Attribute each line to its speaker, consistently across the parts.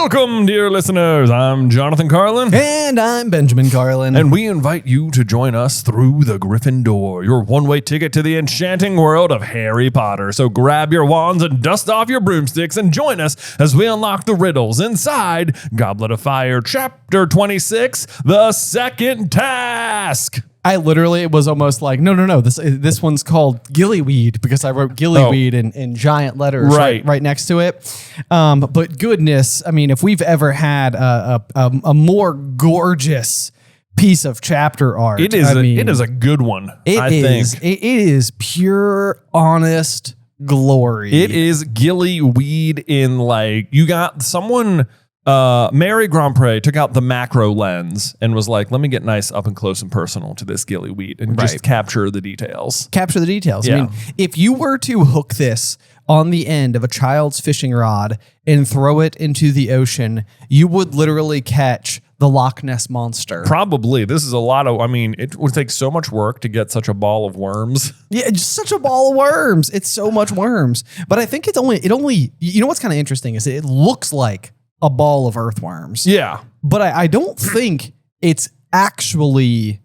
Speaker 1: Welcome, dear listeners. I'm Jonathan Carlin.
Speaker 2: And I'm Benjamin Carlin.
Speaker 1: And we invite you to join us through the Griffin door, your one-way ticket to the enchanting world of Harry Potter. So grab your wands and dust off your broomsticks and join us as we unlock the riddles inside Goblet of Fire, Chapter 26, The Second Task.
Speaker 2: I literally was almost like, no. This one's called Gillyweed because I wrote Gillyweed in giant letters right next to it. But goodness, I mean, if we've ever had a more gorgeous piece of chapter art,
Speaker 1: it is a good one. I think
Speaker 2: it is pure, honest glory.
Speaker 1: It is Gillyweed in like you got someone. Mary Grandpré took out the macro lens and was like, let me get nice up and close and personal to this gillyweed and just capture the details.
Speaker 2: Yeah. I mean, if you were to hook this on the end of a child's fishing rod and throw it into the ocean, you would literally catch the Loch Ness Monster.
Speaker 1: Probably. This is a lot of, I mean, it would take so much work to get such a ball of worms.
Speaker 2: Yeah, just such a ball of worms. It's so much worms. But I think it only, you know what's kind of interesting is it looks like a ball of earthworms.
Speaker 1: Yeah.
Speaker 2: But I don't think it's actually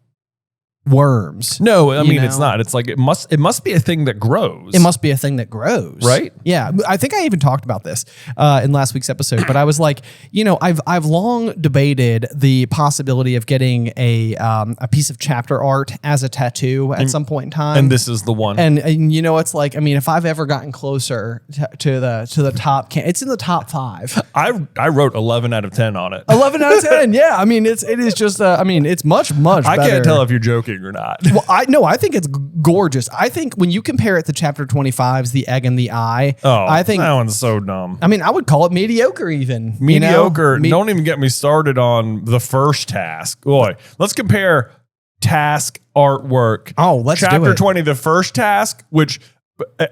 Speaker 2: worms.
Speaker 1: No, I mean, it's not. It's like it must be a thing that grows.
Speaker 2: It must be a thing that grows.
Speaker 1: Right?
Speaker 2: Yeah. I think I even talked about this in last week's episode, but I was like, I've long debated the possibility of getting a piece of chapter art as a tattoo at some point in time.
Speaker 1: And this is the one.
Speaker 2: And it's like, I mean, if I've ever gotten closer to the top, it's in the top 5.
Speaker 1: I wrote 11 out of 10 on it.
Speaker 2: 11 out of 10. Yeah. I mean, it is just, it's much better.
Speaker 1: I can't tell if you're joking or not.
Speaker 2: Well, I think it's gorgeous. I think when you compare it to Chapter 25's The Egg and the Eye, I think
Speaker 1: that one's so dumb.
Speaker 2: I mean, I would call it mediocre even.
Speaker 1: Mediocre. Don't even get me started on the first task. Boy, let's compare task artwork.
Speaker 2: Oh, let's do it.
Speaker 1: Chapter 20, the first task, which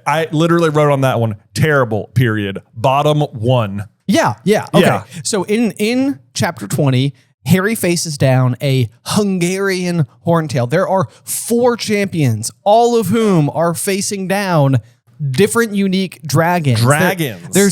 Speaker 1: I literally wrote on that one, terrible, period. Bottom 1.
Speaker 2: Yeah. Okay.
Speaker 1: Yeah.
Speaker 2: So in Chapter 20, Harry faces down a Hungarian horntail. There are 4 champions, all of whom are facing down different unique dragons.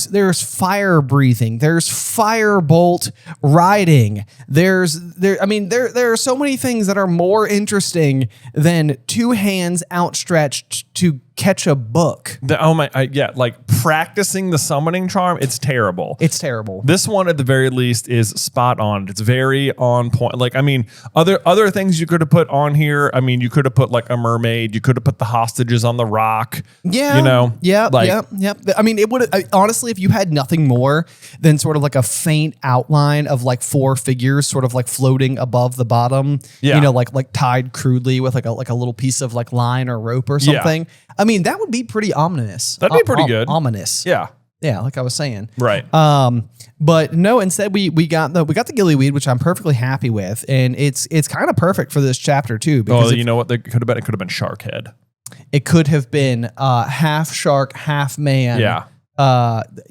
Speaker 2: There's fire breathing. There's firebolt riding. There are so many things that are more interesting than 2 hands outstretched to catch a book.
Speaker 1: Like practicing the summoning charm, it's terrible.
Speaker 2: It's terrible.
Speaker 1: This one at the very least is spot on. It's very on point. Like, I mean, other things you could have put on here. I mean, you could have put like a mermaid. You could have put the hostages on the rock.
Speaker 2: Yeah. Yeah. I mean, it would honestly, if you had nothing more than sort of like a faint outline of like 4 figures sort of like floating above the bottom, like tied crudely with like a little piece of like line or rope or something. Yeah. I mean, that would be pretty ominous.
Speaker 1: That'd be pretty good.
Speaker 2: Ominous.
Speaker 1: Yeah.
Speaker 2: Yeah, like I was saying.
Speaker 1: Right.
Speaker 2: But no, instead we got the gillyweed, which I'm perfectly happy with, and it's kind of perfect for this chapter too. Because
Speaker 1: you know what? It could have been shark head.
Speaker 2: It could have been half shark, half man.
Speaker 1: Yeah.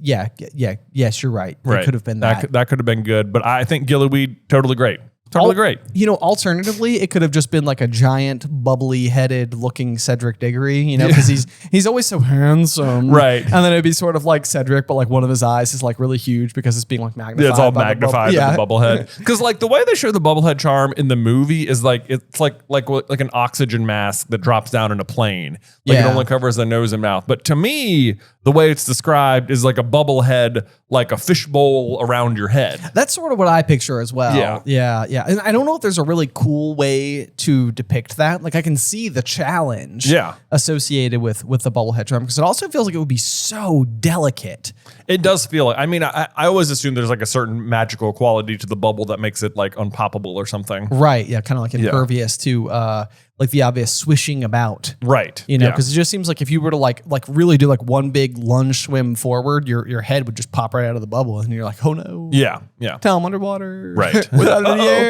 Speaker 2: Yes, you're right. It could have been that.
Speaker 1: That could have been good, but I think gillyweed, totally great. Totally great.
Speaker 2: Alternatively, it could have just been like a giant, bubbly-headed looking Cedric Diggory, because he's always so handsome.
Speaker 1: Right.
Speaker 2: And then it'd be sort of like Cedric, but like one of his eyes is like really huge because it's being like magnified.
Speaker 1: Yeah, it's all magnified in the bubblehead. Because like the way they show the bubblehead charm in the movie is like, it's like an oxygen mask that drops down in a plane. Like it only covers the nose and mouth. But to me, the way it's described is like a bubblehead, like a fishbowl around your head.
Speaker 2: That's sort of what I picture as well.
Speaker 1: Yeah.
Speaker 2: And I don't know if there's a really cool way to depict that. Like I can see the challenge associated with the bubblehead charm because it also feels like it would be so delicate.
Speaker 1: It does feel like, I mean, I always assume there's like a certain magical quality to the bubble that makes it like unpoppable or something.
Speaker 2: Right. Yeah. Kind of like impervious to like the obvious swishing about.
Speaker 1: Right.
Speaker 2: Because it just seems like if you were to like really do like one big lunge swim forward, your head would just pop right out of the bubble and you're like, oh no.
Speaker 1: Yeah.
Speaker 2: Tell them underwater.
Speaker 1: Right.
Speaker 2: Without any air.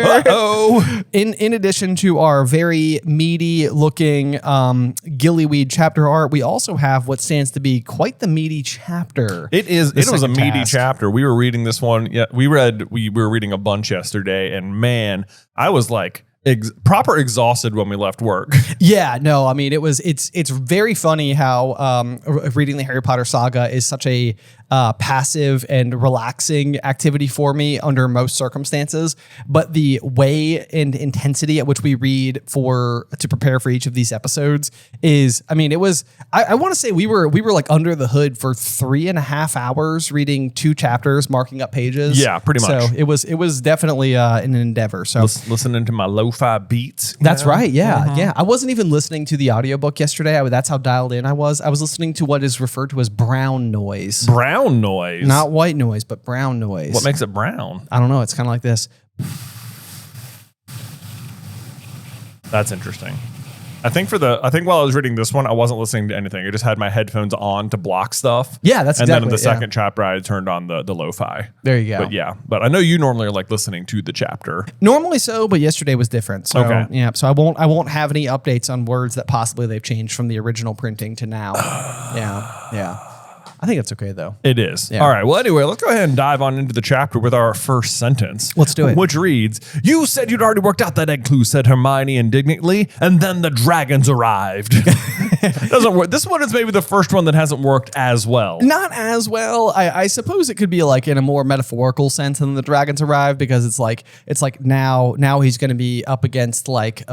Speaker 2: In addition to our very meaty looking gillyweed chapter art, we also have what stands to be quite the meaty chapter.
Speaker 1: It was a meaty chapter. We were reading this one. Yeah, we were reading a bunch yesterday, and man, I was like proper exhausted when we left work.
Speaker 2: Yeah, no, I mean it's very funny how reading the Harry Potter saga is such a passive and relaxing activity for me under most circumstances. But the way and intensity at which we read to prepare for each of these episodes is, I mean, it was, I want to say we were like under the hood for 3.5 hours reading 2 chapters, marking up pages.
Speaker 1: Yeah, pretty much.
Speaker 2: So it was definitely an endeavor. So
Speaker 1: listening to my lo-fi beats.
Speaker 2: That's right. Yeah. Yeah. I wasn't even listening to the audiobook yesterday. That's how dialed in I was. I was listening to what is referred to as brown noise.
Speaker 1: Brown noise?
Speaker 2: Not white noise, but brown noise.
Speaker 1: What makes it brown?
Speaker 2: I don't know. It's kind of like this.
Speaker 1: That's interesting. I think while I was reading this one, I wasn't listening to anything. I just had my headphones on to block stuff.
Speaker 2: Yeah, that's exactly.
Speaker 1: And then in the second chapter, I turned on the lo-fi.
Speaker 2: There you go.
Speaker 1: But I know you normally are like listening to the chapter.
Speaker 2: Normally so, but yesterday was different. So,
Speaker 1: okay.
Speaker 2: Yeah. So I won't have any updates on words that possibly they've changed from the original printing to now. Yeah. I think it's okay though.
Speaker 1: It is.
Speaker 2: Yeah.
Speaker 1: All right. Well, anyway, let's go ahead and dive on into the chapter with our first sentence.
Speaker 2: Let's do it.
Speaker 1: Which reads, "You said you'd already worked out that egg clue," said Hermione indignantly, "and then the dragons arrived." Doesn't work. This one is maybe the first one that hasn't worked as well.
Speaker 2: Not as well. I suppose it could be like in a more metaphorical sense than the dragons arrived, because it's like now he's going to be up against like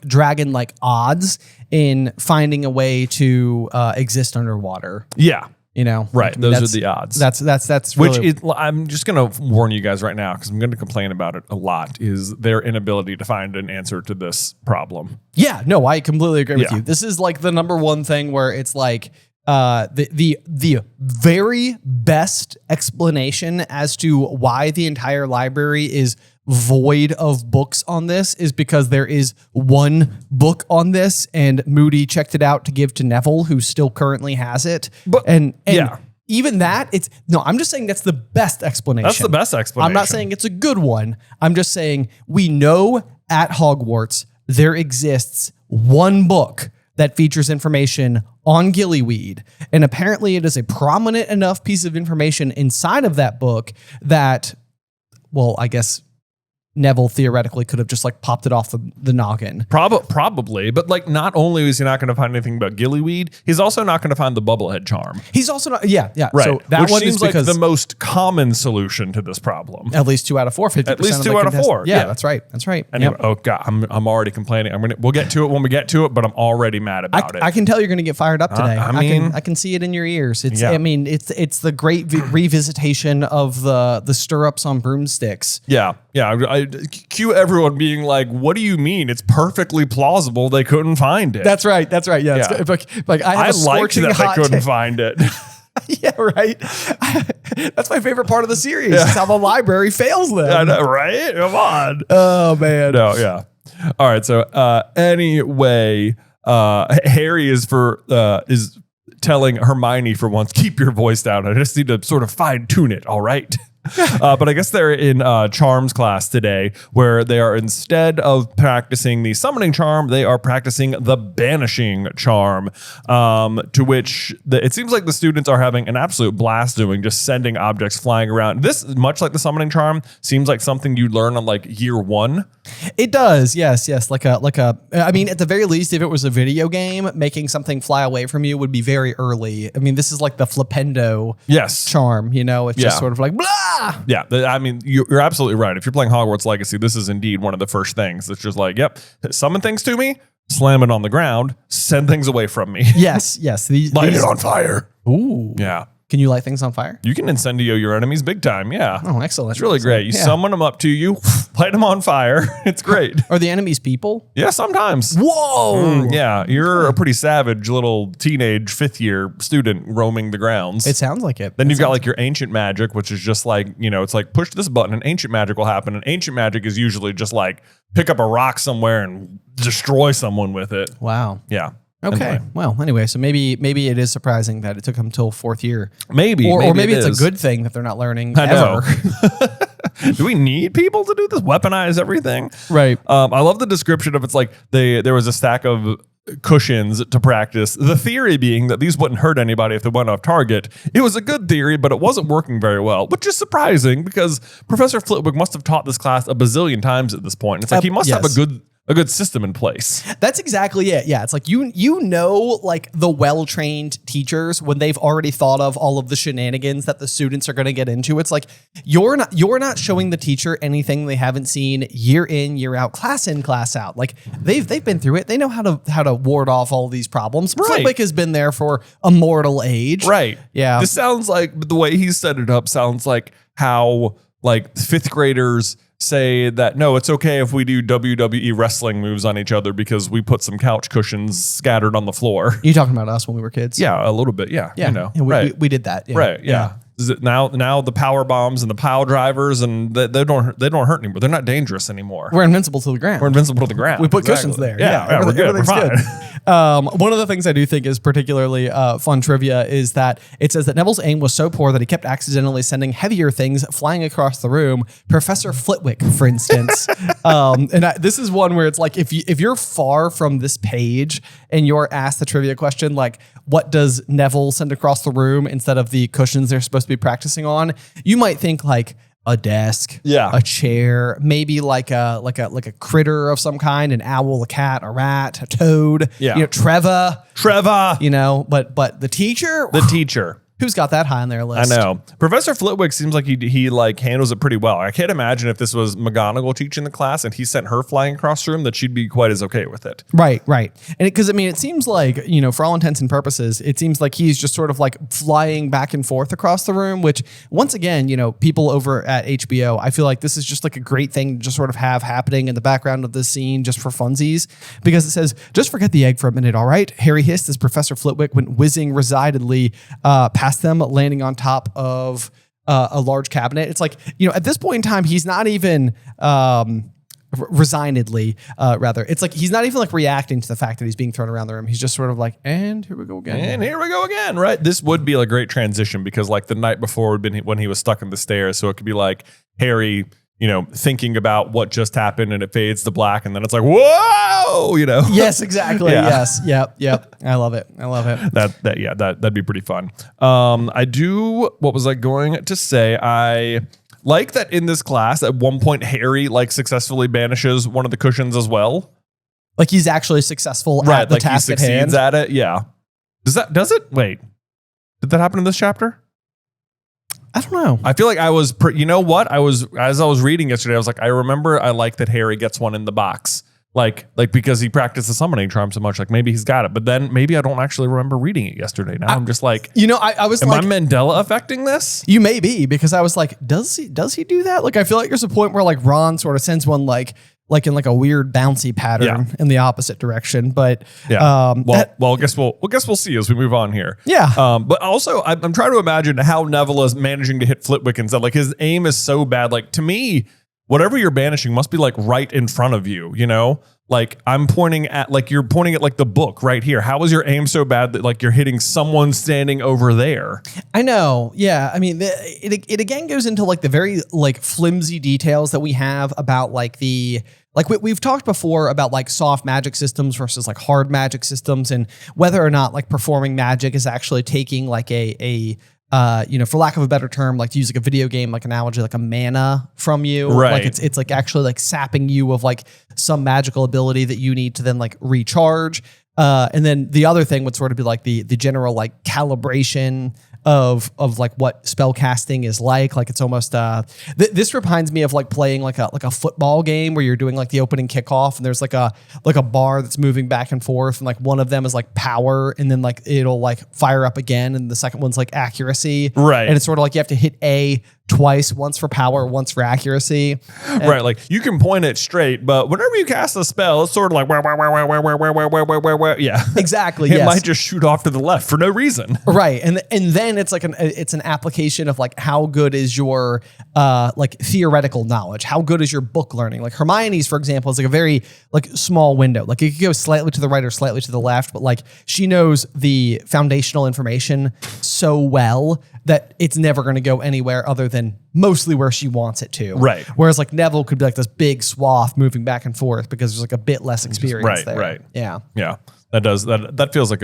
Speaker 2: dragon like odds in finding a way to exist underwater.
Speaker 1: Yeah.
Speaker 2: You know,
Speaker 1: right?
Speaker 2: Like,
Speaker 1: those are the odds.
Speaker 2: That's
Speaker 1: which
Speaker 2: really,
Speaker 1: I'm just going to warn you guys right now, because I'm going to complain about it a lot, is their inability to find an answer to this problem.
Speaker 2: Yeah, no, I completely agree with you. This is like the number one thing where it's like the very best explanation as to why the entire library is void of books on this is because there is one book on this, and Moody checked it out to give to Neville, who still currently has it. But and even that, I'm just saying that's the best explanation.
Speaker 1: That's the best explanation.
Speaker 2: I'm not saying it's a good one. I'm just saying we know at Hogwarts there exists one book that features information on gillyweed. And apparently it is a prominent enough piece of information inside of that book that, well, I guess Neville theoretically could have just like popped it off the noggin.
Speaker 1: Probably, but like not only is he not going to find anything about gillyweed, he's also not going to find the bubblehead charm.
Speaker 2: He's also not, yeah.
Speaker 1: Right.
Speaker 2: So that
Speaker 1: Which
Speaker 2: one
Speaker 1: seems
Speaker 2: is because
Speaker 1: like the most common solution to this problem.
Speaker 2: At least 2 out of 4, 50%.
Speaker 1: At least 2 out of 4.
Speaker 2: Yeah, that's right.
Speaker 1: Anyway, Oh God, I'm already complaining. We'll get to it when we get to it, but I'm already mad about it.
Speaker 2: I can tell you're going to get fired up today.
Speaker 1: I
Speaker 2: can see it in your ears. It's the great revisitation of the stirrups on broomsticks.
Speaker 1: Yeah. I cue everyone being like, "What do you mean? It's perfectly plausible they couldn't find it."
Speaker 2: That's right. Yeah. It's like I
Speaker 1: liked that they couldn't find it.
Speaker 2: Yeah, right. That's my favorite part of the series. Is how the library fails them.
Speaker 1: I know, right? Come on.
Speaker 2: Oh man.
Speaker 1: No, yeah. All right. So anyway, Harry is telling Hermione for once, "Keep your voice down. I just need to sort of fine tune it. All right." But I guess they're in charms class today, where they are, instead of practicing the summoning charm, they are practicing the banishing charm, to which it seems like the students are having an absolute blast doing, just sending objects flying around. This, much like the summoning charm, seems like something you learn on like year 1.
Speaker 2: It does, yes. Like a. I mean, at the very least, if it was a video game, making something fly away from you would be very early. I mean, this is like the flipendo charm. You know, it's just sort of like blah.
Speaker 1: Yeah, I mean, you're absolutely right. If you're playing Hogwarts Legacy, this is indeed one of the first things. It's just like, yep, summon things to me, slam it on the ground, send things away from me.
Speaker 2: Yes.
Speaker 1: Light it on fire.
Speaker 2: Ooh.
Speaker 1: Yeah.
Speaker 2: Can you light things on fire?
Speaker 1: You can incendio your enemies big time, yeah.
Speaker 2: Oh, excellent.
Speaker 1: It's really great. You summon them up to you, light them on fire. It's great.
Speaker 2: Are the enemies people?
Speaker 1: Yeah, sometimes.
Speaker 2: Whoa!
Speaker 1: Yeah, you're a pretty savage little teenage 5th-year student roaming the grounds.
Speaker 2: It sounds like it.
Speaker 1: Then you've got like your ancient magic, which is just like, it's like push this button and ancient magic will happen. And ancient magic is usually just like pick up a rock somewhere and destroy someone with it.
Speaker 2: Wow.
Speaker 1: Yeah.
Speaker 2: Okay.
Speaker 1: Anyway.
Speaker 2: Well, anyway, so maybe it is surprising that it took them until 4th year.
Speaker 1: Maybe.
Speaker 2: Or maybe it's a good thing that they're not learning
Speaker 1: ever. Do we need people to do this? Weaponize everything?
Speaker 2: Right.
Speaker 1: I love the description of it's like there was a stack of cushions to practice. The theory being that these wouldn't hurt anybody if they went off target. It was a good theory, but it wasn't working very well, which is surprising because Professor Flitwick must have taught this class a bazillion times at this point. It's like he must have a a good system in place.
Speaker 2: That's exactly it. Yeah, it's like you know, like the well-trained teachers, when they've already thought of all of the shenanigans that the students are going to get into. It's like you're not showing the teacher anything they haven't seen year in, year out, class in, class out. Like they've been through it. They know how to ward off all these problems.
Speaker 1: Right.
Speaker 2: Flitwick has been there for a mortal age.
Speaker 1: Right.
Speaker 2: Yeah.
Speaker 1: This sounds like the way he set it up sounds like how like fifth graders say that, no, it's okay if we do WWE wrestling moves on each other because we put some couch cushions scattered on the floor.
Speaker 2: You talking about us when we were kids?
Speaker 1: Yeah, a little bit. Yeah.
Speaker 2: Yeah.
Speaker 1: You know,
Speaker 2: Yeah, we did that. Yeah.
Speaker 1: Right. Yeah. Is it now the power bombs and the pile drivers and they don't hurt anymore. They're not dangerous anymore.
Speaker 2: We're invincible to the ground.
Speaker 1: We're invincible to the ground.
Speaker 2: We put cushions there.
Speaker 1: Yeah, we're good. We're fine.
Speaker 2: One of the things I do think is particularly fun trivia is that it says that Neville's aim was so poor that he kept accidentally sending heavier things flying across the room. Professor Flitwick, for instance. This is one where it's like if you're far from this page and you're asked the trivia question, like what does Neville send across the room instead of the cushions they're supposed to be practicing on, you might think like a desk, a chair, maybe like a critter of some kind, an owl, a cat, a rat, a toad, Trevor, but the teacher, who's got that high on their list?
Speaker 1: I know. Professor Flitwick seems like he like handles it pretty well. I can't imagine if this was McGonagall teaching the class and he sent her flying across the room that she'd be quite as okay with it.
Speaker 2: Right. And because it seems like, for all intents and purposes, it seems like he's just sort of like flying back and forth across the room, which once again, people over at HBO, I feel like this is just like a great thing to just sort of have happening in the background of this scene just for funsies, because it says, just forget the egg for a minute, all right? Harry hissed as Professor Flitwick went whizzing resignedly past them, landing on top of a large cabinet. It's like, at this point in time, he's not even resignedly, rather. It's like he's not even like reacting to the fact that he's being thrown around the room. He's just sort of like, and here we go again.
Speaker 1: And here we go again, right? This would be a great transition because like the night before would been when he was stuck in the stairs. So it could be like Harry, thinking about what just happened and it fades to black and then it's like, whoa,
Speaker 2: Yes, exactly. Yeah. Yes. Yep. I love it.
Speaker 1: That'd be pretty fun. What was I going to say? I like that in this class at one point, Harry like successfully banishes one of the cushions as well.
Speaker 2: Like he's actually successful at the task at hand.
Speaker 1: He succeeds at it. Yeah. Does it? Wait, did that happen in this chapter?
Speaker 2: I don't know.
Speaker 1: I feel like I was, as I was reading yesterday, I was like, I remember I like that Harry gets one in the box. Like because he practiced the summoning charm so much, like maybe he's got it, but then maybe I don't actually remember reading it yesterday. Now I'm just like,
Speaker 2: I was
Speaker 1: am I Mandela affecting this?
Speaker 2: You may be, because I was like, does he do that? Like, I feel like there's a point where like Ron sort of sends one like in like a weird bouncy pattern in the opposite direction. But
Speaker 1: I guess we'll see as we move on here.
Speaker 2: Yeah.
Speaker 1: But also I'm trying to imagine how Neville is managing to hit Flitwick and stuff. Like his aim is so bad. Like to me, whatever you're banishing must be like right in front of you, Like I'm pointing at, like you're pointing at like the book right here. How is your aim so bad that like you're hitting someone standing over there?
Speaker 2: I know. Yeah. I mean, it again goes into like the very like flimsy details that we have about like we've talked before about like soft magic systems versus like hard magic systems, and whether or not like performing magic is actually taking like for lack of a better term, like to use like a video game like analogy, like a mana from you.
Speaker 1: Right.
Speaker 2: Like it's like actually like sapping you of like some magical ability that you need to then like recharge. And then the other thing would sort of be like the general like calibration of like what spell casting is like. Like it's almost this reminds me of like playing like a football game where you're doing like the opening kickoff and there's like a bar that's moving back and forth, and like one of them is like power, and then like it'll like fire up again, and the second one's like accuracy.
Speaker 1: Right.
Speaker 2: And it's sort of like you have to hit A twice, once for power, once for accuracy.
Speaker 1: Right. Like you can point it straight, but whenever you cast a spell, it's sort of like yeah.
Speaker 2: Exactly.
Speaker 1: It might just shoot off to the left for no reason.
Speaker 2: Right. And then it's like it's an application of like how good is your like theoretical knowledge? How good is your book learning? Like Hermione's, for example, is like a very like small window. Like it could go slightly to the right or slightly to the left, but like she knows the foundational information so well that it's never going to go anywhere other than mostly where she wants it to.
Speaker 1: Right.
Speaker 2: Whereas like Neville could be like this big swath moving back and forth because there's like a bit less experience there.
Speaker 1: Right.
Speaker 2: Yeah.
Speaker 1: Yeah. That does that feels like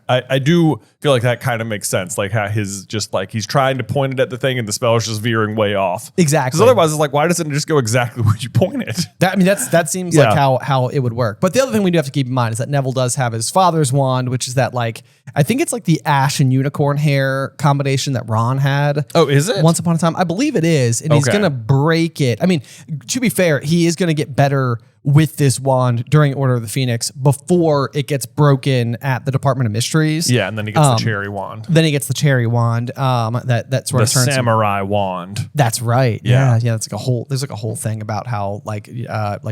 Speaker 1: I do feel like that kind of makes sense. Like how his just like he's trying to point it at the thing and the spell is just veering way off.
Speaker 2: Exactly.
Speaker 1: Because otherwise it's like, why doesn't it just go exactly where you point it?
Speaker 2: That seems like how it would work. But the other thing we do have to keep in mind is that Neville does have his father's wand, which is that like I think it's like the ash and unicorn hair combination that Ron had.
Speaker 1: Oh, is it?
Speaker 2: Once upon a time, I believe it is, and he's gonna break it. I mean, to be fair, he is gonna get better with this wand during Order of the Phoenix before it gets broken at the Department of Mysteries.
Speaker 1: Yeah, and then he gets the cherry wand.
Speaker 2: Then he gets the cherry wand. That sort of turns
Speaker 1: the samurai wand.
Speaker 2: That's right. Yeah. That's like a whole. There's like a whole thing about how like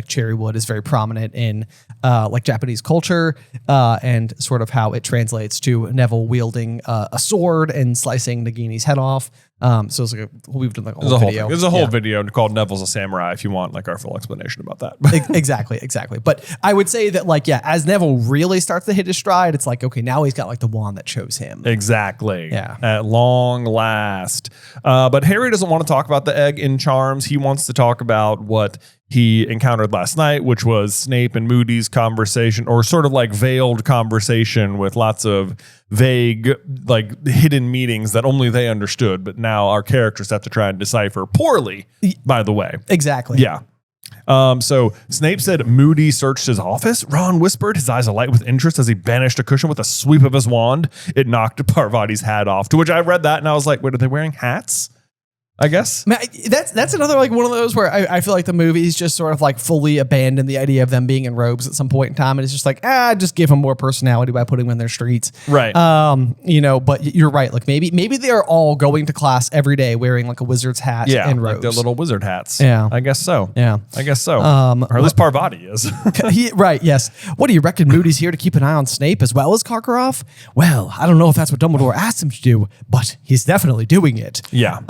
Speaker 2: cherry wood is very prominent in like Japanese culture, and sort of how it translates to Neville wielding a sword and slicing Nagini's head off. So it's like we've done like a whole video.
Speaker 1: There's a whole video called Neville's a Samurai if you want like our full explanation about that.
Speaker 2: Exactly. But I would say that like, as Neville really starts to hit his stride, it's like, okay, now he's got like the wand that chose him.
Speaker 1: Exactly.
Speaker 2: Yeah.
Speaker 1: At long last. But Harry doesn't want to talk about the egg in charms. He wants to talk about what he encountered last night, which was Snape and Moody's conversation, or sort of like veiled conversation with lots of vague, like hidden meanings that only they understood. But now our characters have to try and decipher poorly, by the way.
Speaker 2: Exactly.
Speaker 1: Yeah. So Snape said Moody searched his office. Ron whispered, his eyes alight with interest as he banished a cushion with a sweep of his wand. It knocked Parvati's hat off, to which I read that and I was like, wait, are they wearing hats? I guess.
Speaker 2: Man, that's another like one of those where I feel like the movies just sort of like fully abandoned the idea of them being in robes at some point in time, and it's just like just give them more personality by putting them in their streets,
Speaker 1: right?
Speaker 2: But you're right. Like maybe they are all going to class every day wearing like a wizard's hat and robes,
Speaker 1: like their little wizard hats.
Speaker 2: Yeah,
Speaker 1: I guess so.
Speaker 2: Yeah,
Speaker 1: I guess so. Or at least Parvati is.
Speaker 2: Right. Yes. What do you reckon? Moody's here to keep an eye on Snape as well as Karkaroff? Well, I don't know if that's what Dumbledore asked him to do, but he's definitely doing it.
Speaker 1: Yeah.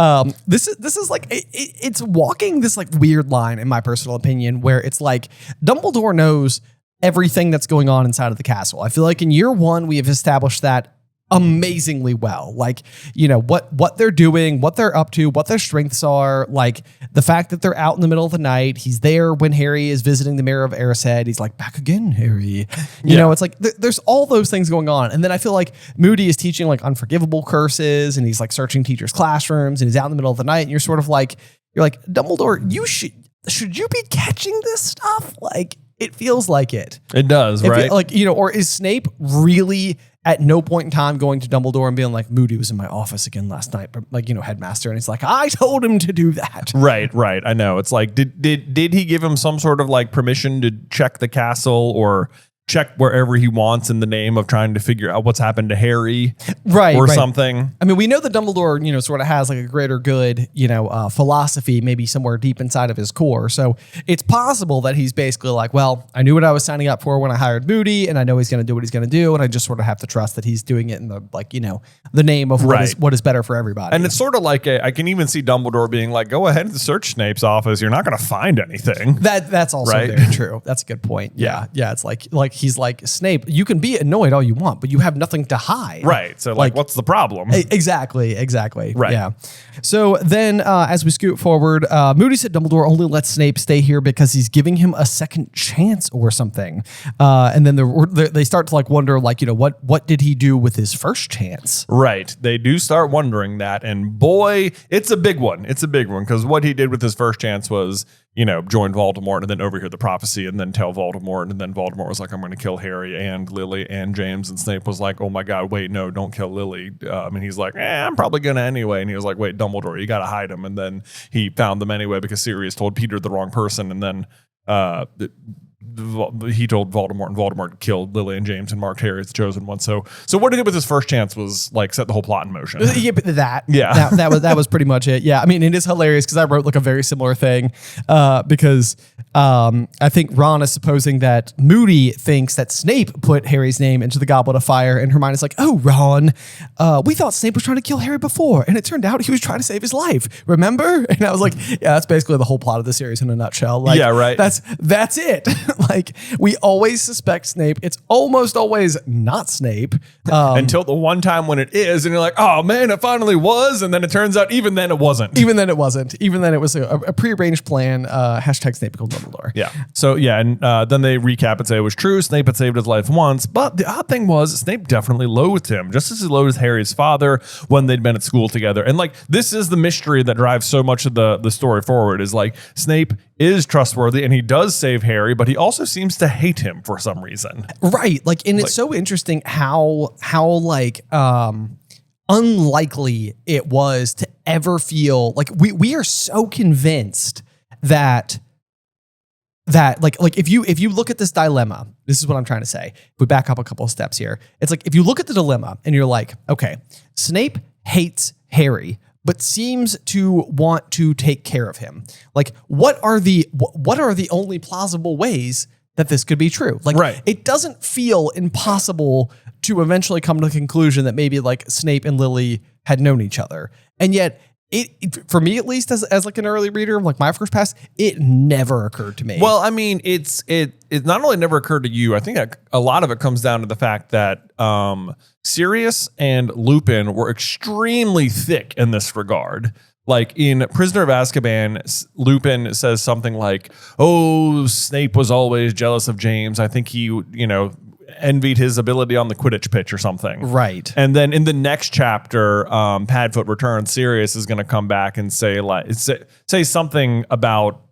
Speaker 2: This is like it's walking this like weird line in my personal opinion where it's like Dumbledore knows everything that's going on inside of the castle. I feel like in year one we have established that amazingly well. Like, what they're doing, what they're up to, what their strengths are, like the fact that they're out in the middle of the night. He's there when Harry is visiting the Mayor of Erised. He's like, back again, Harry. You know, it's like there's all those things going on. And then I feel like Moody is teaching like unforgivable curses and he's like searching teachers' classrooms and he's out in the middle of the night and you're like, Dumbledore, should you be catching this stuff? Like, it feels like it.
Speaker 1: It does, right?
Speaker 2: Or is Snape really at no point in time going to Dumbledore and being like, Moody was in my office again last night, but like, headmaster. And it's like, I told him to do that.
Speaker 1: Right. I know. It's like, did he give him some sort of like permission to check the castle or check wherever he wants in the name of trying to figure out what's happened to Harry, or something.
Speaker 2: I mean, we know that Dumbledore, sort of has like a greater good, philosophy, maybe somewhere deep inside of his core. So it's possible that he's basically like, well, I knew what I was signing up for when I hired Moody, and I know he's going to do what he's going to do, and I just sort of have to trust that he's doing it in the the name of what is better for everybody.
Speaker 1: And it's sort of like I can even see Dumbledore being like, go ahead and search Snape's office. You're not going to find anything.
Speaker 2: That's also very true. That's a good point. Yeah. It's like he's like, Snape, you can be annoyed all you want, but you have nothing to hide.
Speaker 1: Right. So like what's the problem?
Speaker 2: Exactly.
Speaker 1: Right.
Speaker 2: Yeah. So then as we scoot forward, Moody said Dumbledore only lets Snape stay here because he's giving him a second chance or something. And then they start to like wonder, like, what did he do with his first chance?
Speaker 1: Right. They do start wondering that. And boy, it's a big one. It's a big one because what he did with his first chance was, join Voldemort and then overhear the prophecy and then tell Voldemort. And then Voldemort was like, I'm going to kill Harry and Lily and James. And Snape was like, oh my God, wait, no, don't kill Lily. And he's like, I'm probably going to anyway. And he was like, wait, Dumbledore, you got to hide him. And then he found them anyway because Sirius told Peter the wrong person. And then he told Voldemort, and Voldemort killed Lily and James and marked Harry as the chosen one. So what he did with his first chance was like set the whole plot in motion.
Speaker 2: That was pretty much it. Yeah, I mean, it is hilarious because I wrote like a very similar thing because I think Ron is supposing that Moody thinks that Snape put Harry's name into the Goblet of Fire, and Hermione's like, oh, Ron, we thought Snape was trying to kill Harry before, and it turned out he was trying to save his life. Remember? And I was like, yeah, that's basically the whole plot of the series in a nutshell. Like,
Speaker 1: yeah, right.
Speaker 2: That's it. Like, we always suspect Snape. It's almost always not Snape.
Speaker 1: Until the one time when it is, and you're like, oh man, it finally was. And then it turns out even then it wasn't.
Speaker 2: Even then it wasn't. Even then it was a prearranged plan. Hashtag Snape killed Dumbledore.
Speaker 1: Yeah. So yeah, and then they recap and say it was true. Snape had saved his life once, but the odd thing was Snape definitely loathed him, just as he loathed Harry's father when they'd been at school together. And like, this is the mystery that drives so much of the story forward, is like, Snape is trustworthy and he does save Harry, but he also seems to hate him for some reason.
Speaker 2: Right. Like, and it's so interesting how like unlikely it was to ever feel like we are so convinced that like if you look at this dilemma, this is what I'm trying to say. If we back up a couple of steps here, it's like, if you look at the dilemma and you're like, okay, Snape hates Harry, but seems to want to take care of him. Like, what are the only plausible ways that this could be true? Like,
Speaker 1: right.
Speaker 2: It doesn't feel impossible to eventually come to the conclusion that maybe like Snape and Lily had known each other. And yet it for me, at least as like an early reader, like my first pass, it never occurred to me.
Speaker 1: Well, I mean, it not only never occurred to you, I think a lot of it comes down to the fact that Sirius and Lupin were extremely thick in this regard. Like in Prisoner of Azkaban, Lupin says something like, oh, Snape was always jealous of James. I think he, envied his ability on the Quidditch pitch or something.
Speaker 2: Right.
Speaker 1: And then in the next chapter, Padfoot Returns, Sirius is going to come back and say something about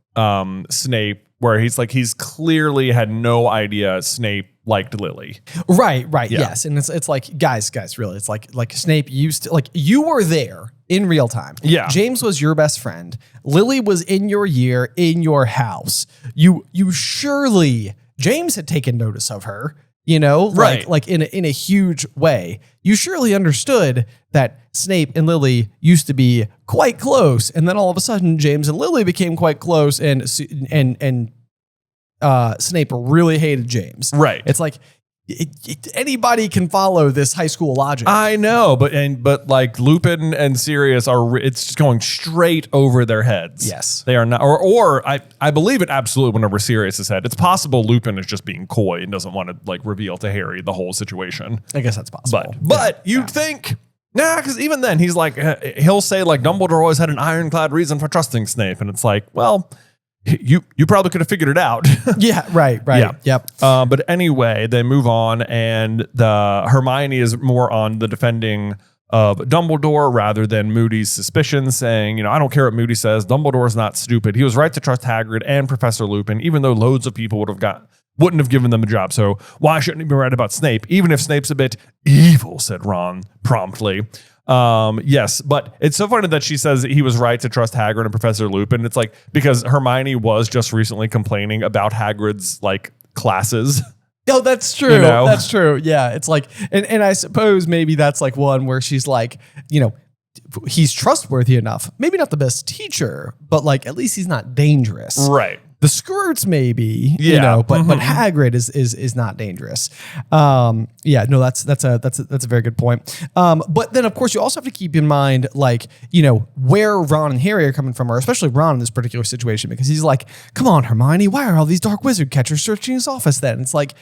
Speaker 1: Snape, where he's clearly had no idea Snape liked Lily.
Speaker 2: Right.
Speaker 1: Yeah.
Speaker 2: Yes. And it's like, guys, really, it's like Snape used to, like, you were there in real time.
Speaker 1: Yeah.
Speaker 2: James was your best friend. Lily was in your year, in your house. You surely, James had taken notice of her,
Speaker 1: Right.
Speaker 2: like in a huge way. You surely understood that Snape and Lily used to be quite close. And then all of a sudden, James and Lily became quite close, and Snape really hated James.
Speaker 1: Right.
Speaker 2: It's like, anybody can follow this high school logic.
Speaker 1: I know, but like Lupin and Sirius it's just going straight over their heads.
Speaker 2: Yes.
Speaker 1: They are not, or I believe it absolutely went over Sirius's head. It's possible Lupin is just being coy and doesn't want to like reveal to Harry the whole situation.
Speaker 2: I guess that's possible.
Speaker 1: But you'd think, because even then he's like, he'll say like Dumbledore always had an ironclad reason for trusting Snape. And it's like, well, you probably could have figured it out.
Speaker 2: Yeah, right.
Speaker 1: Yeah.
Speaker 2: Yep.
Speaker 1: But anyway, they move on, and the Hermione is more on the defending of Dumbledore rather than Moody's suspicions, saying, I don't care what Moody says. Dumbledore's not stupid. He was right to trust Hagrid and Professor Lupin, even though loads of people wouldn't have given them a job. So why shouldn't he be right about Snape, even if Snape's a bit evil? Said Ron promptly. Yes, but it's so funny that she says that he was right to trust Hagrid and Professor Lupin. It's like, because Hermione was just recently complaining about Hagrid's like classes.
Speaker 2: Oh, that's true. That's true. Yeah. It's like, and I suppose maybe that's like one where she's like, he's trustworthy enough. Maybe not the best teacher, but like, at least he's not dangerous.
Speaker 1: Right.
Speaker 2: The Squirts maybe, but Hagrid is not dangerous. That's a very good point. But then of course you also have to keep in mind, like, where Ron and Harry are coming from, or especially Ron in this particular situation, because he's like, come on, Hermione, why are all these dark wizard catchers searching his office then? It's like,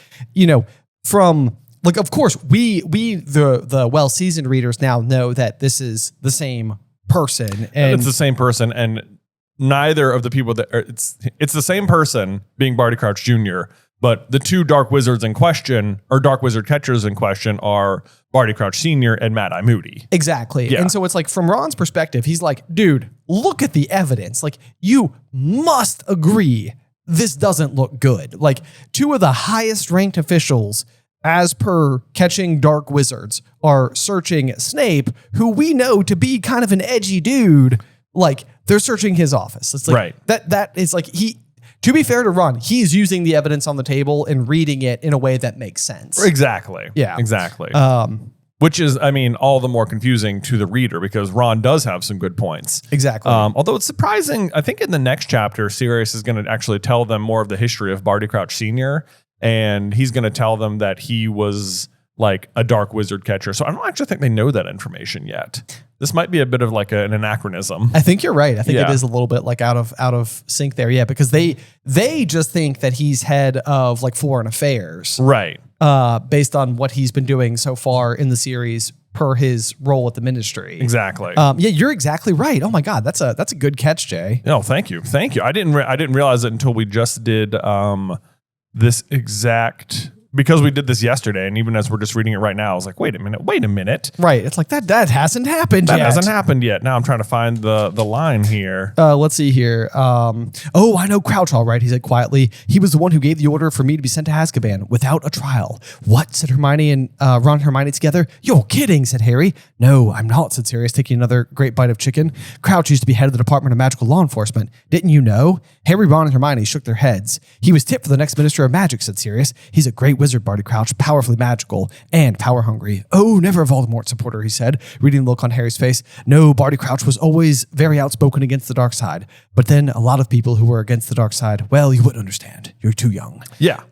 Speaker 2: from like, of course we the well-seasoned readers now know that this is the same person, and
Speaker 1: it's the same person, and neither of the people that it's the same person being Barty Crouch Jr., but the two dark wizards in question, or dark wizard catchers in question, are Barty Crouch Sr. and Mad Eye Moody.
Speaker 2: Exactly.
Speaker 1: Yeah.
Speaker 2: And so it's like, from Ron's perspective, he's like, dude, look at the evidence. Like, you must agree this doesn't look good. Like, two of the highest ranked officials, as per catching dark wizards, are searching Snape, who we know to be kind of an edgy dude. Like, they're searching his office. It's like,
Speaker 1: right.
Speaker 2: That is like, to be fair to Ron, he's using the evidence on the table and reading it in a way that makes sense.
Speaker 1: Exactly.
Speaker 2: Yeah.
Speaker 1: Exactly. Which is, all the more confusing to the reader, because Ron does have some good points.
Speaker 2: Exactly.
Speaker 1: Although it's surprising, I think in the next chapter, Sirius is going to actually tell them more of the history of Barty Crouch Sr., and he's going to tell them that he was like a dark wizard catcher. So I don't actually think they know that information yet. This might be a bit of like an anachronism.
Speaker 2: I think you're right. I think it is a little bit like out of sync there. Yeah, because they just think that he's head of like foreign affairs.
Speaker 1: Right.
Speaker 2: Based on what he's been doing so far in the series per his role at the ministry.
Speaker 1: Exactly.
Speaker 2: Yeah, you're exactly right. Oh my God, that's a good catch, Jay.
Speaker 1: No, thank you. I didn't realize it until we just did this exact, because we did this yesterday, and even as we're just reading it right now, I was like, wait a minute.
Speaker 2: Right. It's like that hasn't happened yet.
Speaker 1: That hasn't happened yet. Now I'm trying to find the line here.
Speaker 2: Let's see here. Oh, I know Crouch, all right, he said quietly. He was the one who gave the order for me to be sent to Azkaban without a trial. What? Said Hermione and Ron and Hermione together. You're kidding, said Harry. No, I'm not, said Sirius, taking another great bite of chicken. Crouch used to be head of the Department of Magical Law Enforcement. Didn't you know? Harry, Ron, and Hermione shook their heads. He was tipped for the next Minister of Magic, said Sirius. He's a great wizard, Barty Crouch, powerfully magical and power hungry. Oh, never a Voldemort supporter, he said, reading the look on Harry's face. No, Barty Crouch was always very outspoken against the dark side. But then a lot of people who were against the dark side, well, you wouldn't understand. You're too young.
Speaker 1: Yeah.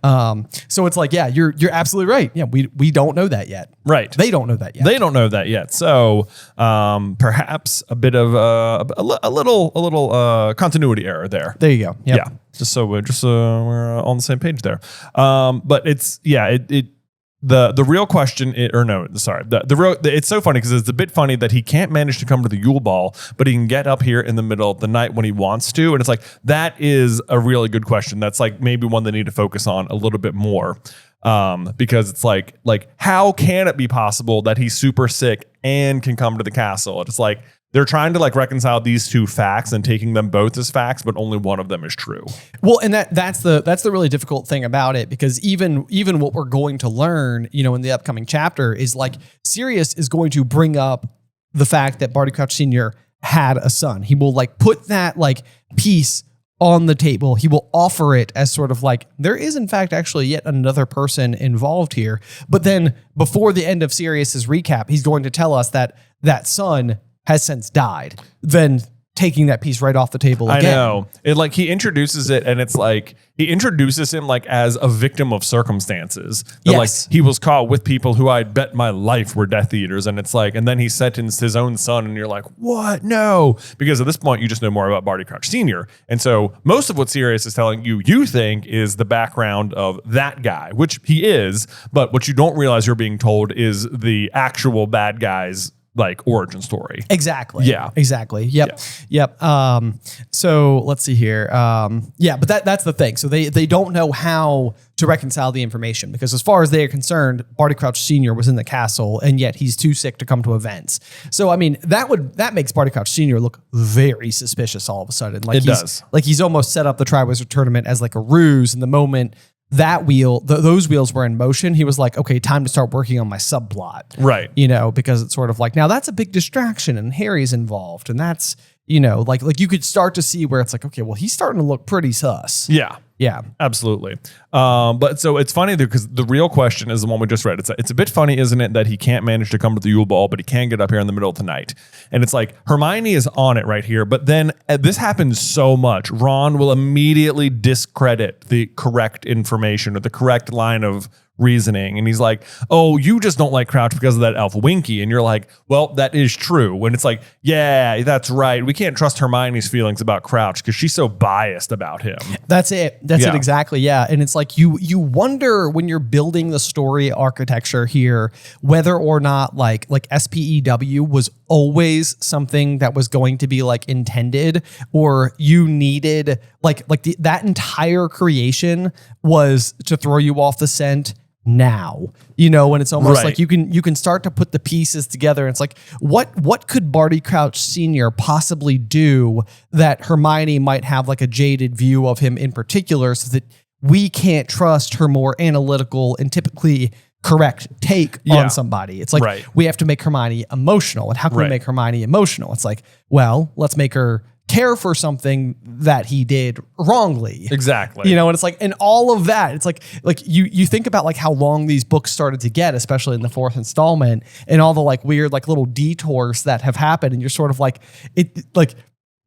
Speaker 2: So it's like, yeah, you're absolutely right. Yeah, we don't know that yet.
Speaker 1: Right.
Speaker 2: They don't know that yet.
Speaker 1: They don't know that yet. So perhaps a bit of a little continuity error there.
Speaker 2: There you go. Yep.
Speaker 1: Yeah. Just so we're on the same page there. But it's the real question it's so funny because it's a bit funny that he can't manage to come to the Yule Ball, but he can get up here in the middle of the night when he wants to. And it's like, that is a really good question. That's like maybe one they need to focus on a little bit more. Because it's like how can it be possible that he's super sick and can come to the castle? It's like they're trying to like reconcile these two facts and taking them both as facts, but only one of them is true.
Speaker 2: Well, and that's the really difficult thing about it, because even what we're going to learn, in the upcoming chapter is like Sirius is going to bring up the fact that Barty Crouch Sr. had a son. He will like put that like piece on the table. He will offer it as sort of like, there is in fact actually yet another person involved here. But then before the end of Sirius's recap, he's going to tell us that that son has since died, then taking that piece right off the table again.
Speaker 1: I know. It like he introduces it, and it's like he introduces him like as a victim of circumstances. That,
Speaker 2: yes.
Speaker 1: Like he was caught with people who I'd bet my life were Death Eaters, and it's like, and then he sentenced his own son, and you're like, what? No, because at this point you just know more about Barty Crouch Sr. And so most of what Sirius is telling you think is the background of that guy, which he is, but what you don't realize you're being told is the actual bad guy's like origin story.
Speaker 2: Exactly.
Speaker 1: Yeah.
Speaker 2: Exactly. Yep. Yeah. Yep. So let's see here. But that's the thing. So they don't know how to reconcile the information, because as far as they are concerned, Barty Crouch Sr. was in the castle, and yet he's too sick to come to events. So I mean, that makes Barty Crouch Sr. look very suspicious all of a sudden. Like
Speaker 1: it does.
Speaker 2: Like he's almost set up the Triwizard Tournament as like a ruse. In the moment that those wheels were in motion, he was like, okay, time to start working on my subplot.
Speaker 1: Right.
Speaker 2: Because it's sort of like, now that's a big distraction and Harry's involved. And that's, like you could start to see where it's like, okay, well, he's starting to look pretty sus.
Speaker 1: Yeah.
Speaker 2: Yeah.
Speaker 1: Absolutely. But so it's funny because the real question is the one we just read. It's a bit funny, isn't it, that he can't manage to come to the Yule Ball, but he can get up here in the middle of the night. And it's like Hermione is on it right here. But then this happens so much. Ron will immediately discredit the correct information or the correct line of reasoning. And he's like, oh, you just don't like Crouch because of that elf Winky. And you're like, well, that is true. When it's like, yeah, that's right. We can't trust Hermione's feelings about Crouch because she's so biased about him.
Speaker 2: That's it. That's it exactly. Yeah. And it's like you wonder when you're building the story architecture here, whether or not like SPEW was always something that was going to be like intended, or you needed that entire creation was to throw you off the scent now, when it's almost like you can start to put the pieces together. And it's like, what could Barty Crouch Sr. possibly do that Hermione might have like a jaded view of him in particular, so that we can't trust her more analytical and typically correct take on somebody. It's like, we have to make Hermione emotional. And how can we make Hermione emotional? It's like, well, let's make her care for something that he did wrongly.
Speaker 1: Exactly.
Speaker 2: And it's like, and all of that, it's like you think about like how long these books started to get, especially in the fourth installment, and all the like weird, like little detours that have happened. And you're sort of like,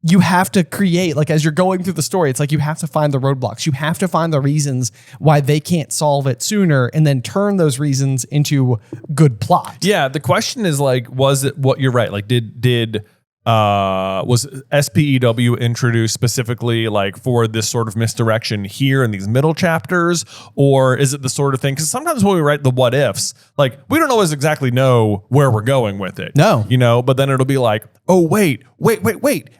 Speaker 2: you have to create, like, as you're going through the story, it's like you have to find the roadblocks. You have to find the reasons why they can't solve it sooner and then turn those reasons into good plot.
Speaker 1: Yeah. The question is like, was it what you're right? Like, was SPEW introduced specifically like for this sort of misdirection here in these middle chapters? Or is it the sort of thing? Because sometimes when we write the what ifs, like we don't always exactly know where we're going with it.
Speaker 2: No.
Speaker 1: You know, but then it'll be like, oh, wait.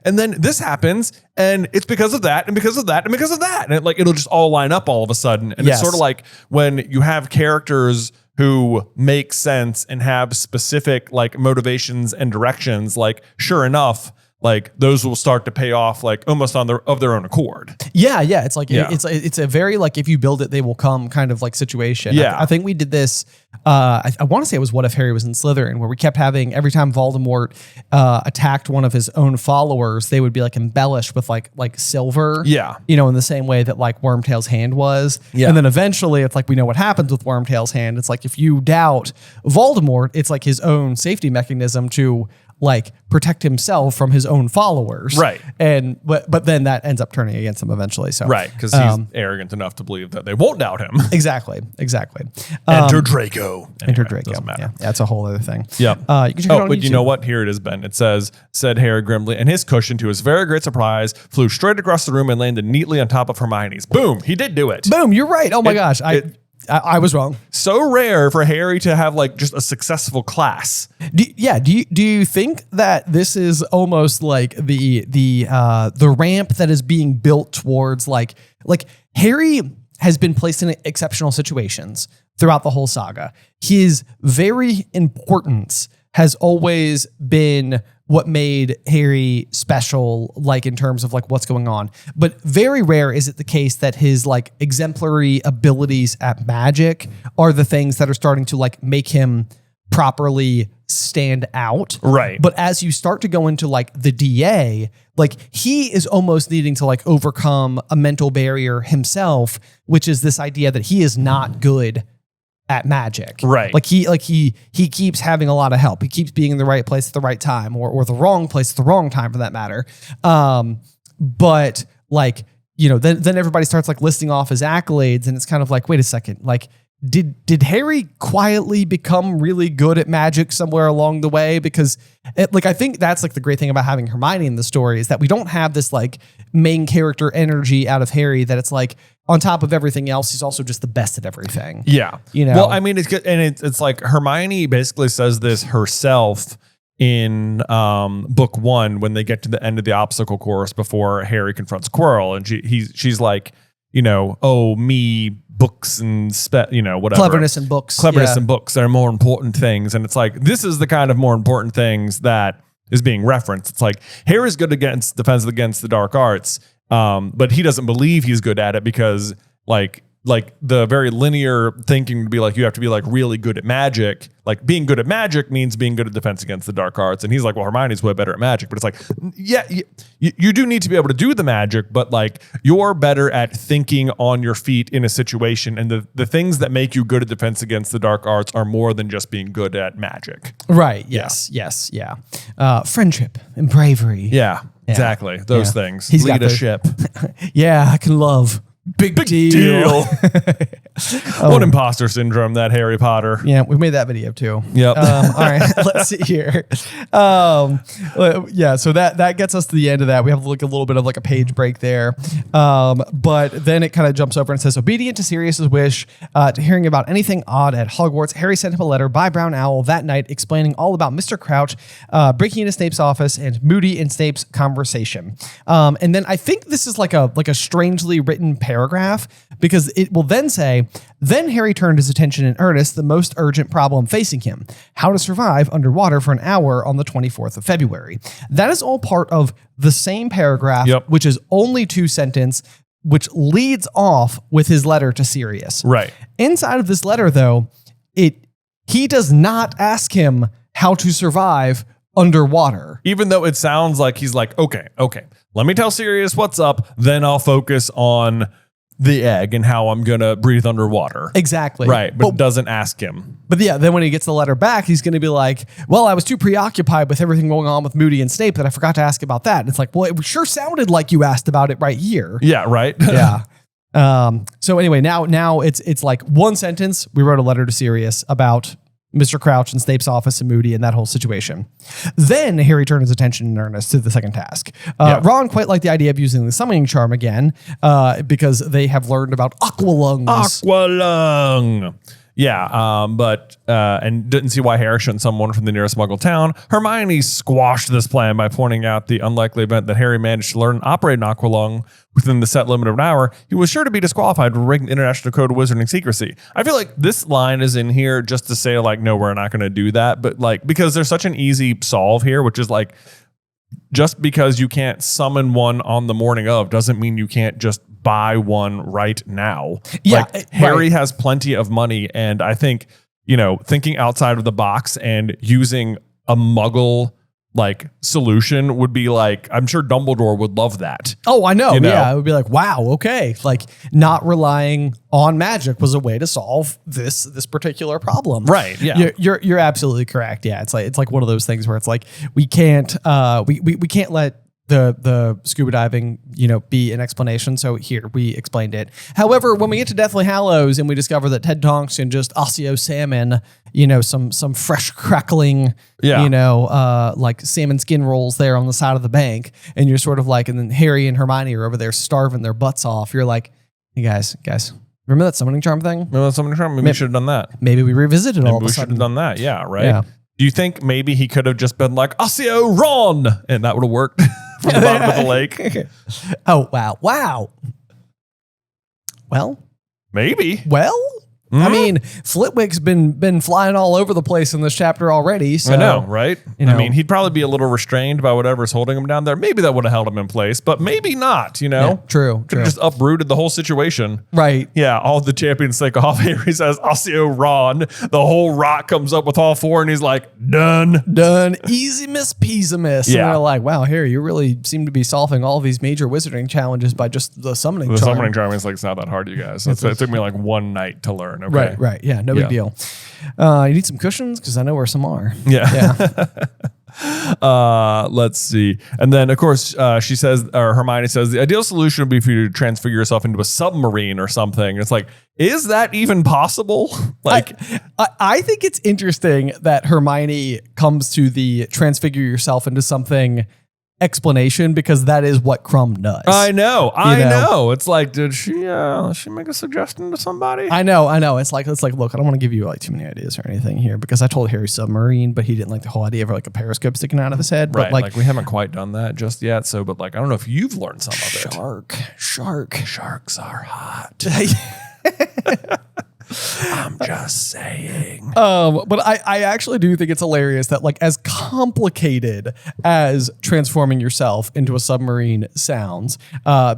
Speaker 1: And then this happens and it's because of that and because of that and because of that. And it'll just all line up all of a sudden. And
Speaker 2: Yes.
Speaker 1: It's sort of like when you have characters who make sense and have specific like motivations and directions, like sure enough, like those will start to pay off like almost of their own accord.
Speaker 2: Yeah. It's like,
Speaker 1: Yeah.
Speaker 2: it's a very, like, if you build it, they will come kind of like situation.
Speaker 1: Yeah.
Speaker 2: I think we did this. I want to say it was What If Harry Was in Slytherin, where we kept having, every time Voldemort attacked one of his own followers, they would be like embellished with like silver.
Speaker 1: Yeah.
Speaker 2: You know, in the same way that like Wormtail's hand was.
Speaker 1: Yeah.
Speaker 2: And then eventually it's like, we know what happens with Wormtail's hand. It's like, if you doubt Voldemort, it's like his own safety mechanism to like protect himself from his own followers.
Speaker 1: Right.
Speaker 2: And, but then that ends up turning against him eventually. So,
Speaker 1: Right. Because he's arrogant enough to believe that they won't doubt him.
Speaker 2: Exactly.
Speaker 1: Enter Draco.
Speaker 2: Enter
Speaker 1: Anyway,
Speaker 2: Draco.
Speaker 1: Doesn't matter.
Speaker 2: Yeah, that's a whole other thing.
Speaker 1: Yep.
Speaker 2: You can check it out on
Speaker 1: but you
Speaker 2: YouTube.
Speaker 1: know what? Here it is, Ben. It said Harry grimly, and his cushion, to his very great surprise, flew straight across the room and landed neatly on top of Hermione's. Boom! He did do it.
Speaker 2: Boom, you're right. Oh my gosh. I was wrong.
Speaker 1: So rare for Harry to have like just a successful class.
Speaker 2: Do you think that this is almost like the ramp that is being built towards like Harry has been placed in exceptional situations throughout the whole saga. His very importance has always been what made Harry special, like in terms of like what's going on. But very rare is it the case that his like exemplary abilities at magic are the things that are starting to like make him properly stand out.
Speaker 1: Right.
Speaker 2: But as you start to go into like the DA, like he is almost needing to like overcome a mental barrier himself, which is this idea that he is not good at magic.
Speaker 1: Right.
Speaker 2: Like he keeps having a lot of help. He keeps being in the right place at the right time or the wrong place at the wrong time for that matter. But like, you know, then everybody starts like listing off his accolades and it's kind of like, wait a second, like did Harry quietly become really good at magic somewhere along the way? Because I think that's like the great thing about having Hermione in the story is that we don't have this like main character energy out of Harry that it's like on top of everything else, he's also just the best at everything.
Speaker 1: Yeah.
Speaker 2: You know?
Speaker 1: Well, I mean, it's like Hermione basically says this herself in book 1 when they get to the end of the obstacle course before Harry confronts Quirrell, and she's like, you know, oh, me, books and whatever.
Speaker 2: Cleverness and books.
Speaker 1: And books are more important things. And it's like, this is the kind of more important things that is being referenced. It's like Harry's good against defense against the dark arts, but he doesn't believe he's good at it because like the very linear thinking would be like, you have to be like really good at magic. Like being good at magic means being good at defense against the dark arts. And he's like, well, Hermione's way better at magic. But it's like, yeah, you do need to be able to do the magic, but like you're better at thinking on your feet in a situation. And the things that make you good at defense against the dark arts are more than just being good at magic.
Speaker 2: Right. Yes. Yeah. Friendship and bravery.
Speaker 1: Yeah, exactly. Those things.
Speaker 2: He's got
Speaker 1: Lead a ship.
Speaker 2: Yeah, I can love. Big deal.
Speaker 1: What imposter syndrome, that Harry Potter.
Speaker 2: Yeah, we made that video too.
Speaker 1: Yep.
Speaker 2: All right, let's see here. Yeah, so that gets us to the end of that. We have like a little bit of like a page break there. But then it kind of jumps over and says, obedient to Sirius's wish to hearing about anything odd at Hogwarts, Harry sent him a letter by Brown Owl that night explaining all about Mr. Crouch breaking into Snape's office and Moody and Snape's conversation. And then I think this is like a strangely written paragraph because it will then say, then Harry turned his attention in earnest to the most urgent problem facing him, how to survive underwater for an hour on the 24th of February. That is all part of the same paragraph, which is only 2 sentences, which leads off with his letter to Sirius.
Speaker 1: Right.
Speaker 2: Inside of this letter, though, he does not ask him how to survive underwater.
Speaker 1: Even though it sounds like he's like, okay, let me tell Sirius what's up, then I'll focus on the egg and how I'm going to breathe underwater.
Speaker 2: Exactly.
Speaker 1: Right. But doesn't ask him.
Speaker 2: But yeah, then when he gets the letter back, he's going to be like, well, I was too preoccupied with everything going on with Moody and Snape that I forgot to ask about that. And it's like, well, it sure sounded like you asked about it right here.
Speaker 1: Yeah. Right.
Speaker 2: Yeah. So anyway, now it's like one sentence. We wrote a letter to Sirius about Mr. Crouch and Snape's office and Moody and that whole situation. Then Harry turned his attention in earnest to the second task. Ron quite liked the idea of using the summoning charm again because they have learned about Aqualungs.
Speaker 1: Aqualung. Yeah, and didn't see why Harry shouldn't summon one from the nearest Muggle town. Hermione squashed this plan by pointing out the unlikely event that Harry managed to learn and operate an Aqualung within the set limit of an hour. He was sure to be disqualified for breaking International Code of Wizarding Secrecy. I feel like this line is in here just to say, like, no, we're not going to do that. But, like, because there's such an easy solve here, which is, like, just because you can't summon one on the morning of doesn't mean you can't just buy one right now.
Speaker 2: Yeah,
Speaker 1: like Harry has plenty of money, and I think, thinking outside of the box and using a Muggle like solution would be like, I'm sure Dumbledore would love that.
Speaker 2: Oh, I know. Yeah, it would be like, wow, okay. Like not relying on magic was a way to solve this particular problem.
Speaker 1: Right. Yeah.
Speaker 2: You're absolutely correct. Yeah, it's like one of those things where it's like we can't let the scuba diving, be an explanation. So here we explained it. However, when we get to Deathly Hallows and we discover that Ted Tonks can just Osseo salmon, some fresh crackling, like salmon skin rolls there on the side of the bank, and you're sort of like, and then Harry and Hermione are over there starving their butts off. You're like, hey guys, remember that summoning charm thing?
Speaker 1: Remember that summoning charm? Maybe we should have done that.
Speaker 2: Maybe we revisit it all of a sudden.
Speaker 1: We should have done that. Yeah. Right. Yeah. Do you think maybe he could have just been like, Osseo Ron, and that would have worked from the bottom of the lake?
Speaker 2: Oh, wow. Well,
Speaker 1: maybe.
Speaker 2: Well, I mean, Flitwick's been flying all over the place in this chapter already. So,
Speaker 1: I know, right? I mean, he'd probably be a little restrained by whatever's holding him down there. Maybe that would have held him in place, but maybe not,
Speaker 2: Yeah, true.
Speaker 1: Could have just uprooted the whole situation.
Speaker 2: Right.
Speaker 1: Yeah, all the champions take off. Harry says, Osseo Ron. The whole rock comes up with all four, and he's like, done.
Speaker 2: Easy Miss Peasimus. Yeah. And they're like, wow, Harry, you really seem to be solving all these major wizarding challenges by just the summoning charm.
Speaker 1: The summoning charm is like, it's not that hard, you guys. It took me like one night to learn. Okay.
Speaker 2: Right. Yeah, no big deal. You need some cushions? Because I know where some are.
Speaker 1: Yeah. Let's see. And then, of course, Hermione says, the ideal solution would be for you to transfigure yourself into a submarine or something. It's like, is that even possible? Like,
Speaker 2: I think it's interesting that Hermione comes to the transfigure yourself into something explanation, because that is what Crumb does.
Speaker 1: I know. It's like, did she make a suggestion to somebody?
Speaker 2: I know. It's like, look, I don't want to give you like too many ideas or anything here, because I told Harry submarine, but he didn't like the whole idea of like a periscope sticking out of his head.
Speaker 1: Right.
Speaker 2: But
Speaker 1: like we haven't quite done that just yet. So, but like, I don't know if you've learned some of it.
Speaker 2: Sharks are hot.
Speaker 1: I'm just saying.
Speaker 2: But I actually do think it's hilarious that, like, as complicated as transforming yourself into a submarine sounds,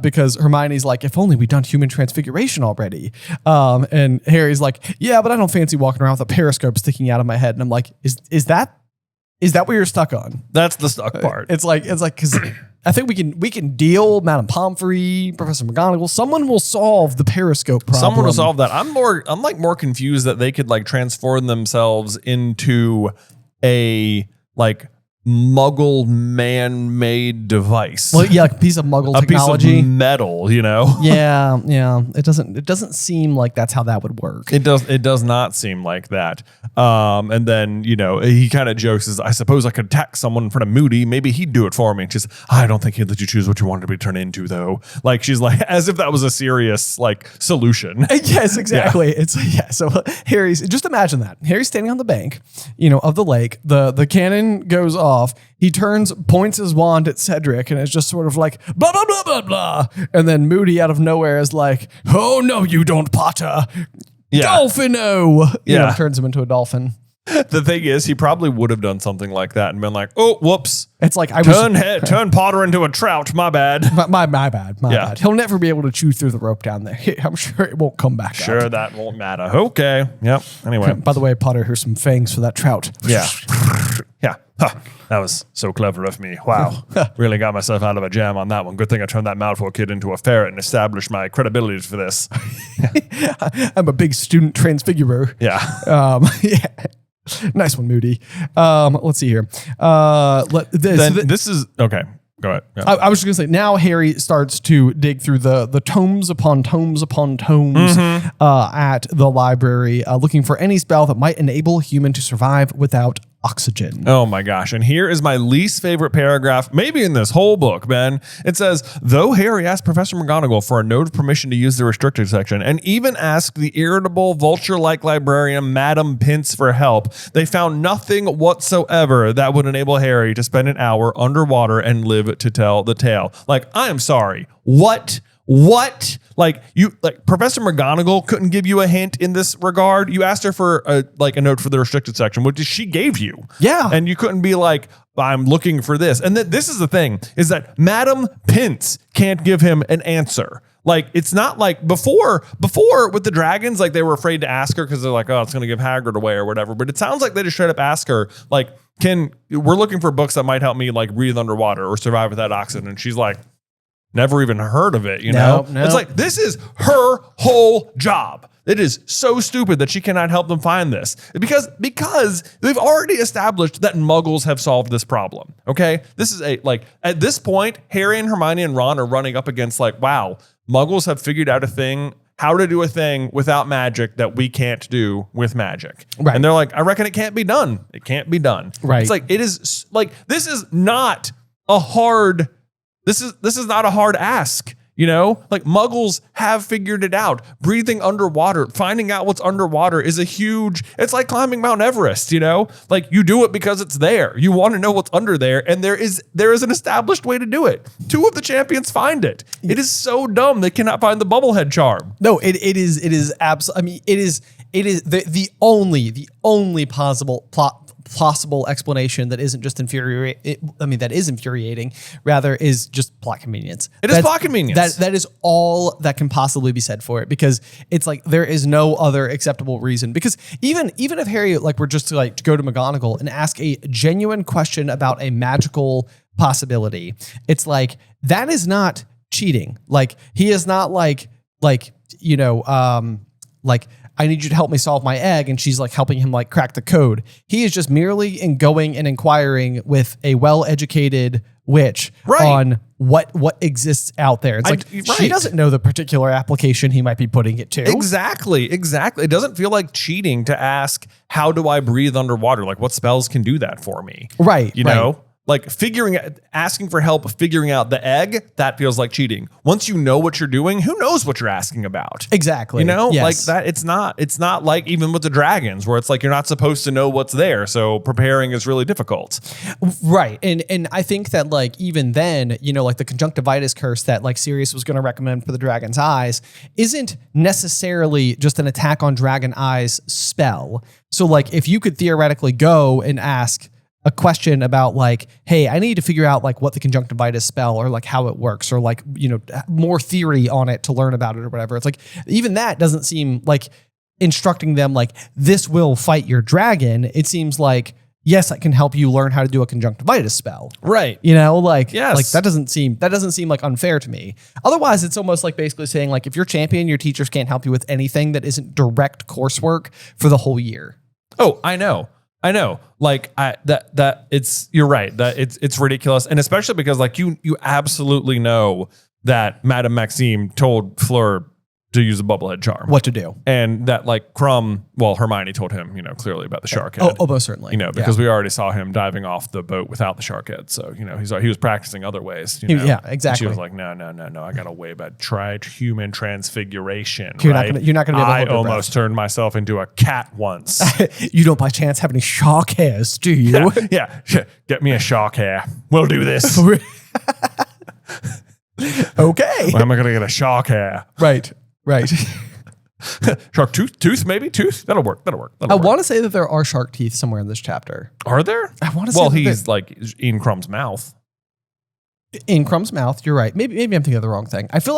Speaker 2: because Hermione's like, if only we'd done human transfiguration already. And Harry's like, yeah, but I don't fancy walking around with a periscope sticking out of my head. And I'm like, is that what you're stuck on?
Speaker 1: That's the stuck part.
Speaker 2: It's like, because I think we can deal, Madame Pomfrey, Professor McGonagall. Someone will solve the periscope problem.
Speaker 1: Someone will solve that. I'm more confused that they could like transform themselves into a like Muggle man-made device.
Speaker 2: Well, yeah, like a piece of Muggle technology,
Speaker 1: piece of metal.
Speaker 2: Yeah. It doesn't seem like that's how that would work.
Speaker 1: It does not seem like that. And then he kind of jokes, "Is I suppose I could attack someone in front of Moody. Maybe he'd do it for me." She's, "I don't think he'd let you choose what you wanted to be turned into, though." Like she's like, as if that was a serious like solution.
Speaker 2: Yes, exactly. Yeah. So Harry's, just imagine that Harry's standing on the bank, of the lake. The cannon goes off. He points his wand at Cedric, and it's just sort of like blah blah blah blah blah. And then Moody out of nowhere is like, "Oh no, you don't, Potter." Yeah. Dolphino.
Speaker 1: Yeah.
Speaker 2: Turns him into a dolphin.
Speaker 1: The thing is, he probably would have done something like that and been like, "Oh, whoops."
Speaker 2: It's like
Speaker 1: turn Potter into a trout. My bad.
Speaker 2: My bad. He'll never be able to chew through the rope down there. I'm sure it won't come back.
Speaker 1: Sure,
Speaker 2: up.
Speaker 1: That won't matter. Okay. Yep. Anyway.
Speaker 2: By the way, Potter, here's some fangs for that trout.
Speaker 1: Yeah. Yeah. Ha, that was so clever of me. Wow. Really got myself out of a jam on that one. Good thing I turned that mouthful kid into a ferret and established my credibility for this.
Speaker 2: I'm a big student transfigurer.
Speaker 1: Yeah.
Speaker 2: Yeah. Nice one, Moody. Let's see here.
Speaker 1: This is okay. Go ahead. Yeah.
Speaker 2: I was just gonna say. Now Harry starts to dig through the tomes upon tomes upon tomes at the library, looking for any spell that might enable a human to survive without oxygen.
Speaker 1: Oh my gosh. And here is my least favorite paragraph, maybe in this whole book, Ben. It says, though Harry asked Professor McGonagall for a note of permission to use the restricted section and even asked the irritable vulture-like librarian Madame Pince for help, they found nothing whatsoever that would enable Harry to spend an hour underwater and live to tell the tale. Like, I am sorry. What? Like Professor McGonagall couldn't give you a hint in this regard. You asked her for a note for the restricted section, which she gave you.
Speaker 2: Yeah. And
Speaker 1: you couldn't be like, I'm looking for this. And this is the thing, is that Madame Pince can't give him an answer. Like, it's not like before with the dragons, like they were afraid to ask her because they're like, oh, it's going to give Hagrid away or whatever. But it sounds like they just straight up ask her, like, we're looking for books that might help me like breathe underwater or survive without oxygen. And she's like, never even heard of it, you know?
Speaker 2: No.
Speaker 1: It's like, this is her whole job. It is so stupid that she cannot help them find this because they've already established that muggles have solved this problem. Okay. This is at this point, Harry and Hermione and Ron are running up against like, wow, muggles have figured out how to do a thing without magic that we can't do with magic.
Speaker 2: Right.
Speaker 1: And they're like, I reckon it can't be done. It can't be done.
Speaker 2: Right.
Speaker 1: It's like, this is not a hard This is not a hard ask, you know? Like muggles have figured it out. Breathing underwater, finding out what's underwater is it's like climbing Mount Everest, you know? Like you do it because it's there. You want to know what's under there, and there is an established way to do it. 2 of the champions find it. It is so dumb they cannot find the bubblehead charm.
Speaker 2: No, it is absolutely. I mean, it is the only possible explanation that isn't just that is infuriating, rather is just plot convenience.
Speaker 1: It is plot convenience.
Speaker 2: That is all that can possibly be said for it, because it's like there is no other acceptable reason. Because even if Harry were just to go to McGonagall and ask a genuine question about a magical possibility, it's like that is not cheating. Like he is not I need you to help me solve my egg, and she's helping him crack the code. He is just merely going and inquiring with a well-educated witch on what exists out there. It's she doesn't know the particular application he might be putting it to.
Speaker 1: Exactly. It doesn't feel like cheating to ask, how do I breathe underwater? Like what spells can do that for me?
Speaker 2: Right.
Speaker 1: You know? Like asking for help, figuring out the egg, that feels like cheating. Once you know what you're doing, who knows what you're asking about?
Speaker 2: Exactly.
Speaker 1: You know,
Speaker 2: yes.
Speaker 1: like that. It's not like even with the dragons where it's like, you're not supposed to know what's there. So preparing is really difficult.
Speaker 2: Right. And I think that even then, the conjunctivitis curse that Sirius was going to recommend for the dragon's eyes isn't necessarily just an attack on dragon eyes spell. So if you could theoretically go and ask a question about hey, I need to figure out what the conjunctivitis spell or how it works, or more theory on it to learn about it or whatever. It's even that doesn't seem like instructing them this will fight your dragon. It seems yes, I can help you learn how to do a conjunctivitis spell.
Speaker 1: Right.
Speaker 2: Yes. That doesn't seem unfair to me. Otherwise, it's almost basically saying if you're champion, your teachers can't help you with anything that isn't direct coursework for the whole year.
Speaker 1: Oh, I know. You're right. That it's ridiculous. And especially because you absolutely know that Madame Maxime told Fleur to use a bubblehead charm.
Speaker 2: What to do.
Speaker 1: And that Hermione told him, clearly about the shark head.
Speaker 2: Oh, most certainly.
Speaker 1: Because we already saw him diving off the boat without the shark head. So, he was practicing other ways.
Speaker 2: Yeah, exactly.
Speaker 1: And she was like, no. I got a way about tried human transfiguration.
Speaker 2: You're not going to be able to hold
Speaker 1: I
Speaker 2: your
Speaker 1: almost turned myself into a cat once.
Speaker 2: You don't by chance have any shark hairs, do you?
Speaker 1: Yeah. Get me a shark hair. We'll do this.
Speaker 2: Okay.
Speaker 1: When am I going to get a shark hair?
Speaker 2: Right.
Speaker 1: Shark tooth, maybe tooth. That'll work.
Speaker 2: I want to say that there are shark teeth somewhere in this chapter.
Speaker 1: Are there?
Speaker 2: I want to say.
Speaker 1: Well, he's in Crumb's mouth.
Speaker 2: In Crumb's mouth, you're right. Maybe I'm thinking of the wrong thing. I feel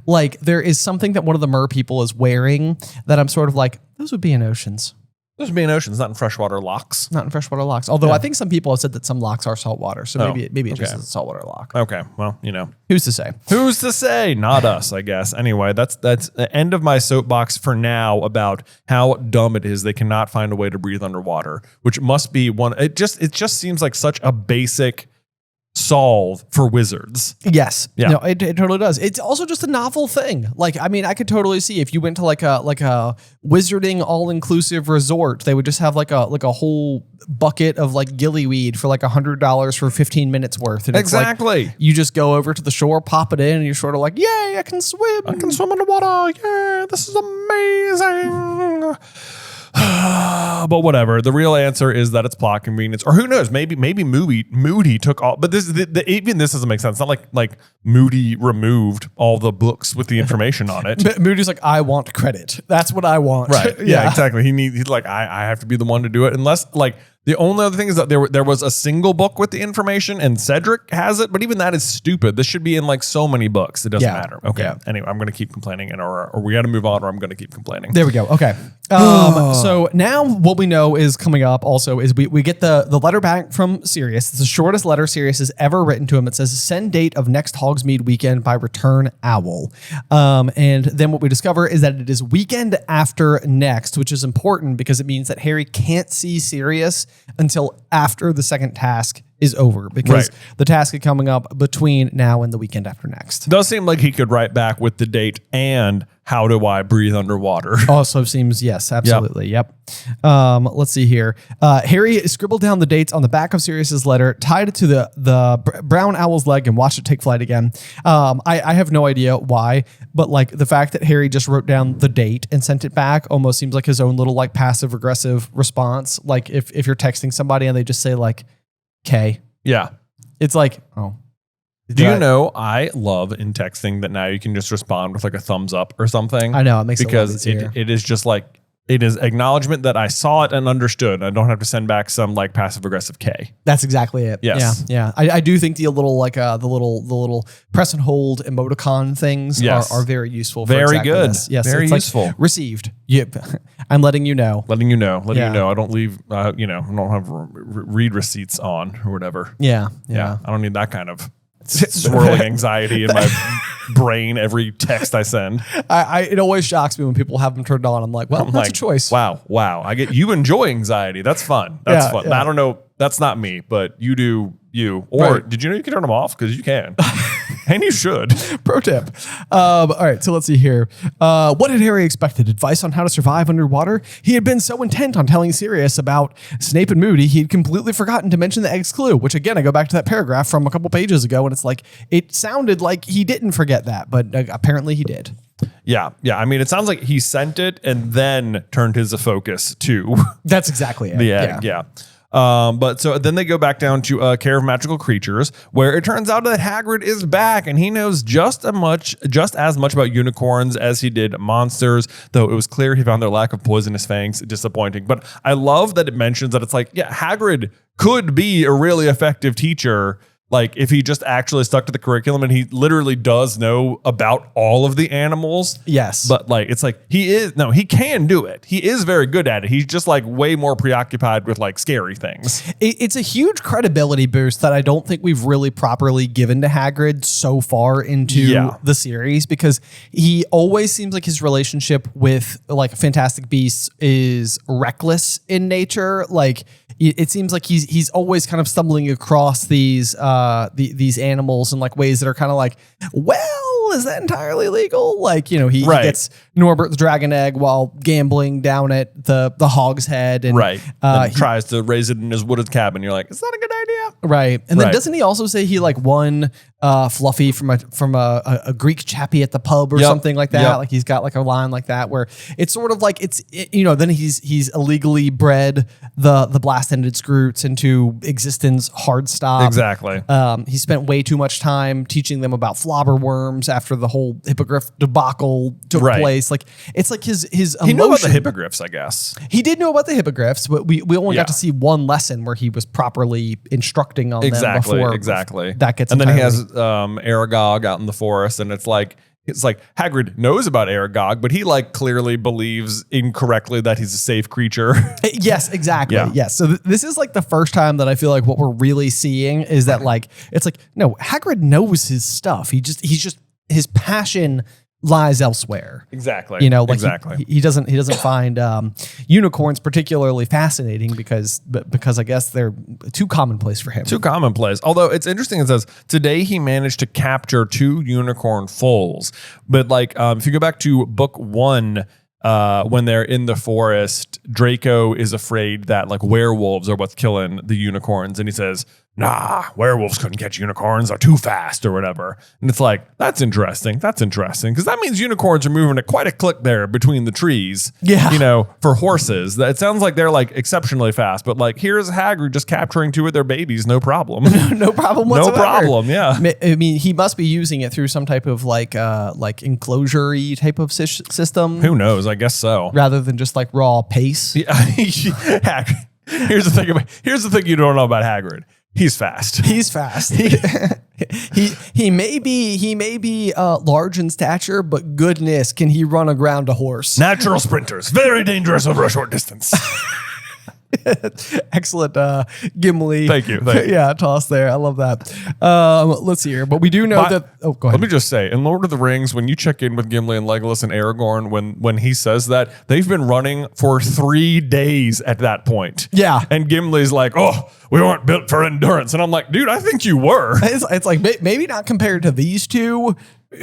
Speaker 2: like there is something that one of the mer people is wearing that I'm sort of those would be in Ocean's.
Speaker 1: There's being oceans, not in freshwater locks.
Speaker 2: Not in freshwater locks. Although I think some people have said that some locks are saltwater. So maybe it's just a saltwater lock.
Speaker 1: Okay. Well,
Speaker 2: Who's to say?
Speaker 1: Who's to say? Not us, I guess. Anyway, that's the end of my soapbox for now about how dumb it is they cannot find a way to breathe underwater, which must be one. It just seems like such a basic solve for wizards.
Speaker 2: Yes.
Speaker 1: Yeah.
Speaker 2: No, it totally does. It's also just a novel thing. Like, I mean, I could totally see if you went to like a wizarding all-inclusive resort, they would just have like a whole bucket of like gillyweed for like $100 for 15 minutes worth. And
Speaker 1: Exactly.
Speaker 2: It's like, you just go over to the shore, pop it in, and you're sort of like, yay, I can swim.
Speaker 1: I can swim underwater. Yeah, this is amazing. But whatever. The real answer is that it's plot convenience, or who knows? Maybe Moody took all. But even this doesn't make sense. It's not like Moody removed all the books with the information on it.
Speaker 2: But Moody's like, I want credit. That's what I want.
Speaker 1: Right. Yeah. Exactly. He's like, I have to be the one to do it, unless like. The only other thing is that there was a single book with the information, and Cedric has it, but even that is stupid. This should be in like so many books. It doesn't matter. Okay. Yeah. Anyway, I'm going to keep complaining, or we got to move on, or I'm going to keep complaining.
Speaker 2: There we go. Okay. So now what we know is coming up also is we get the letter back from Sirius. It's the shortest letter Sirius has ever written to him. It says, send date of next Hogsmeade weekend by return owl. And then what we discover is that it is weekend after next, which is important because it means that Harry can't see Sirius until after the second task is over, because the task is coming up between now and the weekend after next.
Speaker 1: Does seem like he could write back with the date and how do I breathe underwater.
Speaker 2: Also seems, yes, absolutely. Yep. Let's see here. Harry scribbled down the dates on the back of Sirius's letter, tied it to the brown owl's leg, and watched it take flight again. I have no idea why, but like the fact that Harry just wrote down the date and sent it back almost seems like his own little like passive aggressive response. Like if you're texting somebody and they just say like, K.
Speaker 1: Yeah.
Speaker 2: It's like, oh.
Speaker 1: Do you know, I love in texting that now you can just respond with like a thumbs up or something.
Speaker 2: I know, it makes
Speaker 1: because it is just like, it is acknowledgement that I saw it and understood. I don't have to send back some like passive aggressive K.
Speaker 2: That's exactly it.
Speaker 1: Yes.
Speaker 2: Yeah. I do think the little press and hold emoticon things are very useful. For
Speaker 1: very
Speaker 2: exactly
Speaker 1: good.
Speaker 2: This. Yes.
Speaker 1: Very useful.
Speaker 2: Like, received. Yep. I'm letting you know.
Speaker 1: Letting you know. I don't leave. I don't have read receipts on or whatever.
Speaker 2: Yeah.
Speaker 1: I don't need that kind of swirling anxiety in my brain every text I send.
Speaker 2: It always shocks me when people have them turned on. I'm like, well, that's a choice.
Speaker 1: Wow. I get you enjoy anxiety. That's fun. That's fun. Yeah. I don't know. That's not me, but you do you. Or did you know you can turn them off? Because you can. And you should.
Speaker 2: Pro tip. All right, so let's see here. What had Harry expected? Advice on how to survive underwater? He had been so intent on telling Sirius about Snape and Moody, he had completely forgotten to mention the Egg's clue, which again, I go back to that paragraph from a couple pages ago, and it's like, it sounded like he didn't forget that, but apparently he did.
Speaker 1: Yeah. I mean, it sounds like he sent it and then turned his focus to
Speaker 2: That's exactly it.
Speaker 1: The egg. Yeah. But so then they go back down to Care of Magical Creatures, where it turns out that Hagrid is back and he knows just as much about unicorns as he did monsters, though it was clear he found their lack of poisonous fangs disappointing. But I love that it mentions that it's like, yeah, Hagrid could be a really effective teacher. Like if he just actually stuck to the curriculum, and he literally does know about all of the animals.
Speaker 2: Yes.
Speaker 1: But like, it's like he can do it. He is very good at it. He's just like way more preoccupied with like scary things.
Speaker 2: It's a huge credibility boost that I don't think we've really properly given to Hagrid so far into the series, because he always seems like his relationship with like Fantastic Beasts is reckless in nature. Like it seems like he's always kind of stumbling across these animals in like ways that are kind of like, well, is that entirely legal? Like, you know, he gets Norbert the dragon egg while gambling down at the Hog's Head, and
Speaker 1: and tries to raise it in his wooded cabin. You're like, is that a good idea?
Speaker 2: Right. And then doesn't he also say he like won Fluffy from a Greek chappie at the pub or something like that? Like he's got like a line like that where it's sort of like then he's illegally bred the blast-ended Scroots into existence hard stop.
Speaker 1: Exactly.
Speaker 2: He spent way too much time teaching them about flobber worms after the whole hippogriff debacle took place. Like it's like his
Speaker 1: he knew about the hippogriffs, I guess.
Speaker 2: He did know about the hippogriffs, but we only got to see one lesson where he was properly instructing on them before
Speaker 1: exactly
Speaker 2: that gets.
Speaker 1: And then he has Aragog out in the forest, and it's like it's like Hagrid knows about Aragog, but he like clearly believes incorrectly that he's a safe creature.
Speaker 2: Yes, exactly.
Speaker 1: Yeah.
Speaker 2: Yes. So this is like the first time that I feel like what we're really seeing is that like, it's like, no, Hagrid knows his stuff. He's just his passion lies elsewhere.
Speaker 1: Exactly.
Speaker 2: You know, like
Speaker 1: exactly.
Speaker 2: he doesn't find unicorns particularly fascinating because I guess they're too commonplace for him.
Speaker 1: Too commonplace. Although it's interesting, it says today he managed to capture 2 unicorn foals. But like if you go back to book 1, when they're in the forest, Draco is afraid that like werewolves are what's killing the unicorns, and he says, "Nah, werewolves couldn't catch unicorns; they're too fast," or whatever. And it's like, that's interesting. That's interesting because that means unicorns are moving at quite a clip there between the trees.
Speaker 2: Yeah,
Speaker 1: you know, for horses, it sounds like they're like exceptionally fast. But like, here's Hagrid just capturing 2 of their babies, no problem.
Speaker 2: No problem whatsoever.
Speaker 1: No problem. Yeah.
Speaker 2: I mean, he must be using it through some type of like enclosure-y type of system.
Speaker 1: Who knows? I guess so.
Speaker 2: Rather than just like raw pace.
Speaker 1: Yeah. Hagrid. Here's the thing you don't know about Hagrid. He's fast.
Speaker 2: He's fast. he may be large in stature, but goodness, can he run aground a horse?
Speaker 1: Natural sprinters, very dangerous over a short distance.
Speaker 2: Excellent, Gimli.
Speaker 1: Thank you.
Speaker 2: Yeah, toss there. I love that. Let's see here, but we do know that. Oh, go ahead.
Speaker 1: Let me just say, in Lord of the Rings, when you check in with Gimli and Legolas and Aragorn, when he says that, they've been running for 3 days at that point.
Speaker 2: Yeah,
Speaker 1: and Gimli's like, "Oh, we weren't built for endurance," and I'm like, "Dude, I think you were."
Speaker 2: It's like maybe not compared to these two,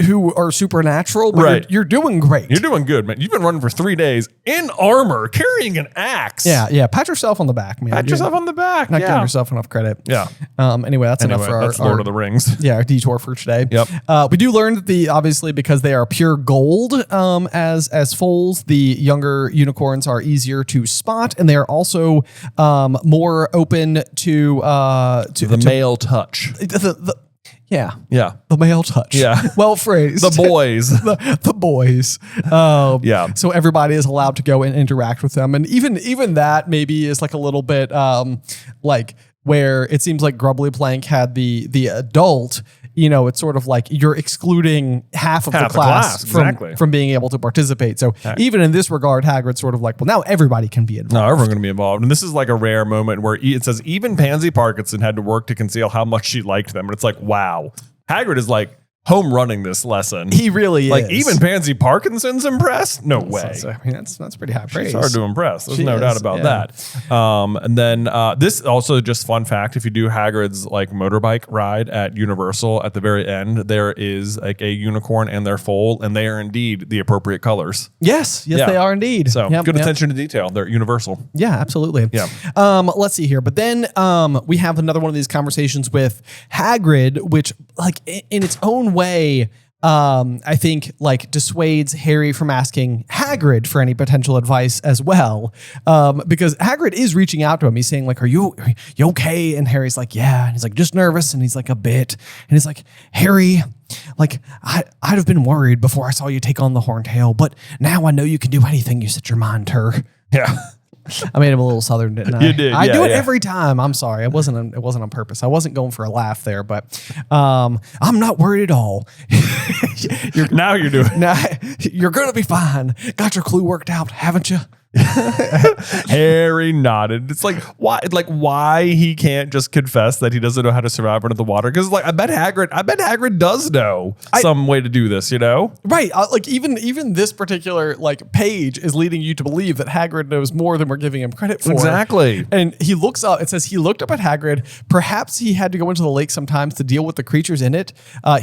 Speaker 2: who are supernatural, but
Speaker 1: right.
Speaker 2: You're doing great.
Speaker 1: You're doing good, man. You've been running for 3 days in armor, carrying an axe.
Speaker 2: Yeah. Pat yourself on the back, man.
Speaker 1: Pat yourself on the back.
Speaker 2: Not giving yourself enough credit.
Speaker 1: Yeah.
Speaker 2: Anyway, that's enough for
Speaker 1: that's Lord of the Rings.
Speaker 2: Yeah, our detour for today.
Speaker 1: Yep.
Speaker 2: We do learn that obviously because they are pure gold, as foals, the younger unicorns are easier to spot, and they are also more open to
Speaker 1: the male touch.
Speaker 2: Yeah.
Speaker 1: The
Speaker 2: male touch.
Speaker 1: Yeah.
Speaker 2: Well phrased.
Speaker 1: The boys.
Speaker 2: the boys.
Speaker 1: Yeah.
Speaker 2: So everybody is allowed to go and interact with them. And even that maybe is like a little bit like where it seems like Grubbly Plank had the adult, you know, it's sort of like you're excluding half of the class from being able to participate. So even in this regard, Hagrid's sort of like, well, now everybody can be involved.
Speaker 1: No, everyone's going to be involved. And this is like a rare moment where it says even Pansy Parkinson had to work to conceal how much she liked them. And it's like, wow. Hagrid is like home running this lesson.
Speaker 2: He really is.
Speaker 1: Like even Pansy Parkinson's impressed? No way.
Speaker 2: I mean, that's pretty high praise.
Speaker 1: She's hard to impress. There's no doubt about that. And then this also just fun fact, if you do Hagrid's like motorbike ride at Universal, at the very end, there is like a unicorn and their foal, and they are indeed the appropriate colors.
Speaker 2: Yes, they are indeed.
Speaker 1: So good attention to detail. They're universal.
Speaker 2: Yeah, absolutely.
Speaker 1: Yeah.
Speaker 2: Let's see here. But then we have another one of these conversations with Hagrid, which like in its own way, I think like dissuades Harry from asking Hagrid for any potential advice as well. Because Hagrid is reaching out to him. He's saying like, are you okay? And Harry's like, yeah. And he's like, just nervous. And he's like, a bit. And he's like, Harry, like I'd have been worried before I saw you take on the Horntail, but now I know you can do anything you set your mind to.
Speaker 1: Yeah.
Speaker 2: I made him a little southern, didn't I?
Speaker 1: You did.
Speaker 2: I do it every time. I'm sorry. It wasn't on purpose. I wasn't going for a laugh there, but I'm not worried at all.
Speaker 1: Now you're doing.
Speaker 2: Now you're gonna be fine. Got your clue worked out, haven't you?
Speaker 1: Harry nodded. It's like why he can't just confess that he doesn't know how to survive under the water? Because like I bet Hagrid does know some way to do this, you know?
Speaker 2: Right. Like even this particular like page is leading you to believe that Hagrid knows more than we're giving him credit for.
Speaker 1: Exactly.
Speaker 2: And he looks up. It says he looked up at Hagrid. Perhaps he had to go into the lake sometimes to deal with the creatures in it.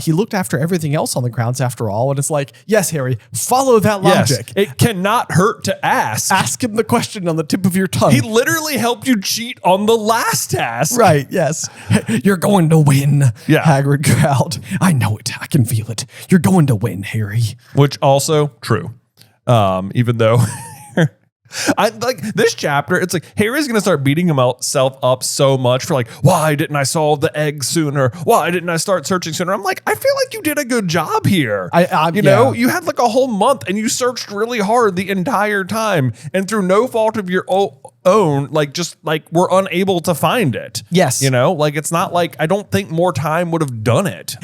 Speaker 2: He looked after everything else on the grounds after all. And it's like, yes, Harry, follow that logic.
Speaker 1: Yes, it cannot hurt to ask.
Speaker 2: Ask him the question on the tip of your tongue.
Speaker 1: He literally helped you cheat on the last task.
Speaker 2: Right, yes. You're going to win, Hagrid growled. I know it. I can feel it. You're going to win, Harry.
Speaker 1: Which also true. Even though I like this chapter, it's like Harry's going to start beating himself up so much for like, why didn't I solve the egg sooner? Why didn't I start searching sooner? I'm like, I feel like you did a good job here. You know, you had like a whole month and you searched really hard the entire time, and through no fault of your own, like just like we're unable to find it.
Speaker 2: Yes.
Speaker 1: You know, like it's not like I don't think more time would have done it.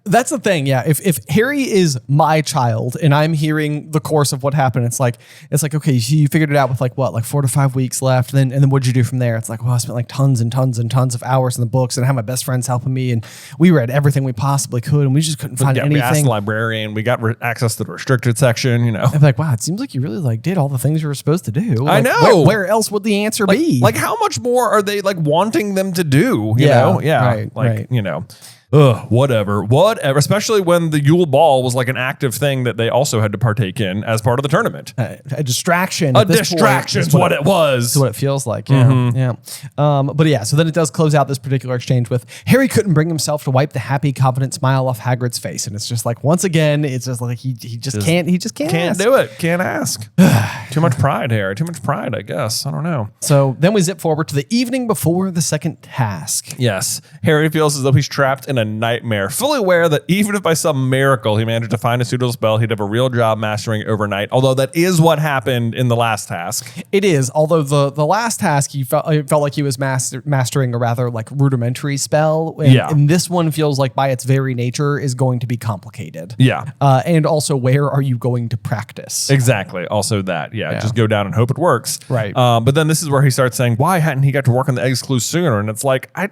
Speaker 2: That's the thing. Yeah. If Harry is my child and I'm hearing the course of what happened, it's like, okay, so you figured it out with like 4 to 5 weeks left. And then what'd you do from there? It's like, well, I spent like tons and tons and tons of hours in the books and I had my best friends helping me. And we read everything we possibly could. And we just couldn't find anything.
Speaker 1: We asked the librarian, we got access to the restricted section, you know.
Speaker 2: I'm like, wow, it seems like you really like did all the things you were supposed to do.
Speaker 1: I
Speaker 2: Like,
Speaker 1: know.
Speaker 2: Where else would the answer be?
Speaker 1: Like how much more are they like wanting them to do? You know? Yeah.
Speaker 2: Right.
Speaker 1: You know. Whatever. Especially when the Yule Ball was like an active thing that they also had to partake in as part of the tournament.
Speaker 2: A distraction.
Speaker 1: A distraction is what it was.
Speaker 2: That's what it feels like. Yeah. Yeah. But yeah, so then it does close out this particular exchange with Harry couldn't bring himself to wipe the happy, confident smile off Hagrid's face. And it's just like, once again, it's just like he just can't
Speaker 1: Can't do it. Can't ask. Too much pride, Harry. Too much pride, I guess. I don't know.
Speaker 2: So then we zip forward to the evening before the second task.
Speaker 1: Yes. Harry feels as though he's trapped in a nightmare, fully aware that even if by some miracle he managed to find a suitable spell, he'd have a real job mastering it overnight. Although that is what happened in the last task.
Speaker 2: It is. Although the last task, he felt like he was mastering a rather like rudimentary spell. And this one feels like by its very nature is going to be complicated.
Speaker 1: Yeah.
Speaker 2: And also, where are you going to practice?
Speaker 1: Exactly. Also that. Yeah. Just go down and hope it works.
Speaker 2: Right.
Speaker 1: But then this is where he starts saying, why hadn't he got to work on the eggs clue sooner? And it's like, I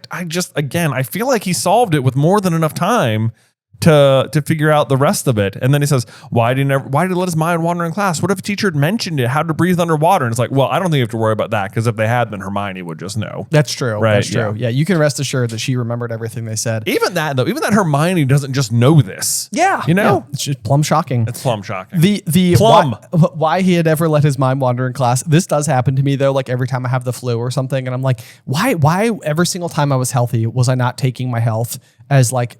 Speaker 1: feel like he solved it with more than enough time to figure out the rest of it. And then he says, why did he let his mind wander in class? What if a teacher had mentioned it, how to breathe underwater? And it's like, well, I don't think you have to worry about that, because if they had, then Hermione would just know.
Speaker 2: That's true.
Speaker 1: Right?
Speaker 2: That's true. Yeah, you can rest assured that she remembered everything they said.
Speaker 1: Even that Hermione doesn't just know this.
Speaker 2: Yeah.
Speaker 1: You know?
Speaker 2: Yeah. It's just plumb shocking.
Speaker 1: It's plumb shocking.
Speaker 2: The
Speaker 1: plum.
Speaker 2: Why he had ever let his mind wander in class. This does happen to me though, like every time I have the flu or something. And I'm like, why every single time I was healthy was I not taking my health as like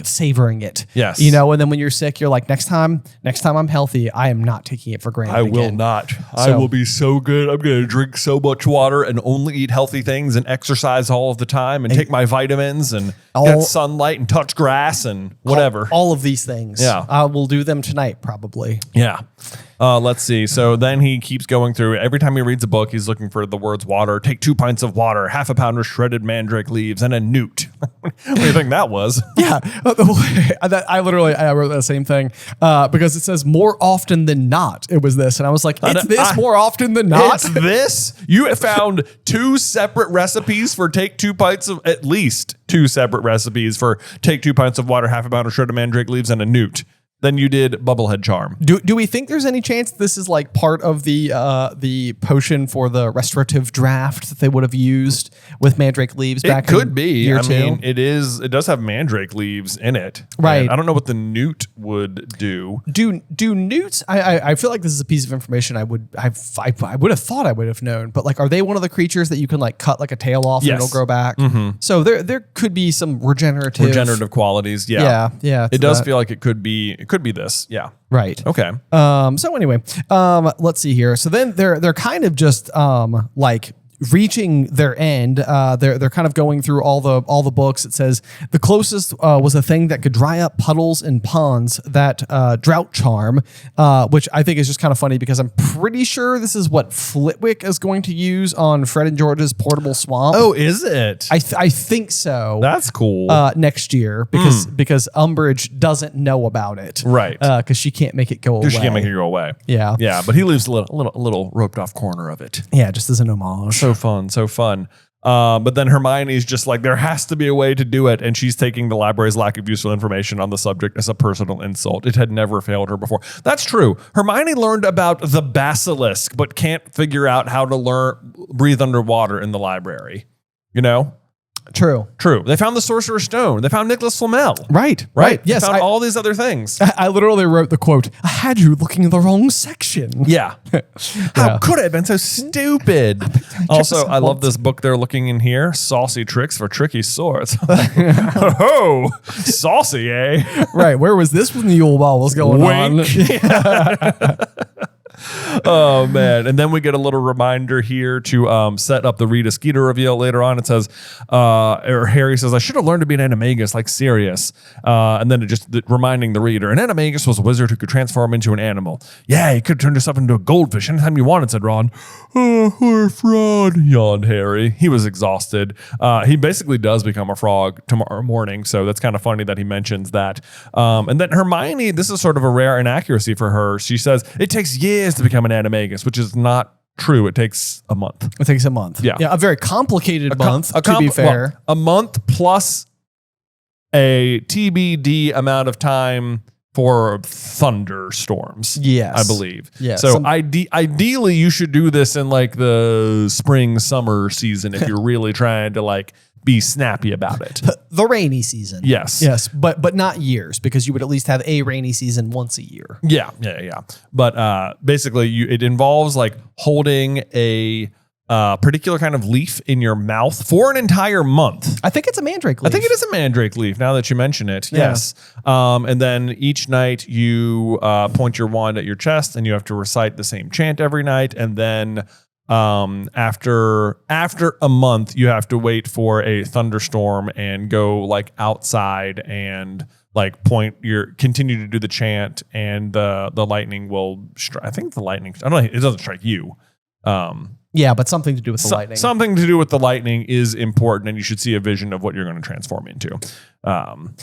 Speaker 2: savoring it?
Speaker 1: Yes.
Speaker 2: You know, and then when you're sick, you're like, next time I'm healthy, I am not taking it for granted.
Speaker 1: I will not. I will be so good. I'm going to drink so much water and only eat healthy things and exercise all of the time and take my vitamins and get sunlight and touch grass and whatever.
Speaker 2: All of these things.
Speaker 1: Yeah.
Speaker 2: I will do them tonight, probably.
Speaker 1: Yeah. Let's see. So then he keeps going through. Every time he reads a book, he's looking for the words water. Take 2 pints of water, half a pound of shredded mandrake leaves, and a newt. What do you think that was?
Speaker 2: Yeah. I wrote that same thing because it says more often than not it was this. And I was like, more often than not?
Speaker 1: It's this? You have found 2 separate recipes for take 2 pints of, at least 2 separate recipes for take 2 pints of water, half a pound of shredded mandrake leaves, and a newt. Then you did Bubblehead Charm.
Speaker 2: Do we think there's any chance this is like part of the potion for the restorative draft that they would have used with mandrake leaves back? It
Speaker 1: could be.
Speaker 2: Year 2?
Speaker 1: Mean, it does have mandrake leaves in it.
Speaker 2: Right.
Speaker 1: And I don't know what the newt would do.
Speaker 2: Do newts? I feel like this is a piece of information I would have thought I would have known. But like, are they one of the creatures that you can like cut like a tail off and it'll grow back? Mm-hmm. So there could be some regenerative
Speaker 1: qualities. Yeah.
Speaker 2: Yeah.
Speaker 1: It does feel like it could be. It could be this. Yeah.
Speaker 2: Right.
Speaker 1: Okay.
Speaker 2: So anyway, let's see here. So then they're kind of just like reaching their end. They're kind of going through all the books. It says the closest was a thing that could dry up puddles and ponds, that drought charm, which I think is just kind of funny because I'm pretty sure this is what Flitwick is going to use on Fred and George's portable swamp.
Speaker 1: Oh, is it?
Speaker 2: I think so.
Speaker 1: That's cool.
Speaker 2: Next year because Umbridge doesn't know about it.
Speaker 1: Right.
Speaker 2: Because she can't make it go away.
Speaker 1: She can't make it go away.
Speaker 2: Yeah.
Speaker 1: Yeah, but he leaves a little roped off corner of it.
Speaker 2: Yeah, just as an homage.
Speaker 1: So fun. But then Hermione's just like, there has to be a way to do it. And she's taking the library's lack of useful information on the subject as a personal insult. It had never failed her before. That's true. Hermione learned about the basilisk, but can't figure out how to breathe underwater in the library. You know?
Speaker 2: True.
Speaker 1: They found the Sorcerer's Stone. They found Nicholas Flamel.
Speaker 2: Right.
Speaker 1: Yes. They found all these other things.
Speaker 2: I literally wrote the quote, I had you looking in the wrong section.
Speaker 1: Yeah. How could it have been so stupid? Also, I love this book they're looking in here. Saucy Tricks for Tricky Swords. Oh, saucy, eh?
Speaker 2: Right. Where was this when the Yule Ball was going on?
Speaker 1: Oh man. And then we get a little reminder here to set up the Rita Skeeter reveal later on. It says, or Harry says, I should have learned to be an animagus, like serious. And then it just reminding the reader, an animagus was a wizard who could transform into an animal. Yeah, he could turn himself into a goldfish anytime you wanted, said Ron. Oh, what a fraud, yawned Harry. He was exhausted. He basically does become a frog tomorrow morning, so that's kind of funny that he mentions that. And then Hermione, this is sort of a rare inaccuracy for her. She says, it takes years to become an animagus, which is not true. It takes a month.
Speaker 2: It takes a month.
Speaker 1: Yeah.
Speaker 2: A very complicated month, to be fair.
Speaker 1: Well, a month plus a TBD amount of time for thunderstorms.
Speaker 2: Yes.
Speaker 1: I believe.
Speaker 2: Yeah.
Speaker 1: So ideally you should do this in like the spring, summer season if you're really trying to like be snappy about it.
Speaker 2: The rainy season.
Speaker 1: Yes.
Speaker 2: Yes. But not years, because you would at least have a rainy season once a year.
Speaker 1: Yeah. But basically it involves like holding a particular kind of leaf in your mouth for an entire month.
Speaker 2: I think it's a mandrake leaf.
Speaker 1: I think it is a mandrake leaf now that you mention it.
Speaker 2: Yeah.
Speaker 1: Yes. And then each night you point your wand at your chest and you have to recite the same chant every night. And then after a month, you have to wait for a thunderstorm and go like outside and like continue to do the chant, and the lightning will I think the lightning, I don't know, it doesn't strike you.
Speaker 2: Yeah, but something to do with the lightning.
Speaker 1: Something to do with the lightning is important, and you should see a vision of what you're going to transform into,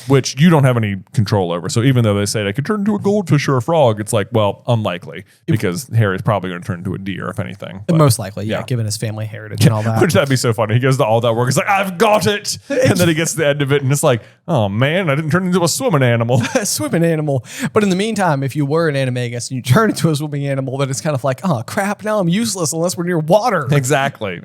Speaker 1: which you don't have any control over. So even though they say they could turn into a goldfish or a frog, it's like, well, unlikely, because Harry's probably going to turn into a deer, if anything. But,
Speaker 2: most likely, yeah, given his family heritage and all that.
Speaker 1: Which that'd be so funny. He goes to all that work. He's like, I've got it. And then he gets to the end of it, and it's like, oh man, I didn't turn into a swimming animal.
Speaker 2: A swimming animal. But in the meantime, if you were an animagus and you turn into a swimming animal, then it's kind of like, oh crap, now I'm useless unless we're near water.
Speaker 1: Exactly.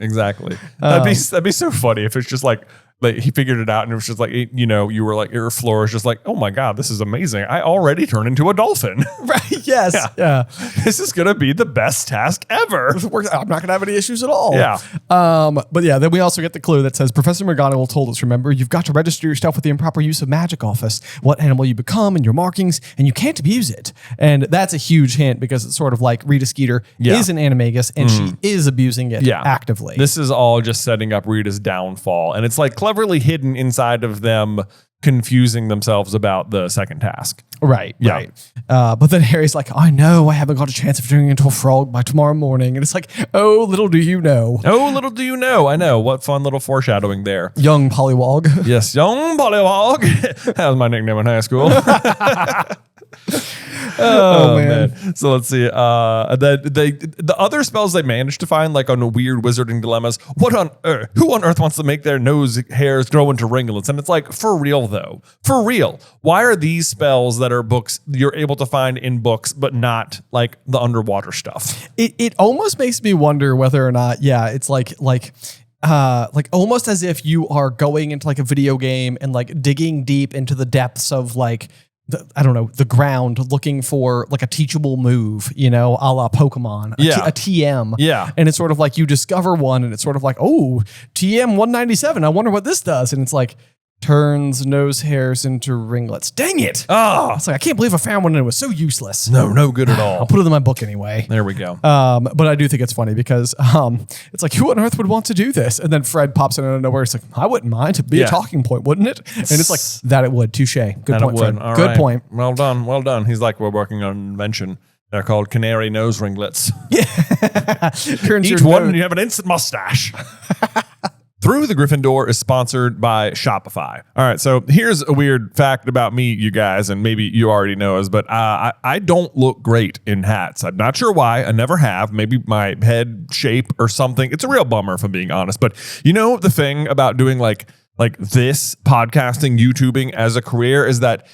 Speaker 1: That'd be so funny if it's just like he figured it out and it was just like, you were like, your floor is just like, oh my God, this is amazing. I already turned into a dolphin.
Speaker 2: Right. Yes. Yeah.
Speaker 1: This is going to be the best task ever.
Speaker 2: I'm not going to have any issues at all.
Speaker 1: Yeah.
Speaker 2: But yeah, then we also get the clue that says Professor McGonagall told us, remember, you've got to register yourself with the improper use of magic office, what animal you become and your markings, and you can't abuse it. And that's a huge hint, because it's sort of like Rita Skeeter is an animagus and she is abusing it actively.
Speaker 1: This is all just setting up Rita's downfall. And it's like cleverly hidden inside of them confusing themselves about the second task.
Speaker 2: Right.
Speaker 1: Yeah.
Speaker 2: Right. But then Harry's like, I know I haven't got a chance of turning into a frog by tomorrow morning. And it's like, oh, little do you know.
Speaker 1: Oh, little do you know. I know. What fun little foreshadowing there.
Speaker 2: Young Pollywog.
Speaker 1: Yes, young Pollywog. That was my nickname in high school. Oh man. So let's see. The other spells they managed to find, like on weird wizarding dilemmas. What on earth? Who on earth wants to make their nose hairs grow into ringlets? And it's like, for real though. For real. Why are these spells that are books you're able to find in books, but not like the underwater stuff?
Speaker 2: It almost makes me wonder whether or not, it's like almost as if you are going into like a video game and like digging deep into the depths of like, the ground, looking for like a teachable move, a la Pokemon, a TM.
Speaker 1: Yeah.
Speaker 2: And it's sort of like you discover one and it's sort of like, oh, TM 197. I wonder what this does. And it's like, turns nose hairs into ringlets. Dang it.
Speaker 1: Oh,
Speaker 2: it's like, I can't believe I found one and it was so useless.
Speaker 1: No good at all.
Speaker 2: I'll put it in my book anyway.
Speaker 1: There we go.
Speaker 2: But I do think it's funny because it's like, who on earth would want to do this? And then Fred pops in out of nowhere. It's like, I wouldn't mind to be a talking point, wouldn't it? And it's like, that it would. Touche. Good point, Fred. Good point.
Speaker 1: Well done. He's like, we're working on an invention. They're called canary nose ringlets.
Speaker 2: Yeah.
Speaker 1: Each one, and you have an instant mustache. Through the Griffin Door is sponsored by Shopify. All right, so here's a weird fact about me, you guys, and maybe you already know this, but I don't look great in hats. I'm not sure why. I never have. Maybe my head shape or something. It's a real bummer, if I'm being honest. But the thing about doing like this, podcasting, YouTubing as a career is that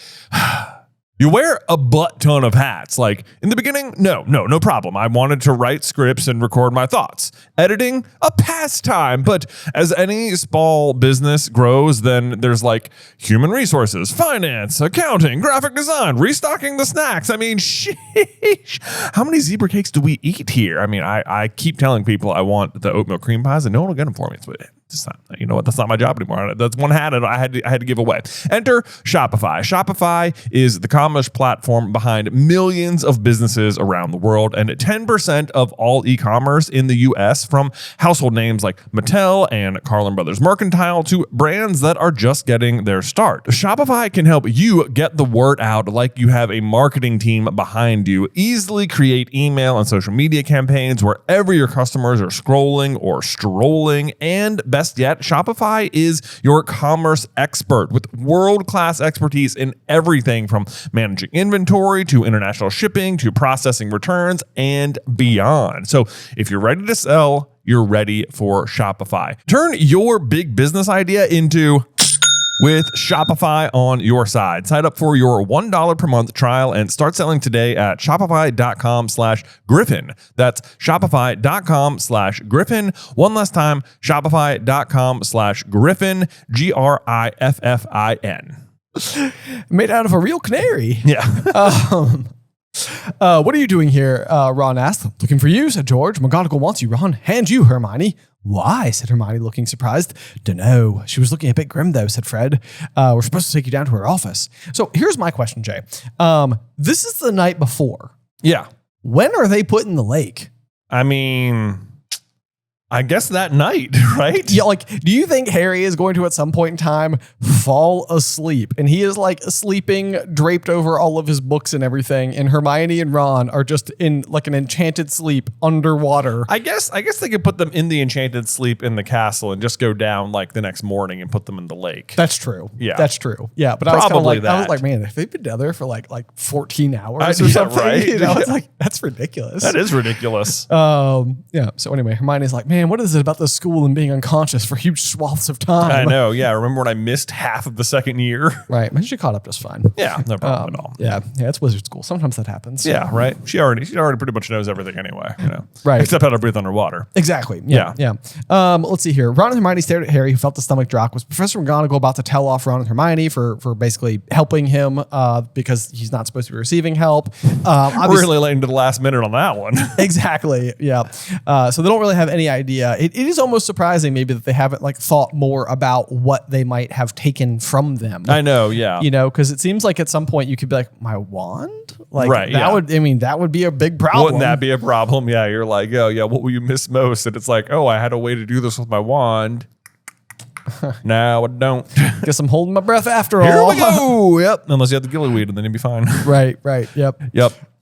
Speaker 1: you wear a butt ton of hats. Like in the beginning, no problem. I wanted to write scripts and record my thoughts. Editing, a pastime. But as any small business grows, then there's like human resources, finance, accounting, graphic design, restocking the snacks. I mean, sheesh. How many zebra cakes do we eat here? I mean, I keep telling people I want the oatmeal cream pies and no one will get them for me. just not, you know what? That's not my job anymore. That's one hat I had to give away. Enter Shopify. Shopify is the commerce platform behind millions of businesses around the world, and 10% of all e-commerce in the U.S., from household names like Mattel and Carlin Brothers Mercantile to brands that are just getting their start. Shopify can help you get the word out like you have a marketing team behind you. Easily create email and social media campaigns wherever your customers are scrolling or strolling. And best yet, Shopify is your commerce expert with world-class expertise in everything from managing inventory to international shipping to processing returns and beyond. So if you're ready to sell, you're ready for Shopify. Turn your big business idea into with Shopify on your side. Sign up for your $1 per month trial and start selling today at shopify.com/Griffin. That's shopify.com/Griffin. One last time, shopify.com/Griffin, Griffin.
Speaker 2: Made out of a real canary.
Speaker 1: Yeah.
Speaker 2: What are you doing here? Ron asked. Looking for you, said George. McGonagall wants you, Ron. Hand you, Hermione. Why? Said Hermione, looking surprised. Dunno. She was looking a bit grim, though, said Fred. We're supposed to take you down to her office. So here's my question, Jay. This is the night before.
Speaker 1: Yeah.
Speaker 2: When are they put in the lake?
Speaker 1: I mean, I guess that night, right?
Speaker 2: Yeah, like, do you think Harry is going to at some point in time fall asleep? And he is like sleeping draped over all of his books and everything. And Hermione and Ron are just in like an enchanted sleep underwater.
Speaker 1: I guess they could put them in the enchanted sleep in the castle and just go down like the next morning and put them in the lake.
Speaker 2: That's true.
Speaker 1: Yeah.
Speaker 2: That's true. Yeah. But
Speaker 1: Probably
Speaker 2: I was like, man, if they've been down there for like 14 hours or
Speaker 1: yeah,
Speaker 2: something,
Speaker 1: right?
Speaker 2: you know, it's like, that's ridiculous.
Speaker 1: That is ridiculous.
Speaker 2: Yeah. So anyway, Hermione's like, man, what is it about the school and being unconscious for huge swaths of time?
Speaker 1: I know. Yeah. Remember when I missed half of the second year?
Speaker 2: Right. Man, she caught up just fine.
Speaker 1: Yeah. No problem at all.
Speaker 2: Yeah. Yeah. It's wizard school. Sometimes that happens.
Speaker 1: Yeah. Right. She already pretty much knows everything anyway. You know.
Speaker 2: Right.
Speaker 1: Except how to breathe underwater.
Speaker 2: Exactly. Yeah. Let's see here. Ron and Hermione stared at Harry, who felt the stomach drop. Was Professor McGonagall about to tell off Ron and Hermione for basically helping him because he's not supposed to be receiving help?
Speaker 1: Really late into the last minute on that one.
Speaker 2: Exactly. Yeah. So they don't really have any idea. It is almost surprising maybe that they haven't like thought more about what they might have taken from them.
Speaker 1: I know. Yeah.
Speaker 2: You know, because it seems like at some point you could be like, my wand? Like
Speaker 1: right,
Speaker 2: that would be a big problem.
Speaker 1: Wouldn't that be a problem? Yeah. You're like, oh yeah, what will you miss most? And it's like, oh, I had a way to do this with my wand. Now I don't.
Speaker 2: Guess I'm holding my breath after
Speaker 1: Here
Speaker 2: all.
Speaker 1: we go. Yep. Unless you have the gillyweed and then you'll be fine.
Speaker 2: Right. Yep.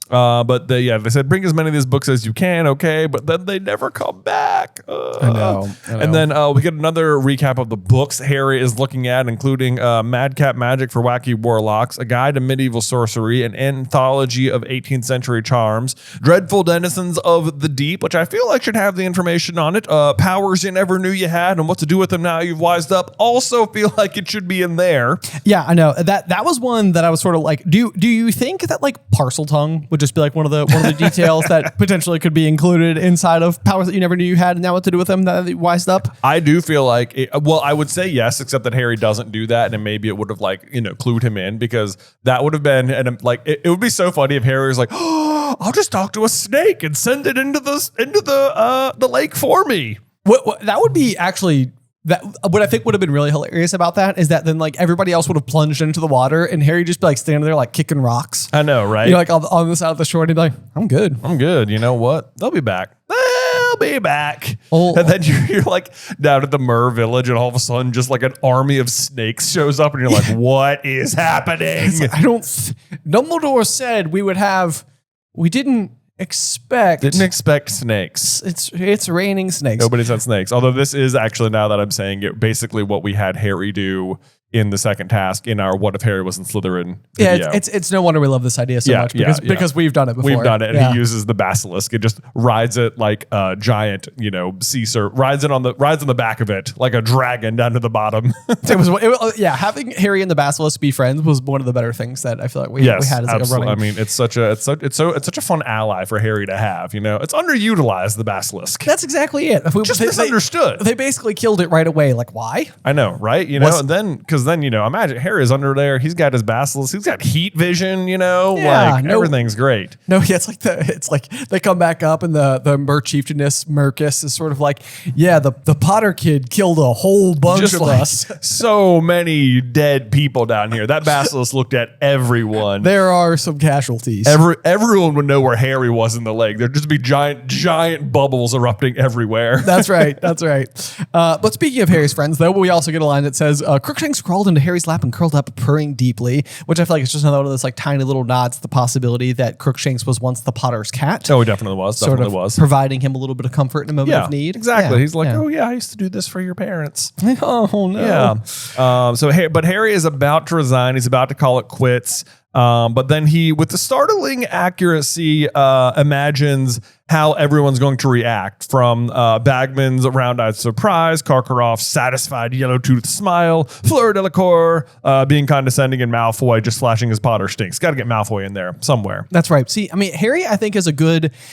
Speaker 1: But they said, bring as many of these books as you can, okay? But then they never come back.
Speaker 2: I know.
Speaker 1: And then we get another recap of the books Harry is looking at, including Madcap Magic for Wacky Warlocks, A Guide to Medieval Sorcery, an anthology of 18th century charms, Dreadful Denizens of the Deep, which I feel like should have the information on it, Powers You Never Knew You Had and What to Do with Them Now You've Wised Up, also feel like it should be in there.
Speaker 2: Yeah, I know. That was one that I was sort of like, do you think that like parcel tongue would just be like one of the details that potentially could be included inside of powers that you never knew you had and now what to do with them that you wised up?
Speaker 1: I do feel like I would say yes, except that Harry doesn't do that, and maybe it would have clued him in, because that would have been it would be so funny if Harry was like, oh, I'll just talk to a snake and send it into the lake for me.
Speaker 2: What that would be actually. What I think would have been really hilarious about that is that then like everybody else would have plunged into the water and Harry just be like standing there like kicking rocks.
Speaker 1: I know, right?
Speaker 2: You know, like on the side of the shore, and he'd be like, I'm good.
Speaker 1: You know what? They'll be back.
Speaker 2: Oh.
Speaker 1: And then you're like down at the Myrrh Village, and all of a sudden just like an army of snakes shows up, and you're like, what is happening?
Speaker 2: Dumbledore said we didn't expect
Speaker 1: snakes.
Speaker 2: It's raining snakes.
Speaker 1: Nobody said snakes. Although this is actually, now that I'm saying it, basically what we had Harry do in the second task in our What If Harry Was in Slytherin video.
Speaker 2: Yeah, it's no wonder we love this idea so much because we've done it before.
Speaker 1: We've done it, and he uses the basilisk. It just rides it like a giant, sea serpent. Rides on the back of it like a dragon down to the bottom.
Speaker 2: Having Harry and the basilisk be friends was one of the better things that I feel like we had as like a running.
Speaker 1: I mean, it's such a fun ally for Harry to have. It's underutilized, the basilisk.
Speaker 2: That's exactly it.
Speaker 1: Misunderstood.
Speaker 2: They basically killed it right away. Like, why?
Speaker 1: I know, right? And then because because then, imagine Harry's under there. He's got his basilisk. He's got heat vision, everything's great.
Speaker 2: No, yeah, it's like they come back up and the Mer Chieftainess Mercus is sort of like, yeah, the Potter kid killed a whole bunch of us.
Speaker 1: So many dead people down here. That basilisk looked at everyone.
Speaker 2: There are some casualties.
Speaker 1: Everyone would know where Harry was in the lake. There'd just be giant bubbles erupting everywhere.
Speaker 2: That's right. But speaking of Harry's friends, though, we also get a line that says, Crookshanks crawled into Harry's lap and curled up, purring deeply, which I feel like it's just another one of those like tiny little nods to the possibility that Crookshanks was once the Potter's cat.
Speaker 1: Oh, he definitely was.
Speaker 2: Providing him a little bit of comfort in a moment of need.
Speaker 1: Exactly. He's like, oh yeah, I used to do this for your parents.
Speaker 2: Oh no.
Speaker 1: Yeah. But Harry is about to resign. He's about to call it quits. But then he, with the startling accuracy, imagines how everyone's going to react, from Bagman's round-eyed surprise, Karkaroff's satisfied yellow-toothed smile, Fleur Delacour being condescending, and Malfoy just flashing his Potter stinks. Got to get Malfoy in there somewhere.
Speaker 2: That's right. See, I mean, Harry, I think, is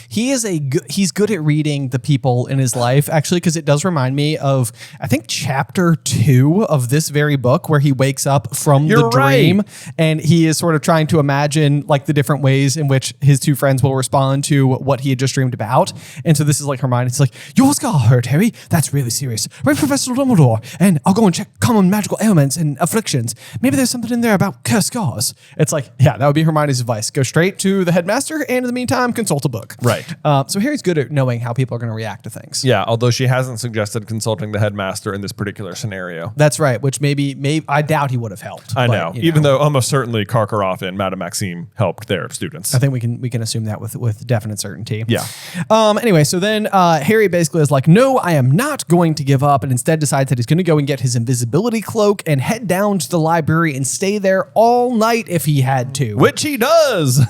Speaker 2: he's good at reading the people in his life, actually, because it does remind me of, I think, chapter 2 of this very book, where he wakes up from the dream, and he is sort of trying to imagine like the different ways in which his two friends will respond to what he had just dreamed about. And so this is like Hermione. It's like, your scar hurt, Harry. That's really serious. Right, Professor Dumbledore. And I'll go and check common magical ailments and afflictions. Maybe there's something in there about cursed scars. It's like, yeah, that would be Hermione's advice. Go straight to the headmaster, and in the meantime, consult a book.
Speaker 1: Right.
Speaker 2: So Harry's good at knowing how people are going to react to things.
Speaker 1: Yeah, although she hasn't suggested consulting the headmaster in this particular scenario.
Speaker 2: That's right, which maybe I doubt he would have helped.
Speaker 1: I know. Even though almost certainly Karkaroff and Madame Maxime helped their students.
Speaker 2: I think we can assume that with definite certainty.
Speaker 1: Yeah.
Speaker 2: Anyway, so then Harry basically is like, no, I am not going to give up, and instead decides that he's going to go and get his invisibility cloak and head down to the library and stay there all night if he had to.
Speaker 1: Which he does.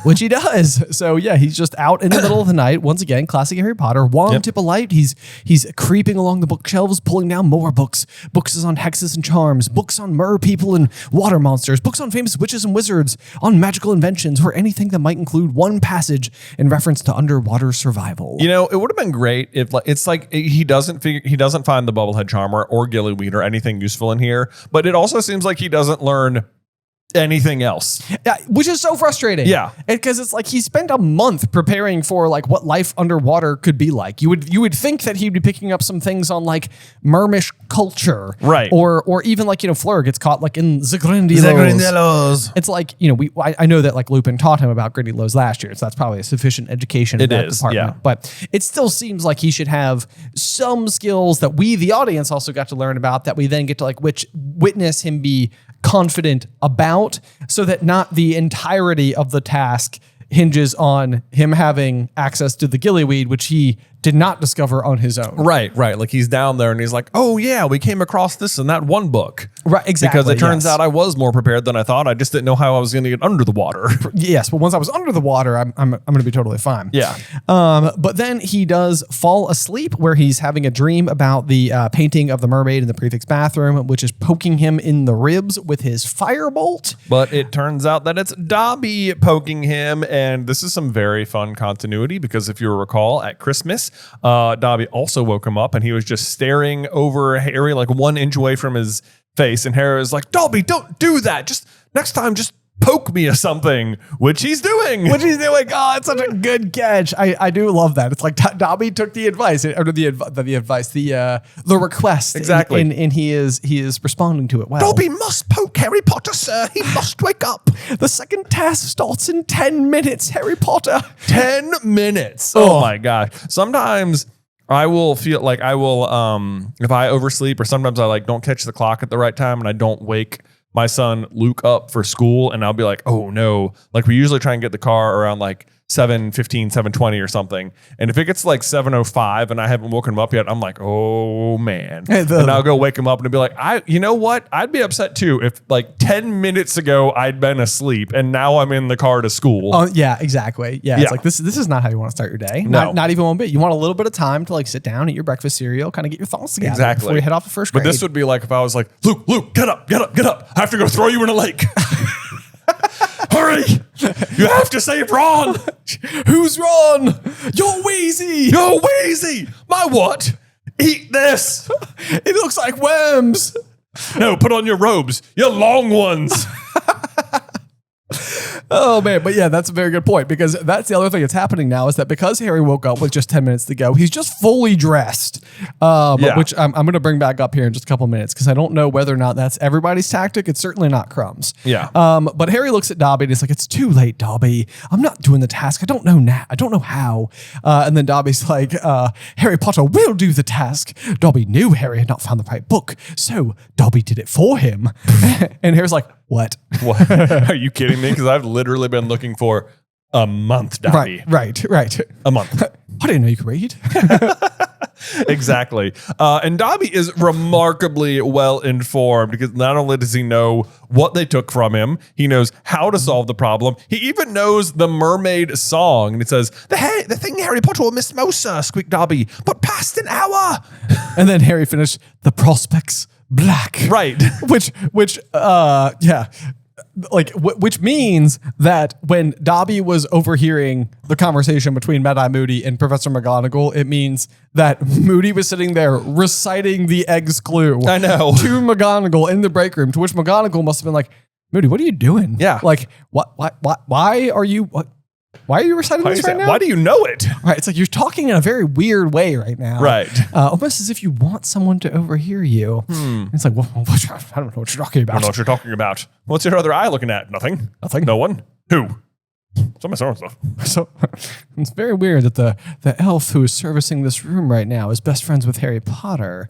Speaker 2: So yeah, he's just out in the middle of the night. Once again, classic Harry Potter. Wand tip of light. He's creeping along the bookshelves, pulling down more books. Books on hexes and charms. Books on mer people and water monsters. Books on famous witches and wizards. On magical inventions, or anything that might include one passage in reference to underwater survival.
Speaker 1: It would have been great if he doesn't find the Bubblehead Charmer or Gillyweed or anything useful in here, but it also seems like he doesn't learn anything else.
Speaker 2: Yeah, which is so frustrating.
Speaker 1: Yeah.
Speaker 2: Because it's like he spent a month preparing for like what life underwater could be like. You would think that he'd be picking up some things on like Mermish culture.
Speaker 1: Right.
Speaker 2: Or even like, Fleur gets caught like in the Grindylows. It's like, I know that like Lupin taught him about Grindylows last year, so that's probably a sufficient education in that department.
Speaker 1: Yeah.
Speaker 2: But it still seems like he should have some skills that we, the audience, also got to learn about, that we then get to like witness him be confident about, so that not the entirety of the task hinges on him having access to the Gillyweed, which he did not discover on his own.
Speaker 1: Right. Like he's down there and he's like, oh yeah, we came across this in that one book.
Speaker 2: Right, exactly.
Speaker 1: Because it turns out I was more prepared than I thought. I just didn't know how I was going to get under the water.
Speaker 2: Yes, but once I was under the water, I'm going to be totally fine.
Speaker 1: Yeah.
Speaker 2: But then he does fall asleep, where he's having a dream about the painting of the mermaid in the prefect's bathroom, which is poking him in the ribs with his firebolt.
Speaker 1: But it turns out that it's Dobby poking him, and this is some very fun continuity, because if you recall, at Christmas, Dobby also woke him up, and he was just staring over Harry like 1 inch away from his face, and Harry was like, Dobby, don't do that. Just next time, just poke me or something, which he's doing.
Speaker 2: Oh, it's such a good catch. I do love that. It's like Dobby took the advice, or the request.
Speaker 1: Exactly.
Speaker 2: And he is responding to it well.
Speaker 1: Dobby must poke Harry Potter, sir. He must wake up.
Speaker 2: The second task starts in 10 minutes, Harry Potter.
Speaker 1: 10 minutes. Oh my gosh. Sometimes I will feel like I will, if I oversleep, or sometimes I like don't catch the clock at the right time and I don't wake my son Luke up for school, and I'll be like, oh no. Like we usually try and get the car around like 7:15, 7:20 or something. And if it gets like 7:05 and I haven't woken him up yet, I'm like, oh man. And I'll go wake him up and be like, you know what? I'd be upset too if like 10 minutes ago I'd been asleep and now I'm in the car to school.
Speaker 2: Oh yeah, exactly. Yeah. It's like, this is not how you want to start your day.
Speaker 1: No.
Speaker 2: Not even one bit. You want a little bit of time to like sit down, eat your breakfast cereal, kind of get your thoughts together.
Speaker 1: Exactly.
Speaker 2: Before you head off to first grade.
Speaker 1: But this would be like if I was like, Luke, get up. I have to go throw you in a lake. Hurry! You have to save Ron!
Speaker 2: Who's Ron? You're Wheezy!
Speaker 1: My what? Eat this!
Speaker 2: It looks like worms!
Speaker 1: No, put on your robes, your long ones.
Speaker 2: Oh man, but yeah, that's a very good point, because that's the other thing that's happening now, is that because Harry woke up with just 10 minutes to go, he's just fully dressed, which I'm going to bring back up here in just a couple minutes, because I don't know whether or not that's everybody's tactic. It's certainly not Crumb's.
Speaker 1: Yeah.
Speaker 2: But Harry looks at Dobby and he's like, "It's too late, Dobby. I'm not doing the task. I don't know now. I don't know how." And then Dobby's like, "Harry Potter will do the task. Dobby knew Harry had not found the right book, so Dobby did it for him." And Harry's like, "What?
Speaker 1: What? Are you kidding me? Because I've literally been looking for a month, Dobby.
Speaker 2: Right.
Speaker 1: A month.
Speaker 2: I didn't know you could read."
Speaker 1: Exactly. And Dobby is remarkably well informed, because not only does he know what they took from him, he knows how to solve the problem. He even knows the mermaid song. And it says, the thing Harry Potter will miss most, sir, squeaked Dobby, but past an hour.
Speaker 2: And then Harry finished, "The prospects black."
Speaker 1: Right.
Speaker 2: Which means that when Dobby was overhearing the conversation between Mad-Eye Moody and Professor McGonagall, it means that Moody was sitting there reciting the eggs clue.
Speaker 1: I know.
Speaker 2: To McGonagall in the break room, to which McGonagall must have been like, "Moody, what are you doing?"
Speaker 1: Yeah.
Speaker 2: Like, why are you reciting this right now?
Speaker 1: Why do you know it?
Speaker 2: Right. It's like you're talking in a very weird way right now.
Speaker 1: Right.
Speaker 2: Almost as if you want someone to overhear you. It's like, well, I don't know what you're talking about.
Speaker 1: I don't know what you're talking about. What's your other eye looking at? Nothing. No one. Who? Some of my stuff.
Speaker 2: So it's very weird that the elf who is servicing this room right now is best friends with Harry Potter.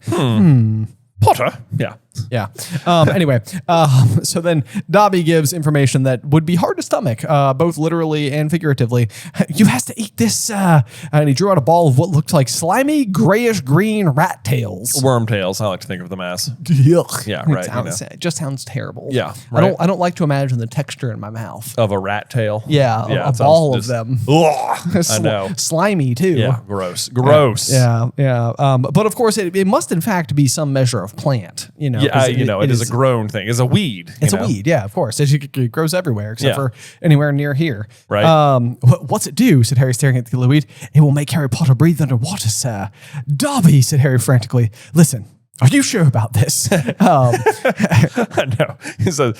Speaker 1: Potter? Yeah.
Speaker 2: Yeah. Anyway, so then Dobby gives information that would be hard to stomach, both literally and figuratively. "You has to eat this," and he drew out a ball of what looked like slimy, grayish green rat tails.
Speaker 1: Worm tails, I like to think of them as.
Speaker 2: Yuck.
Speaker 1: Yeah, right.
Speaker 2: It just sounds terrible.
Speaker 1: Yeah, right.
Speaker 2: I don't like to imagine the texture in my mouth.
Speaker 1: Of a rat tail?
Speaker 2: Yeah, a ball of them.
Speaker 1: Ugh, I know.
Speaker 2: Slimy too.
Speaker 1: Yeah, gross.
Speaker 2: Yeah. But of course, it must in fact be some measure of plant.
Speaker 1: Yeah, it is a grown thing. It's a weed.
Speaker 2: It's a weed, yeah, of course. It grows everywhere except for anywhere near here.
Speaker 1: Right.
Speaker 2: What's it do? Said Harry, staring at the weed. "It will make Harry Potter breathe underwater, sir." "Dobby," said Harry frantically, "listen. Are you sure about this?"
Speaker 1: No. He says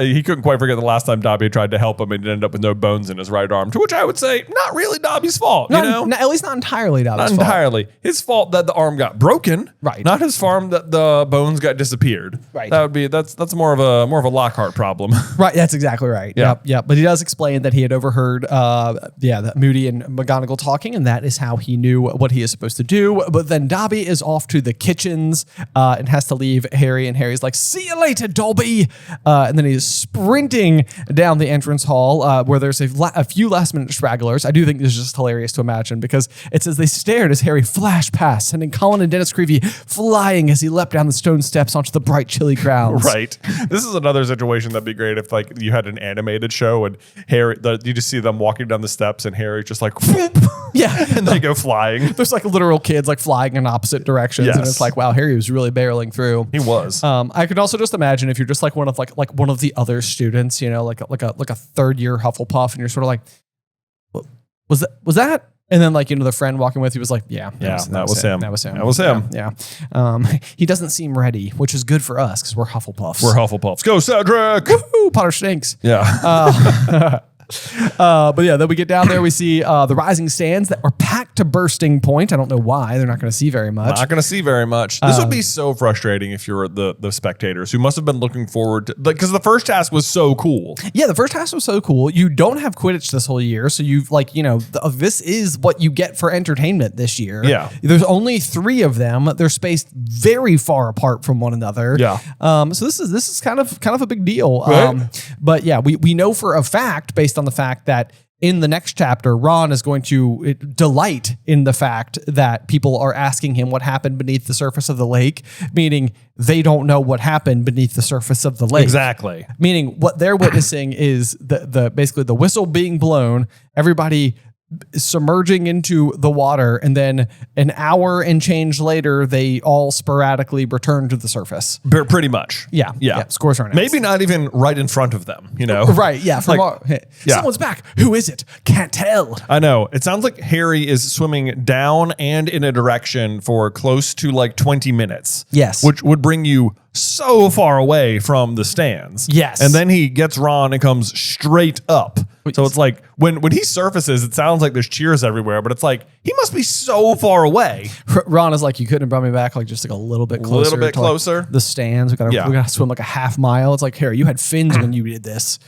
Speaker 1: he couldn't quite forget the last time Dobby tried to help him and ended up with no bones in his right arm, to which I would say, not really Dobby's fault,
Speaker 2: at least not entirely Dobby's fault.
Speaker 1: Not entirely. His fault that the arm got broken.
Speaker 2: Right.
Speaker 1: Not his fault that the bones got disappeared.
Speaker 2: Right.
Speaker 1: That's more of a Lockhart problem.
Speaker 2: Right, that's exactly right.
Speaker 1: Yeah.
Speaker 2: Yep. But he does explain that he had overheard that Moody and McGonagall talking, and that is how he knew what he is supposed to do. But then Dobby is off to the kitchens and has to leave Harry, and Harry's like, "See you later, Dobby." And then he's sprinting down the entrance hall where there's a few last-minute stragglers. I do think this is just hilarious to imagine, because it says they stared as Harry flashed past, sending Colin and Dennis Creevy flying as he leapt down the stone steps onto the bright, chilly grounds.
Speaker 1: Right. This is another situation that'd be great if you had an animated show and Harry, you just see them walking down the steps and Harry just like, whoop,
Speaker 2: yeah,
Speaker 1: and they go flying.
Speaker 2: There's like literal kids like flying in opposite directions, and it's like, wow, Harry was really barreling through.
Speaker 1: He was.
Speaker 2: I could also just imagine if you're just like one of the other students, like a third year Hufflepuff, and you're sort of like, was that? And then the friend walking with you was like, that was him.
Speaker 1: That was him.
Speaker 2: Yeah. He doesn't seem ready, which is good for us because we're Hufflepuffs.
Speaker 1: We're Hufflepuffs. Go Cedric!
Speaker 2: Woo-hoo, Potter stinks.
Speaker 1: Yeah.
Speaker 2: But yeah, then we get down there, we see the rising stands that are packed to bursting point. I don't know why. They're not going to see very much.
Speaker 1: Not going to see very much. This would be so frustrating if you're the spectators who must have been looking forward to, because the first task was so cool.
Speaker 2: Yeah, the first task was so cool. You don't have Quidditch this whole year, so you've this is what you get for entertainment this year.
Speaker 1: Yeah.
Speaker 2: There's only 3 of them. They're spaced very far apart from one another.
Speaker 1: Yeah.
Speaker 2: So this is kind of a big deal.
Speaker 1: Right.
Speaker 2: But yeah, we know for a fact, based on the fact that in the next chapter, Ron is going to delight in the fact that people are asking him what happened beneath the surface of the lake, meaning they don't know what happened beneath the surface of the lake.
Speaker 1: Exactly.
Speaker 2: Meaning what they're witnessing is basically the whistle being blown, everybody submerging into the water, and then an hour and change later, they all sporadically return to the surface.
Speaker 1: Pretty much.
Speaker 2: Yeah. Scores are nice.
Speaker 1: Maybe not even right in front of them, you know?
Speaker 2: Right, yeah.
Speaker 1: Yeah.
Speaker 2: Someone's back. Who is it? Can't tell.
Speaker 1: I know. It sounds like Harry is swimming down and in a direction for close to like 20 minutes.
Speaker 2: Yes.
Speaker 1: Which would bring you so far away from the stands.
Speaker 2: Yes.
Speaker 1: And then he gets Ron and comes straight up. So it's like when he surfaces, it sounds like there's cheers everywhere, but it's like he must be so far away.
Speaker 2: Ron is like, you couldn't have brought me back like just like a little bit closer.
Speaker 1: A little bit closer.
Speaker 2: Like the stands. We gotta swim like a half mile. It's like, Harry, you had fins when you did this.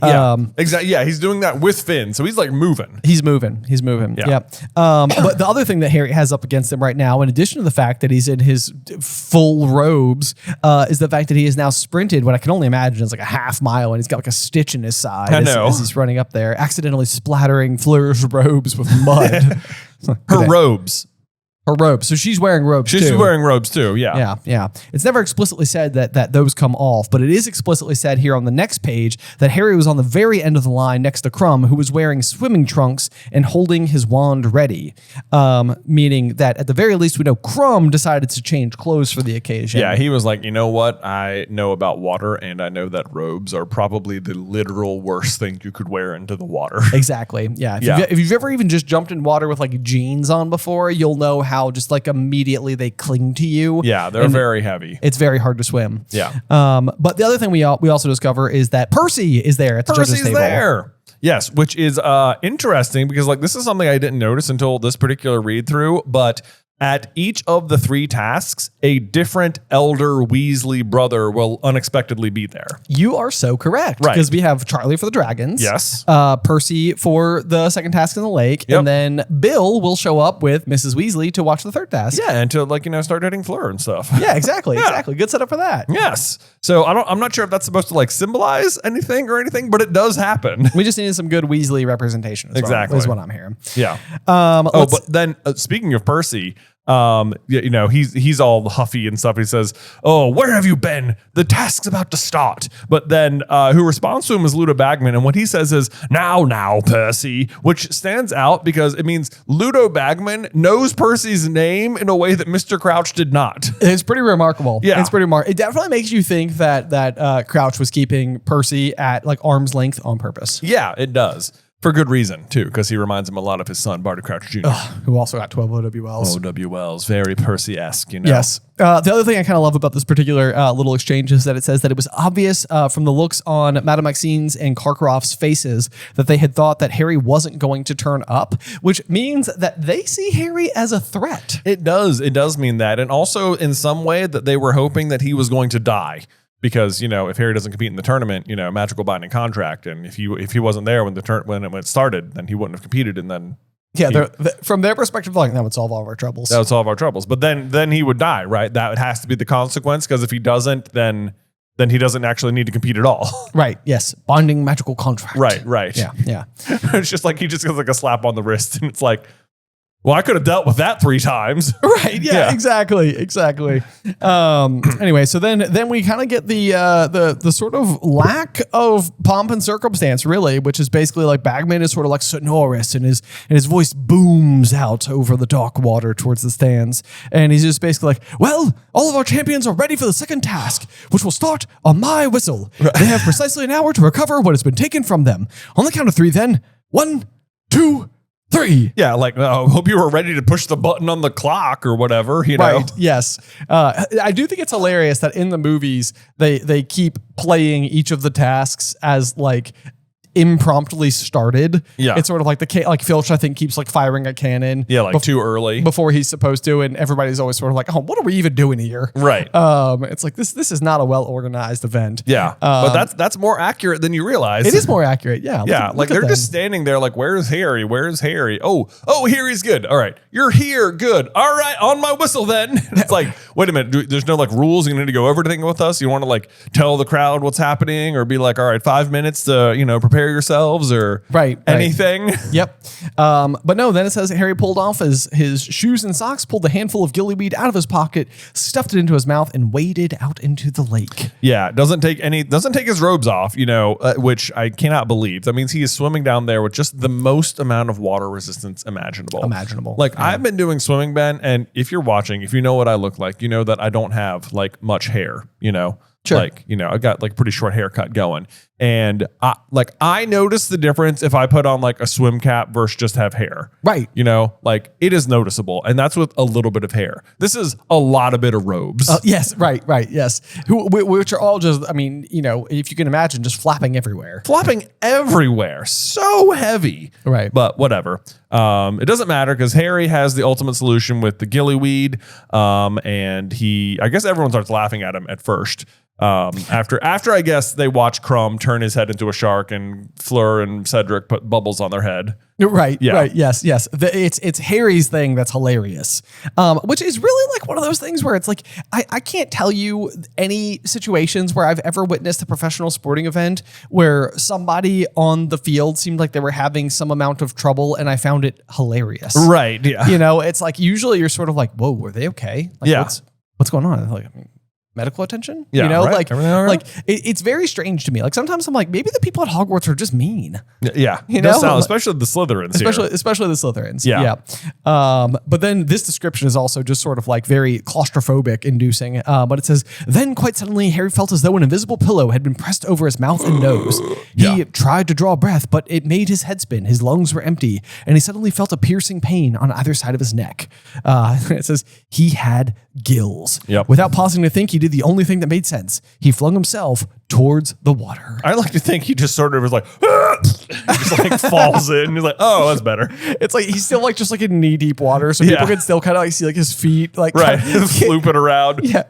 Speaker 1: Yeah. Exactly. Yeah, he's doing that with Finn, so he's like moving.
Speaker 2: He's moving.
Speaker 1: Yeah.
Speaker 2: But the other thing that Harry has up against him right now, in addition to the fact that he's in his full robes, is the fact that he has now sprinted what I can only imagine is like a half mile, and he's got like a stitch in his side as he's running up there, accidentally splattering Fleur's robes with mud.
Speaker 1: Her robes.
Speaker 2: Her robes. So she's wearing robes too.
Speaker 1: She's wearing robes too, yeah.
Speaker 2: Yeah. It's never explicitly said that those come off, but it is explicitly said here on the next page that Harry was on the very end of the line next to Crumb, who was wearing swimming trunks and holding his wand ready. Meaning that at the very least, we know Crumb decided to change clothes for the occasion.
Speaker 1: Yeah, he was like, you know what? I know about water, and I know that robes are probably the literal worst thing you could wear into the water.
Speaker 2: Exactly. Yeah. If you've ever even just jumped in water with like jeans on before, you'll know how just like immediately they cling to you.
Speaker 1: Yeah, they're very heavy.
Speaker 2: It's very hard to swim.
Speaker 1: Yeah.
Speaker 2: But the other thing we also discover is that Percy is there at the judges table.
Speaker 1: There. Yes, which is interesting because like this is something I didn't notice until this particular read through, but at each of the 3 tasks, a different elder Weasley brother will unexpectedly be there.
Speaker 2: You are so correct.
Speaker 1: Right.
Speaker 2: Because we have Charlie for the dragons.
Speaker 1: Yes.
Speaker 2: Percy for the second task in the lake.
Speaker 1: Yep.
Speaker 2: And then Bill will show up with Mrs. Weasley to watch the third task.
Speaker 1: Yeah, and to like, start dating Fleur and stuff.
Speaker 2: Yeah, exactly. Exactly. Good setup for that.
Speaker 1: Yes. So I'm not sure if that's supposed to like symbolize anything or anything, but it does happen.
Speaker 2: We just needed some good Weasley representation.
Speaker 1: Exactly.
Speaker 2: Is what I'm hearing.
Speaker 1: Yeah. But then speaking of Percy, he's all huffy and stuff. He says, "Oh, where have you been? The task's about to start." But then who responds to him is Ludo Bagman, and what he says is, "Now, Percy," which stands out because it means Ludo Bagman knows Percy's name in a way that Mr. Crouch did not.
Speaker 2: It's pretty remarkable.
Speaker 1: Yeah,
Speaker 2: it's pretty remarkable. It definitely makes you think that Crouch was keeping Percy at like arm's length on purpose.
Speaker 1: Yeah, it does. For good reason, too, because he reminds him a lot of his son, Barty Crouch Jr.
Speaker 2: Who also got 12 O.W. Wells.
Speaker 1: O.W. Wells, very Percy-esque,
Speaker 2: Yes. The other thing I kind of love about this particular little exchange is that it says that it was obvious from the looks on Madame Maxine's and Karkaroff's faces that they had thought that Harry wasn't going to turn up, which means that they see Harry as a threat.
Speaker 1: It does. It does mean that. And also, in some way, that they were hoping that he was going to die. Because, if Harry doesn't compete in the tournament, magical binding contract. And if he wasn't there when it started, then he wouldn't have competed. And then
Speaker 2: from their perspective, like that would solve all of our troubles.
Speaker 1: That would solve our troubles. But then he would die, right? That has to be the consequence. Because if he doesn't, then he doesn't actually need to compete at all.
Speaker 2: Right. Yes. Binding magical contract.
Speaker 1: Right.
Speaker 2: Yeah.
Speaker 1: It's just like he just gets like a slap on the wrist, and it's like, well, I could have dealt with that 3 times.
Speaker 2: Right. Yeah. Exactly. Anyway, so then we kind of get the sort of lack of pomp and circumstance, really, which is basically like Bagman is sort of like sonorous, and his voice booms out over the dark water towards the stands, and he's just basically like, "Well, all of our champions are ready for the second task, which will start on my whistle. Right. They have precisely an hour to recover what has been taken from them. On the count of 3, then 1, 2, 3.
Speaker 1: Yeah, like, I hope you were ready to push the button on the clock or whatever, know?
Speaker 2: Right, yes. I do think it's hilarious that in the movies, they keep playing each of the tasks as like impromptly started.
Speaker 1: Yeah.
Speaker 2: It's sort of like like Filch, I think, keeps like firing a cannon.
Speaker 1: Yeah, like too early.
Speaker 2: Before he's supposed to, and everybody's always sort of like, oh, what are we even doing here?
Speaker 1: Right.
Speaker 2: It's like this is not a well-organized event.
Speaker 1: Yeah. But that's more accurate than you realize.
Speaker 2: It is more accurate, yeah.
Speaker 1: Look they're just standing there like, where's Harry? Where's Harry? Oh, Harry's good. All right. You're here. Good. All right. On my whistle then. It's like, wait a minute. There's no like rules. You need to go over everything with us. You want to like tell the crowd what's happening or be like, all right, 5 minutes to, prepare prepare yourselves or anything.
Speaker 2: Yep. But no, then it says Harry pulled off his shoes and socks, pulled a handful of gillyweed out of his pocket, stuffed it into his mouth, and waded out into the lake.
Speaker 1: Yeah, doesn't take his robes off, which I cannot believe. That means he is swimming down there with just the most amount of water resistance imaginable. Like I've been doing swimming, Ben, and if you're watching, if you know what I look like, you know that I don't have like much hair, Sure. Like, I got like pretty short haircut going. And I notice the difference if I put on like a swim cap versus just have hair.
Speaker 2: Right.
Speaker 1: Like it is noticeable. And that's with a little bit of hair. This is a lot of bit of robes.
Speaker 2: Yes. Right. Yes. Which are all just, if you can imagine, just flapping everywhere.
Speaker 1: So heavy.
Speaker 2: Right.
Speaker 1: But whatever. It doesn't matter because Harry has the ultimate solution with the gillyweed. And I guess everyone starts laughing at him at first. After I guess they watch Crumb turn his head into a shark and Fleur and Cedric put bubbles on their head.
Speaker 2: Right.
Speaker 1: Yeah.
Speaker 2: Right. Yes. It's Harry's thing that's hilarious, which is really like one of those things where it's like I can't tell you any situations where I've ever witnessed a professional sporting event where somebody on the field seemed like they were having some amount of trouble and I found it hilarious.
Speaker 1: Right. Yeah.
Speaker 2: It's like usually you're sort of like, whoa, were they okay? Like, what's going on? Like, medical attention?
Speaker 1: Yeah, right?
Speaker 2: Like it's very strange to me. Like sometimes I'm like, maybe the people at Hogwarts are just mean.
Speaker 1: Yeah. Especially the Slytherins
Speaker 2: especially the Slytherins. Yeah. But then this description is also just sort of like very claustrophobic inducing. But it says, then quite suddenly Harry felt as though an invisible pillow had been pressed over his mouth and nose. He tried to draw breath, but it made his head spin. His lungs were empty and he suddenly felt a piercing pain on either side of his neck. It says he had gills.
Speaker 1: Yep.
Speaker 2: Without pausing to think, he did the only thing that made sense. He flung himself towards the water.
Speaker 1: I like to think he just sort of was like, he just like falls in. And he's like, oh, that's better.
Speaker 2: It's like he's still like just like in knee deep water, so people can still kind of like see like his feet like
Speaker 1: flooping around.
Speaker 2: Yeah.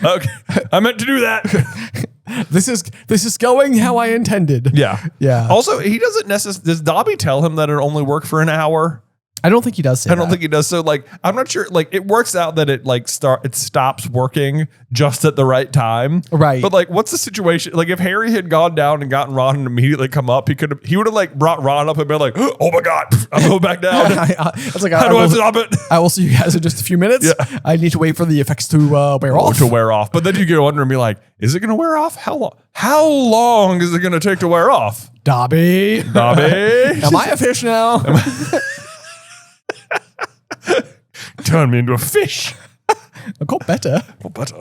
Speaker 1: Okay, I meant to do that.
Speaker 2: This is going how I intended.
Speaker 1: Yeah. Also, he doesn't necessarily. Does Dobby tell him that it only worked for an hour?
Speaker 2: I don't think he does say that.
Speaker 1: I don't think he does. So like, I'm not sure. Like, it works out that it stops working just at the right time.
Speaker 2: Right.
Speaker 1: But like, what's the situation? Like, if Harry had gone down and gotten Ron and immediately come up, he would have like brought Ron up and been like, oh my God, I'm going back down.
Speaker 2: It's like,
Speaker 1: how do I stop it?
Speaker 2: I will see you guys in just a few minutes.
Speaker 1: Yeah.
Speaker 2: I need to wait for the effects to wear off.
Speaker 1: But then you get wondering and be like, is it going to wear off? How long? How long is it going to take to wear off?
Speaker 2: Dobby.
Speaker 1: Am
Speaker 2: I a fish now?
Speaker 1: Turn me into a fish.
Speaker 2: Go better.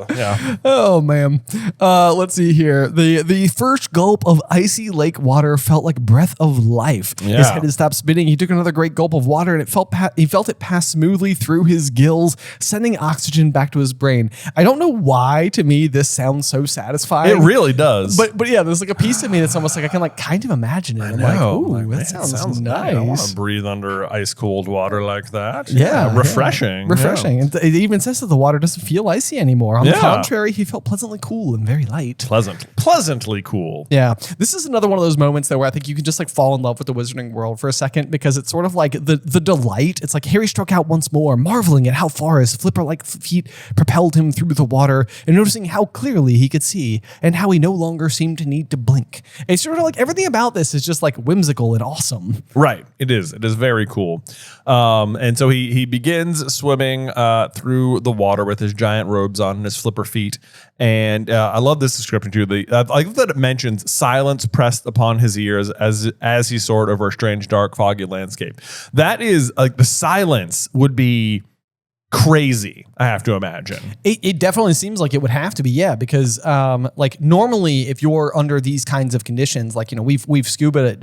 Speaker 1: Yeah.
Speaker 2: Oh man. Let's see here. The first gulp of icy lake water felt like breath of life.
Speaker 1: Yeah.
Speaker 2: His head had stopped spinning. He took another great gulp of water, and he felt it pass smoothly through his gills, sending oxygen back to his brain. I don't know why. To me, this sounds so satisfying.
Speaker 1: It really does.
Speaker 2: But yeah, there's like a piece of me that's almost like I can like kind of imagine it. I'm like, ooh, that sounds nice.
Speaker 1: I want to breathe under ice cold water like that.
Speaker 2: Yeah,
Speaker 1: refreshing.
Speaker 2: Refreshing. And it even says that the water doesn't feel icy anymore. On the contrary, he felt pleasantly cool and very light.
Speaker 1: Pleasantly cool.
Speaker 2: Yeah. This is another one of those moments though where I think you can just like fall in love with the Wizarding world for a second, because it's sort of like the delight. It's like Harry struck out once more, marveling at how far his flipper-like feet propelled him through the water, and noticing how clearly he could see and how he no longer seemed to need to blink. It's sort of like everything about this is just like whimsical and awesome.
Speaker 1: Right. It is very cool. And so he begins swimming through the water with his giant robes on and his flipper feet. And I love this description too. I like that it mentions silence pressed upon his ears as he soared over a strange, dark, foggy landscape. That is like the silence would be crazy, I have to imagine.
Speaker 2: It definitely seems like it would have to be, yeah, because like normally if you're under these kinds of conditions, like, we've scuba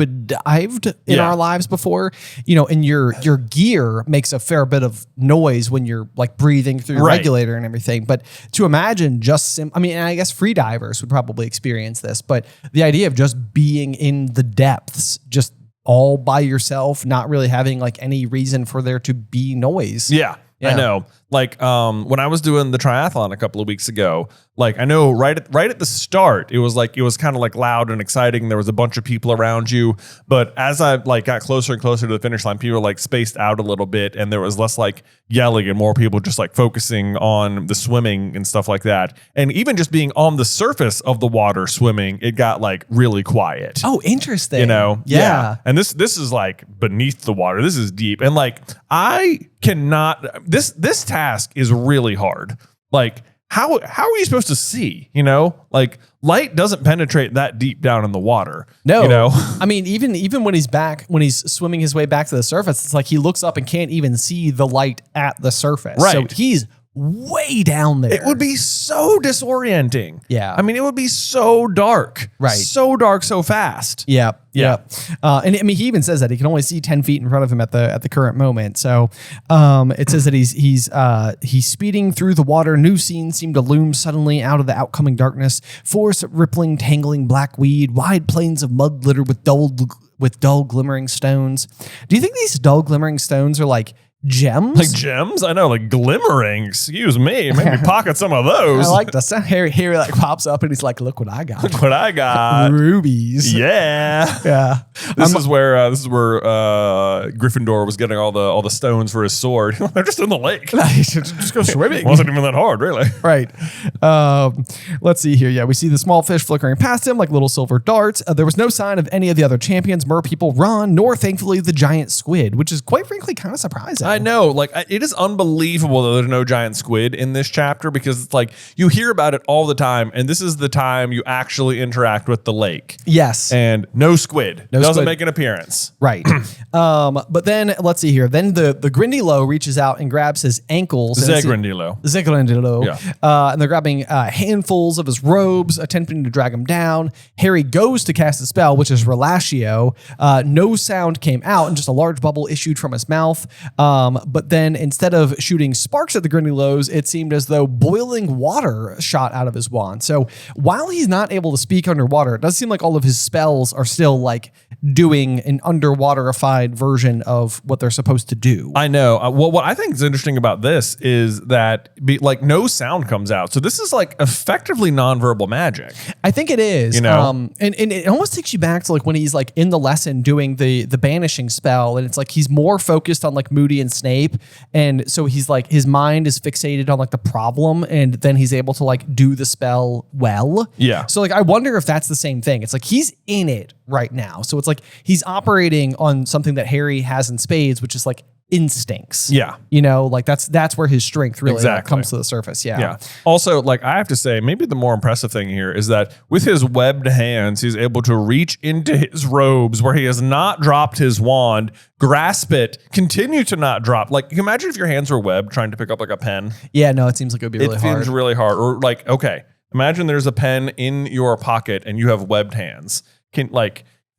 Speaker 2: dived in our lives before, and your gear makes a fair bit of noise when you're like breathing through your regulator and everything. But to imagine and I guess free divers would probably experience this, but the idea of just being in the depths, just all by yourself, not really having like any reason for there to be noise.
Speaker 1: Yeah. I know. Like when I was doing the triathlon a couple of weeks ago, like I know right at the start, it was kind of like loud and exciting. There was a bunch of people around you, but as I like got closer and closer to the finish line, people like spaced out a little bit, and there was less like yelling and more people just like focusing on the swimming and stuff like that. And even just being on the surface of the water swimming, it got like really quiet.
Speaker 2: Oh, interesting.
Speaker 1: You know?
Speaker 2: Yeah.
Speaker 1: And this is like beneath the water. This is deep. And like I cannot this task is really hard. Like how are you supposed to see, you know? Like light doesn't penetrate that deep down in the water.
Speaker 2: No.
Speaker 1: You know?
Speaker 2: I mean, even when he's swimming his way back to the surface, it's like he looks up and can't even see the light at the surface.
Speaker 1: Right.
Speaker 2: So he's way down there.
Speaker 1: It would be so disorienting.
Speaker 2: Yeah.
Speaker 1: I mean, it would be so dark.
Speaker 2: Right.
Speaker 1: So dark, so fast.
Speaker 2: Yeah.
Speaker 1: Yeah.
Speaker 2: And I mean, he even says that he can only see 10 feet in front of him at the current moment. So it says that he's speeding through the water. New scenes seem to loom suddenly out of the outcoming darkness. Forest rippling, tangling black weed, wide plains of mud littered with dull glimmering stones. Do you think these dull glimmering stones are like gems?
Speaker 1: Like gems? I know, like glimmering. Excuse me. Maybe pocket some of those.
Speaker 2: I like the sound. Harry like pops up and he's like, "Look what I got!
Speaker 1: Look what I got!
Speaker 2: Rubies!"
Speaker 1: Yeah,
Speaker 2: yeah.
Speaker 1: This is where Gryffindor was getting all the stones for his sword. They're just in the lake.
Speaker 2: Just go swimming.
Speaker 1: Wasn't even that hard, really.
Speaker 2: Right. Let's see here. Yeah, we see the small fish flickering past him like little silver darts. There was no sign of any of the other champions, mer people, Ron, nor thankfully the giant squid, which is quite frankly kind of surprising.
Speaker 1: I know, like it is unbelievable that there's no giant squid in this chapter, because it's like you hear about it all the time, and this is the time you actually interact with the lake.
Speaker 2: Yes.
Speaker 1: And no squid. Doesn't
Speaker 2: squid.
Speaker 1: make an appearance.
Speaker 2: Right. But then let's see here. Then the Grindilo reaches out and grabs his ankles.
Speaker 1: Zegrindilo.
Speaker 2: Yeah. And they're grabbing handfuls of his robes, attempting to drag him down. Harry goes to cast a spell, which is Relatio. No sound came out, and just a large bubble issued from his mouth. But then instead of shooting sparks at the Grindylows, it seemed as though boiling water shot out of his wand. So while he's not able to speak underwater, it does seem like all of his spells are still like doing an underwaterified version of what they're supposed to do.
Speaker 1: I know. Well, what I think is interesting about this is that like no sound comes out. So this is like effectively nonverbal magic.
Speaker 2: I think it is.
Speaker 1: You know?
Speaker 2: And it almost takes you back to like when he's like in the lesson doing the banishing spell, and it's like he's more focused on like Moody and Snape, and so he's like his mind is fixated on like the problem, and then he's able to like do the spell well.
Speaker 1: Yeah.
Speaker 2: So like I wonder if that's the same thing. It's like he's in it right now, so it's like he's operating on something that Harry has in spades, which is like instincts.
Speaker 1: Yeah.
Speaker 2: You know, like that's where his strength really
Speaker 1: Exactly.
Speaker 2: comes to the surface. Yeah.
Speaker 1: Yeah. Also, like I have to say, maybe the more impressive thing here is that with his webbed hands, he's able to reach into his robes where he has not dropped his wand, grasp it, continue to not drop. Like, you can imagine if your hands were webbed trying to pick up like a pen.
Speaker 2: Yeah, no, it seems like it would be really hard.
Speaker 1: It seems really hard. Or like, okay, imagine there's a pen in your pocket and you have webbed hands.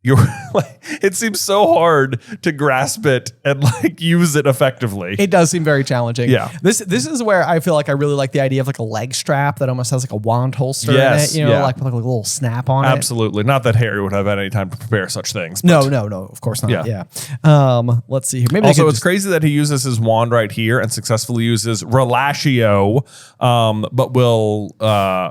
Speaker 1: You're like, it seems so hard to grasp it and like use it effectively.
Speaker 2: It does seem very challenging.
Speaker 1: Yeah.
Speaker 2: This is where I feel like I really like the idea of like a leg strap that almost has like a wand holster in it, you know, like with like a little snap on it.
Speaker 1: Absolutely. Not that Harry would have had any time to prepare such things.
Speaker 2: But no, of course not. Yeah. Let's see here. Maybe
Speaker 1: also, it's crazy that he uses his wand right here and successfully uses Relatio, but will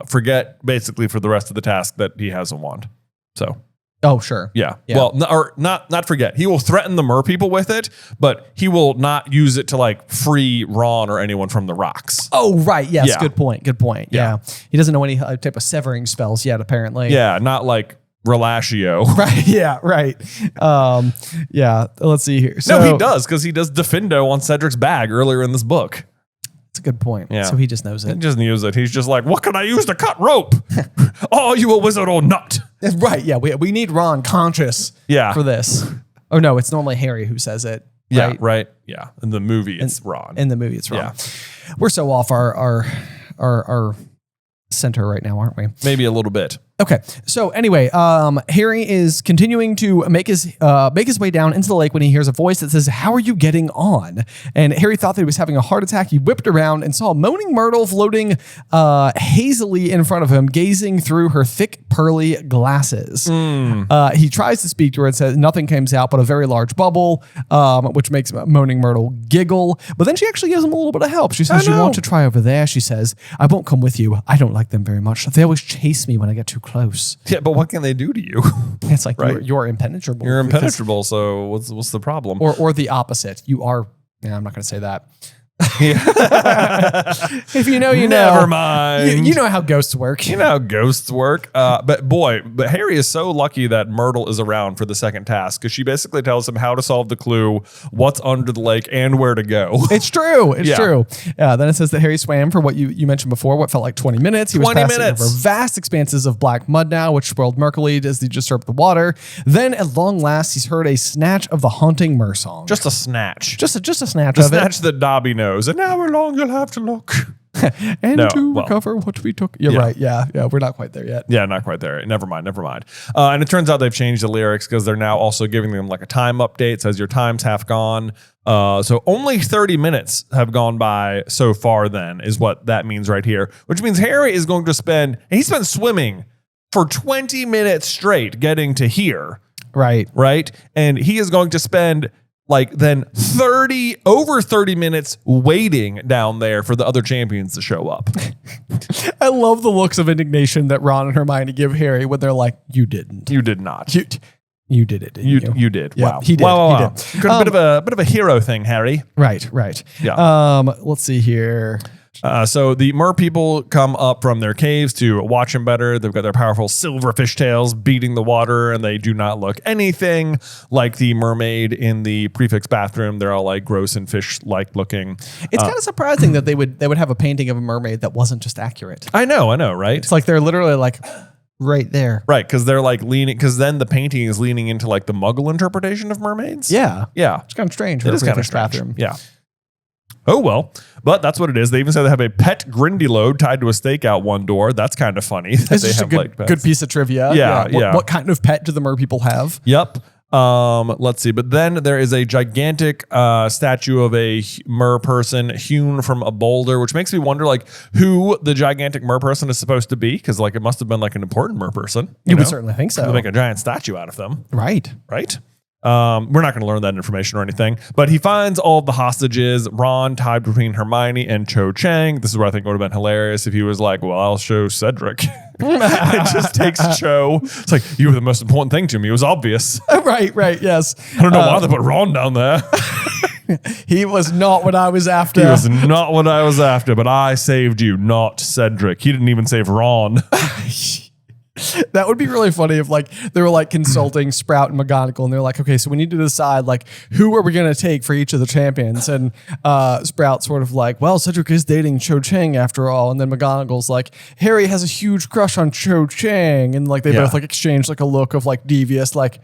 Speaker 1: forget basically for the rest of the task that he has a wand. So.
Speaker 2: Oh, sure.
Speaker 1: Yeah. Well, or not forget. He will threaten the mer people with it, but he will not use it to like free Ron or anyone from the rocks.
Speaker 2: Oh, right. Yes.
Speaker 1: Yeah.
Speaker 2: Good point. Yeah. He doesn't know any type of severing spells yet, apparently.
Speaker 1: Yeah. Not like Relatio.
Speaker 2: Right. Yeah. Right. Yeah. Let's see here. So,
Speaker 1: no, he does, because he does Defendo on Cedric's bag earlier in this book.
Speaker 2: That's a good point.
Speaker 1: Yeah.
Speaker 2: So he just knows it.
Speaker 1: He doesn't use it. He's just like, what can I use to cut rope? Oh, you a wizard or not?
Speaker 2: Right. Yeah. We need Ron conscious for this. Oh, no. It's normally Harry who says it.
Speaker 1: Yeah.
Speaker 2: Right.
Speaker 1: Right. Yeah. In the movie, it's Ron.
Speaker 2: In the movie, it's Ron.
Speaker 1: Yeah.
Speaker 2: We're so off our center right now, aren't we?
Speaker 1: Maybe a little bit.
Speaker 2: Okay. So anyway, Harry is continuing to make his way down into the lake when he hears a voice that says, "How are you getting on?" And Harry thought that he was having a heart attack. He whipped around and saw a moaning Myrtle floating hazily in front of him, gazing through her thick, pearly glasses. He tries to speak to her and says nothing comes out but a very large bubble, which makes moaning Myrtle giggle. But then she actually gives him a little bit of help. She says, "You want to try over there?" She says, "I won't come with you. I don't like them very much. They always chase me when I get too close."
Speaker 1: Yeah, but what can they do to you?
Speaker 2: It's like
Speaker 1: Right.
Speaker 2: you're impenetrable.
Speaker 1: You're impenetrable, so what's the problem?
Speaker 2: Or the opposite. You are. Yeah, I'm not going to say that. If you know, you know.
Speaker 1: Never mind.
Speaker 2: You know how ghosts work.
Speaker 1: You know how ghosts work. But Harry is so lucky that Myrtle is around for the second task because she basically tells him how to solve the clue, what's under the lake, and where to go.
Speaker 2: It's true. It's true. Then it says that Harry swam for what you mentioned before, what felt like 20 minutes. He was passing over vast expanses of black mud now, which swirled murkily as he just surfed the water. Then at long last, he's heard a snatch of the haunting Mer song.
Speaker 1: Just a snatch.
Speaker 2: Just a snatch
Speaker 1: The
Speaker 2: of
Speaker 1: snatch
Speaker 2: it.
Speaker 1: that Dobby knows. And hour long you'll have to look.
Speaker 2: And to recover what we took. You're right. Yeah. We're not quite there yet.
Speaker 1: Yeah, not quite there. Never mind. And it turns out they've changed the lyrics because they're now also giving them like a time update. It says your time's half gone. So only 30 minutes have gone by so far then is what that means right here, which means Harry is going to he's been swimming for 20 minutes straight getting to here.
Speaker 2: Right.
Speaker 1: And he is going to spend then over 30 minutes waiting down there for the other champions to show up.
Speaker 2: I love the looks of indignation that Ron and Hermione give Harry when they're like, "You didn't.
Speaker 1: You did not.
Speaker 2: You did it. Didn't you?
Speaker 1: You did.
Speaker 2: Yeah,
Speaker 1: Wow.
Speaker 2: He did.
Speaker 1: Wow.
Speaker 2: He did.
Speaker 1: A bit of a hero thing, Harry.
Speaker 2: Right.
Speaker 1: Yeah.
Speaker 2: Let's see here.
Speaker 1: So the mer people come up from their caves to watch him better. They've got their powerful silver fishtails beating the water, and they do not look anything like the mermaid in the prefix bathroom. They're all like gross and fish-like looking.
Speaker 2: It's kind of surprising that they would have a painting of a mermaid that wasn't just accurate.
Speaker 1: I know, right?
Speaker 2: It's like they're literally like right there.
Speaker 1: Right, because they're like leaning, because then the painting is leaning into like the Muggle interpretation of mermaids.
Speaker 2: Yeah.
Speaker 1: Yeah.
Speaker 2: It's kind of strange.
Speaker 1: It is kind of strange.
Speaker 2: Bathroom.
Speaker 1: Yeah. Oh, well, but that's what it is. They even say they have a pet Grindylow tied to a stake out one door. That's kind of funny.
Speaker 2: It's just a good piece of trivia.
Speaker 1: Yeah.
Speaker 2: What kind of pet do the mer people have?
Speaker 1: Yep. Let's see. But then there is a gigantic statue of a mer person hewn from a boulder, which makes me wonder like who the gigantic mer person is supposed to be. Because like it must have been like an important mer person.
Speaker 2: You would certainly think so.
Speaker 1: To make a giant statue out of them.
Speaker 2: Right.
Speaker 1: We're not going to learn that information or anything, but he finds all of the hostages, Ron tied between Hermione and Cho Chang. This is where I think it would have been hilarious if he was like, well, I'll show Cedric. It just takes Cho. It's like, you were the most important thing to me. It was obvious.
Speaker 2: Right, yes.
Speaker 1: I don't know why they put Ron down there.
Speaker 2: He was not what I was after.
Speaker 1: He was not what I was after, but I saved you, not Cedric. He didn't even save Ron.
Speaker 2: That would be really funny if like they were like consulting Sprout and McGonagall and they're like, okay, so we need to decide like who are we going to take for each of the champions? And Sprout sort of like, well, Cedric is dating Cho Chang after all. And then McGonagall's like, Harry has a huge crush on Cho Chang. And like they both like exchange like a look of like devious, like,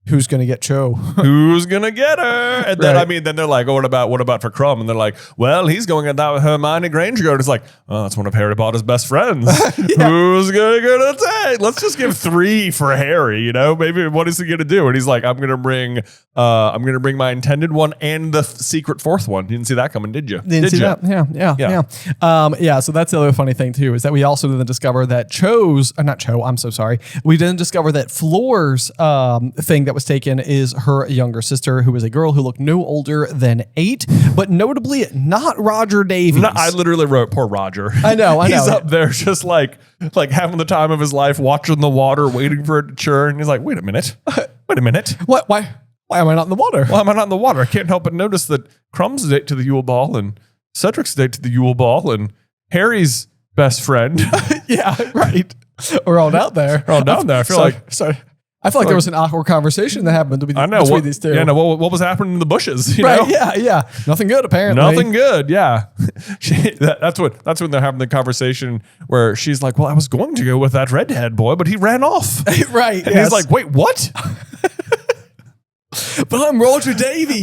Speaker 2: who's gonna get Cho?
Speaker 1: Who's gonna get her? And then then they're like, oh, what about for Crumb? And they're like, well, he's going at that with Hermione Granger. And it's like, oh, that's one of Harry Potter's best friends. Who's gonna take? Let's just give 3 for Harry. You know, maybe what is he gonna do? And he's like, I'm gonna bring my intended one and the secret 4th one. You didn't see that coming, did you?
Speaker 2: Didn't see that? Yeah. So that's the other funny thing too, is that we also didn't discover that we didn't discover that Floor's thing that was taken is her younger sister, who is a girl who looked no older than 8, but notably not Roger Davies.
Speaker 1: No, I literally wrote poor Roger.
Speaker 2: I know.
Speaker 1: He's up there just like having the time of his life, watching the water, waiting for it to churn. He's like, wait a minute.
Speaker 2: What? Why am I not in the water?
Speaker 1: Why am I not in the water? I can't help but notice that Crumb's date to the Yule Ball and Cedric's date to the Yule Ball and Harry's best friend.
Speaker 2: Yeah, right. We're all down there.
Speaker 1: I feel like
Speaker 2: there was an awkward conversation that happened between these two.
Speaker 1: Yeah, no, what was happening in the bushes? You
Speaker 2: right?
Speaker 1: know?
Speaker 2: Yeah. Nothing good, apparently.
Speaker 1: Nothing good. Yeah, that's when they're having the conversation where she's like, "Well, I was going to go with that redhead boy, but he ran off."
Speaker 2: Right.
Speaker 1: And he's like, "Wait, what?"
Speaker 2: But I'm Roger Davies.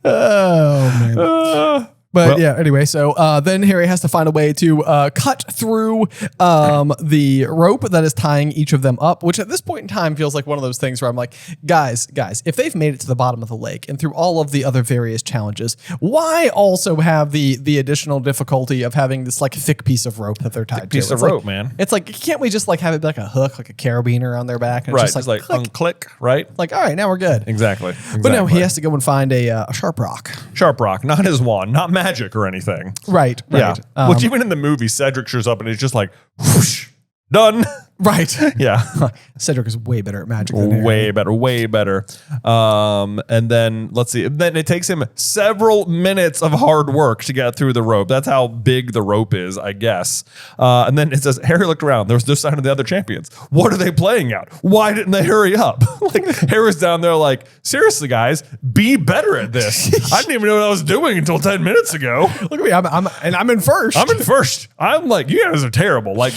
Speaker 1: Oh man.
Speaker 2: But anyway, so then Harry has to find a way to cut through the rope that is tying each of them up, which at this point in time feels like one of those things where I'm like, guys, if they've made it to the bottom of the lake and through all of the other various challenges, why also have the additional difficulty of having this like thick piece of rope that they're tied to?
Speaker 1: Piece of rope, man.
Speaker 2: It's like, can't we just like have it be like a hook, like a carabiner on their back? And
Speaker 1: Right,
Speaker 2: it's just like
Speaker 1: unclick, right?
Speaker 2: Like, all right, now we're good.
Speaker 1: Exactly.
Speaker 2: But no, he has to go and find a sharp rock.
Speaker 1: Sharp rock, not his wand, not magic or anything.
Speaker 2: Right.
Speaker 1: Yeah. Which even in the movie, Cedric shows up and he's just like, whoosh, done.
Speaker 2: Right.
Speaker 1: Yeah.
Speaker 2: Cedric is way better at magic than Harry.
Speaker 1: Way better. And then let's see. Then it takes him several minutes of hard work to get through the rope. That's how big the rope is, I guess. And then it says, Harry looked around. There was no sign of the other champions. What are they playing at? Why didn't they hurry up? Like Harry's down there like, seriously, guys, be better at this. I didn't even know what I was doing until 10 minutes ago.
Speaker 2: Look at me. I'm in first.
Speaker 1: I'm in first. I'm like, you guys are terrible. Like,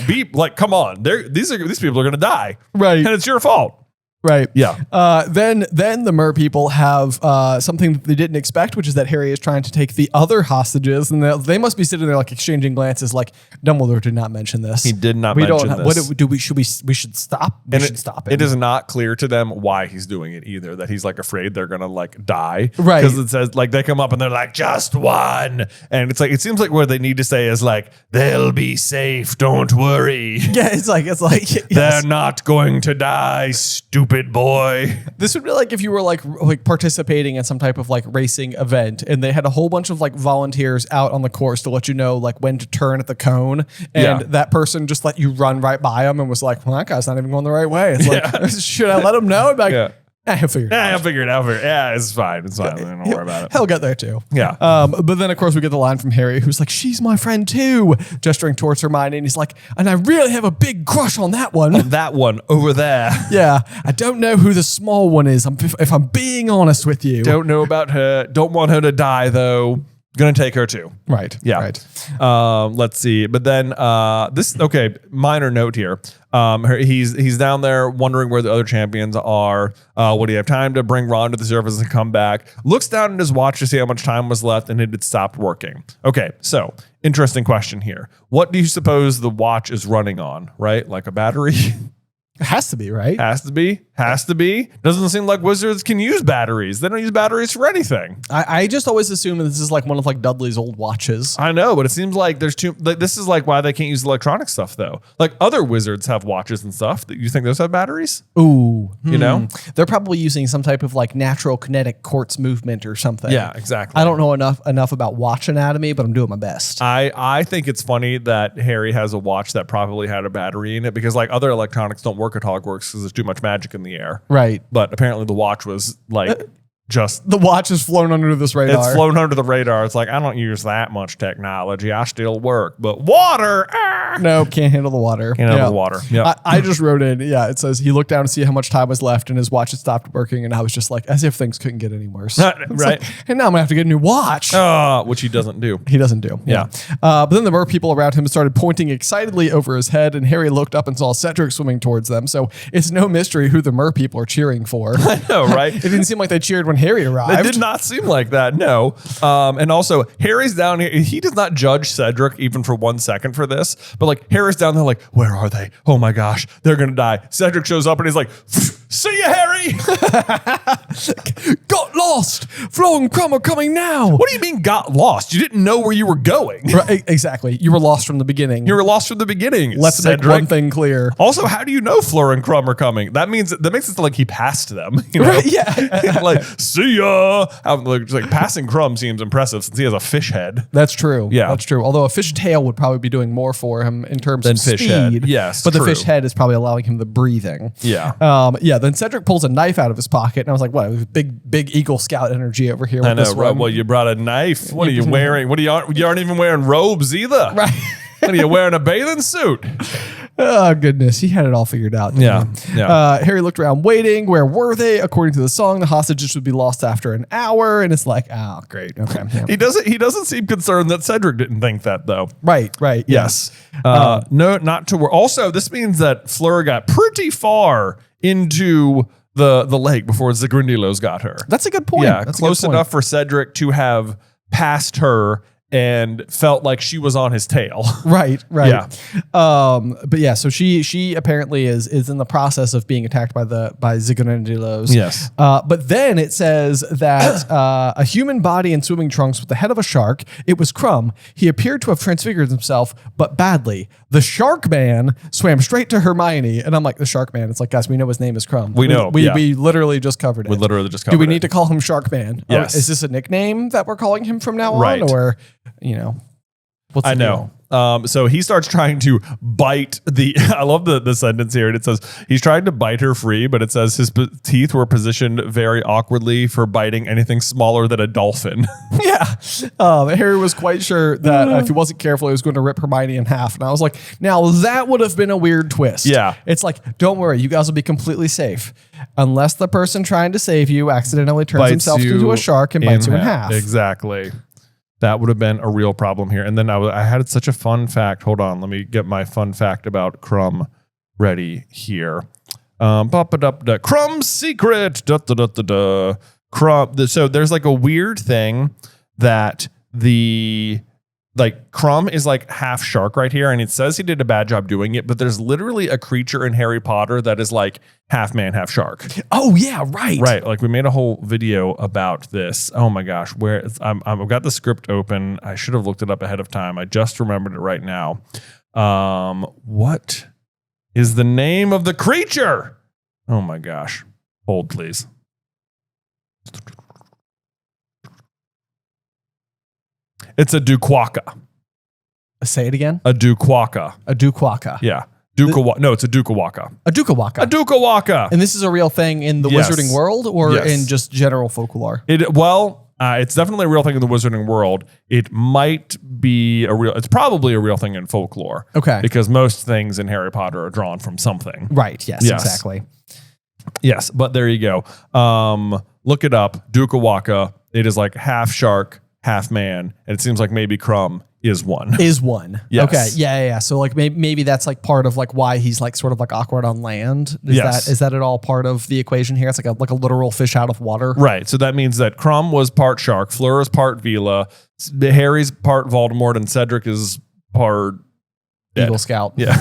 Speaker 1: come on. These people are going to die.
Speaker 2: Right.
Speaker 1: And it's your fault.
Speaker 2: Right.
Speaker 1: Yeah.
Speaker 2: Then the mer people have something that they didn't expect, which is that Harry is trying to take the other hostages, and they must be sitting there like exchanging glances, like Dumbledore did not mention this.
Speaker 1: He did not mention this.
Speaker 2: What do we should stop? We should stop it.
Speaker 1: It is not clear to them why he's doing it either. That he's like afraid they're gonna like die.
Speaker 2: Right.
Speaker 1: Because it says like they come up and they're like just one, and it's like it seems like what they need to say is like they'll be safe. Don't worry.
Speaker 2: Yeah. It's like yes.
Speaker 1: They're not going to die. Stupid boy.
Speaker 2: This would be like if you were like participating in some type of like racing event and they had a whole bunch of like volunteers out on the course to let you know like when to turn at the cone, and that person just let you run right by them and was like, well, that guy's not even going the right way. It's like, should I let him know? I'd be like, he'll figure it out.
Speaker 1: I'll figure it out. Yeah, it's fine. It's fine. Don't worry about it.
Speaker 2: He'll get there too.
Speaker 1: Yeah.
Speaker 2: But then, of course, we get the line from Harry, who's like, she's my friend too, gesturing towards Hermione. And he's like, and I really have a big crush on that one.
Speaker 1: That one over there.
Speaker 2: Yeah. I don't know who the small one is, if I'm being honest with you.
Speaker 1: Don't know about her. Don't want her to die, though. Gonna take her too.
Speaker 2: Right.
Speaker 1: Yeah.
Speaker 2: Right.
Speaker 1: Let's see. But then minor note here. He's down there wondering where the other champions are. Would he have time to bring Ron to the surface and come back? Looks down at his watch to see how much time was left, and it had stopped working. Okay, so interesting question here. What do you suppose the watch is running on? Right? Like a battery?
Speaker 2: It has to be, right?
Speaker 1: Has to be. Doesn't seem like wizards can use batteries. They don't use batteries for anything.
Speaker 2: I just always assume that this is like one of like Dudley's old watches.
Speaker 1: I know, but it seems like there's too. Like, this is like why they can't use electronic stuff though. Like other wizards have watches and stuff. That you think those have batteries?
Speaker 2: Ooh,
Speaker 1: you know,
Speaker 2: they're probably using some type of like natural kinetic quartz movement or something.
Speaker 1: Yeah, exactly.
Speaker 2: I don't know enough about watch anatomy, but I'm doing my best.
Speaker 1: I think it's funny that Harry has a watch that probably had a battery in it because like other electronics don't work at Hogwarts because there's too much magic in the air.
Speaker 2: Right.
Speaker 1: But apparently the watch was like just...
Speaker 2: The watch has flown under this radar.
Speaker 1: It's flown under the radar. It's like, I don't use that much technology. I still work. But water!
Speaker 2: No, can't handle the water.
Speaker 1: Can't handle the water. Yep.
Speaker 2: I just wrote in, it says he looked down to see how much time was left and his watch had stopped working. And I was just like, as if things couldn't get any worse.
Speaker 1: Right.
Speaker 2: Like, and now I'm going to have to get a new watch.
Speaker 1: Which he doesn't do.
Speaker 2: He doesn't do.
Speaker 1: Yeah.
Speaker 2: But then the mer people around him started pointing excitedly over his head, and Harry looked up and saw Cedric swimming towards them. So it's no mystery who the mer people are cheering for.
Speaker 1: I know, right?
Speaker 2: It didn't seem like they cheered when Harry arrived.
Speaker 1: It did not seem like that, no. And also, Harry's down here. He does not judge Cedric even for 1 second for this. But like, Harry's down there like, where are they? Oh my gosh, they're going to die. Cedric shows up and he's like, see ya, Harry.
Speaker 2: Got lost. Flo and Crumb are coming now.
Speaker 1: What do you mean got lost? You didn't know where you were going.
Speaker 2: Right, exactly. You were lost from the beginning.
Speaker 1: You were lost from the beginning.
Speaker 2: Let's make one thing clear.
Speaker 1: Also, how do you know Fleur and Crumb are coming? That makes it like he passed them. You know?
Speaker 2: Right, yeah.
Speaker 1: Like, see ya. Like passing Crumb seems impressive since he has a fish head.
Speaker 2: That's true.
Speaker 1: Yeah.
Speaker 2: That's true. Although a fish tail would probably be doing more for him in terms
Speaker 1: Than
Speaker 2: of
Speaker 1: fish
Speaker 2: speed.
Speaker 1: head. Yes,
Speaker 2: but
Speaker 1: true.
Speaker 2: the fish head is probably allowing him the breathing.
Speaker 1: Yeah.
Speaker 2: Then Cedric pulls a knife out of his pocket, and I was like, what? Big Eagle Scout energy over here.
Speaker 1: I
Speaker 2: with
Speaker 1: know,
Speaker 2: this
Speaker 1: right?
Speaker 2: one.
Speaker 1: Well, you brought a knife. What are you wearing? You aren't even wearing robes either.
Speaker 2: Right.
Speaker 1: What are you wearing, a bathing suit?
Speaker 2: Oh, goodness. He had it all figured out. Didn't he? Harry looked around waiting. Where were they? According to the song, the hostages would be lost after an hour. And it's like, oh, great. Okay. Yeah.
Speaker 1: He doesn't seem concerned that Cedric didn't think that, though.
Speaker 2: Right.
Speaker 1: Yes. No, not to worry. Also, this means that Fleur got pretty far into the lake before Zagrindylos got her.
Speaker 2: That's a good point.
Speaker 1: Yeah,
Speaker 2: That's
Speaker 1: close enough for Cedric to have passed her and felt like she was on his tail.
Speaker 2: Right.
Speaker 1: Yeah.
Speaker 2: But yeah, so she apparently is in the process of being attacked by Zigonandilos.
Speaker 1: Yes.
Speaker 2: But then it says that a human body in swimming trunks with the head of a shark. It was Crumb. He appeared to have transfigured himself, but badly. The Shark Man swam straight to Hermione, and I'm like, the Shark Man. It's like, guys, we know his name is Crumb.
Speaker 1: We know.
Speaker 2: We literally just covered it.
Speaker 1: Do
Speaker 2: we need to call him Shark Man?
Speaker 1: Yes.
Speaker 2: Is this a nickname that we're calling him from now on?
Speaker 1: Right.
Speaker 2: Or, what's the deal?
Speaker 1: So he starts trying to bite I love the sentence here. And it says he's trying to bite her free, but it says his teeth were positioned very awkwardly for biting anything smaller than a dolphin.
Speaker 2: Yeah. Harry was quite sure that if he wasn't careful, he was going to rip Hermione in half. And I was like, now that would have been a weird twist.
Speaker 1: Yeah.
Speaker 2: It's like, don't worry, you guys will be completely safe. Unless the person trying to save you accidentally turns himself into a shark and bites you in half.
Speaker 1: Exactly. That would have been a real problem here. And then I had such a fun fact. Hold on. Let me get my fun fact about Crumb ready here. Crumb's secret. Crumb. So there's like a weird thing that Crumb is like half shark right here. And it says he did a bad job doing it, but there's literally a creature in Harry Potter that is like half man, half shark.
Speaker 2: Oh yeah. Right.
Speaker 1: Right. Like we made a whole video about this. Oh my gosh. I've got the script open. I should have looked it up ahead of time. I just remembered it right now. What is the name of the creature? Oh my gosh. Hold please. It's a duquaka.
Speaker 2: Say it again.
Speaker 1: A duquaka.
Speaker 2: A duquaka.
Speaker 1: Yeah. No, it's a dukawaka.
Speaker 2: A dukawaka.
Speaker 1: A dukawaka.
Speaker 2: And this is a real thing in the wizarding world or in just general folklore?
Speaker 1: It's definitely a real thing in the wizarding world. It's probably a real thing in folklore.
Speaker 2: Okay.
Speaker 1: Because most things in Harry Potter are drawn from something.
Speaker 2: Right. Yes. Exactly.
Speaker 1: Yes. But there you go. Look it up. Dukawaka. It is like half shark, half man. And it seems like maybe Crumb is one.
Speaker 2: Is one.
Speaker 1: Yes.
Speaker 2: Okay. Yeah. So like maybe that's like part of like why he's like sort of like awkward on land. Is that at all part of the equation here? It's like a literal fish out of water.
Speaker 1: Right. So that means that Crumb was part shark, Fleur is part Vila, Harry's part Voldemort, and Cedric is part
Speaker 2: Eagle
Speaker 1: dead.
Speaker 2: Scout.
Speaker 1: Yeah.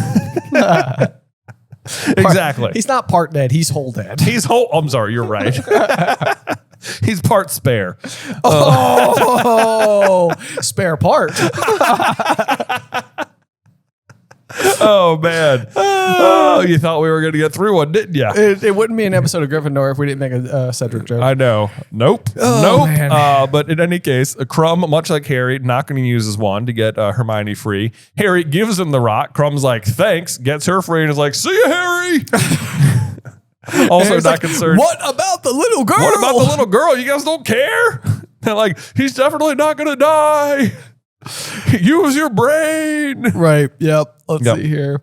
Speaker 1: Exactly.
Speaker 2: He's not part dead. He's whole dead.
Speaker 1: I'm sorry. You're right. He's part spare.
Speaker 2: Oh, spare part.
Speaker 1: Oh, man. Oh, you thought we were going to get through one, didn't you?
Speaker 2: It wouldn't be an episode of Gryffindor if we didn't make a Cedric joke.
Speaker 1: I know. Nope.
Speaker 2: Oh, man.
Speaker 1: But in any case, Crumb, much like Harry, not going to use his wand to get Hermione free. Harry gives him the rock. Crumb's like, thanks, gets her free, and is like, see you, Harry. Also not
Speaker 2: like,
Speaker 1: concerned.
Speaker 2: What about the little girl?
Speaker 1: What about the little girl? You guys don't care? They're like, he's definitely not going to die. Use your brain.
Speaker 2: Right. Yep. Let's see here.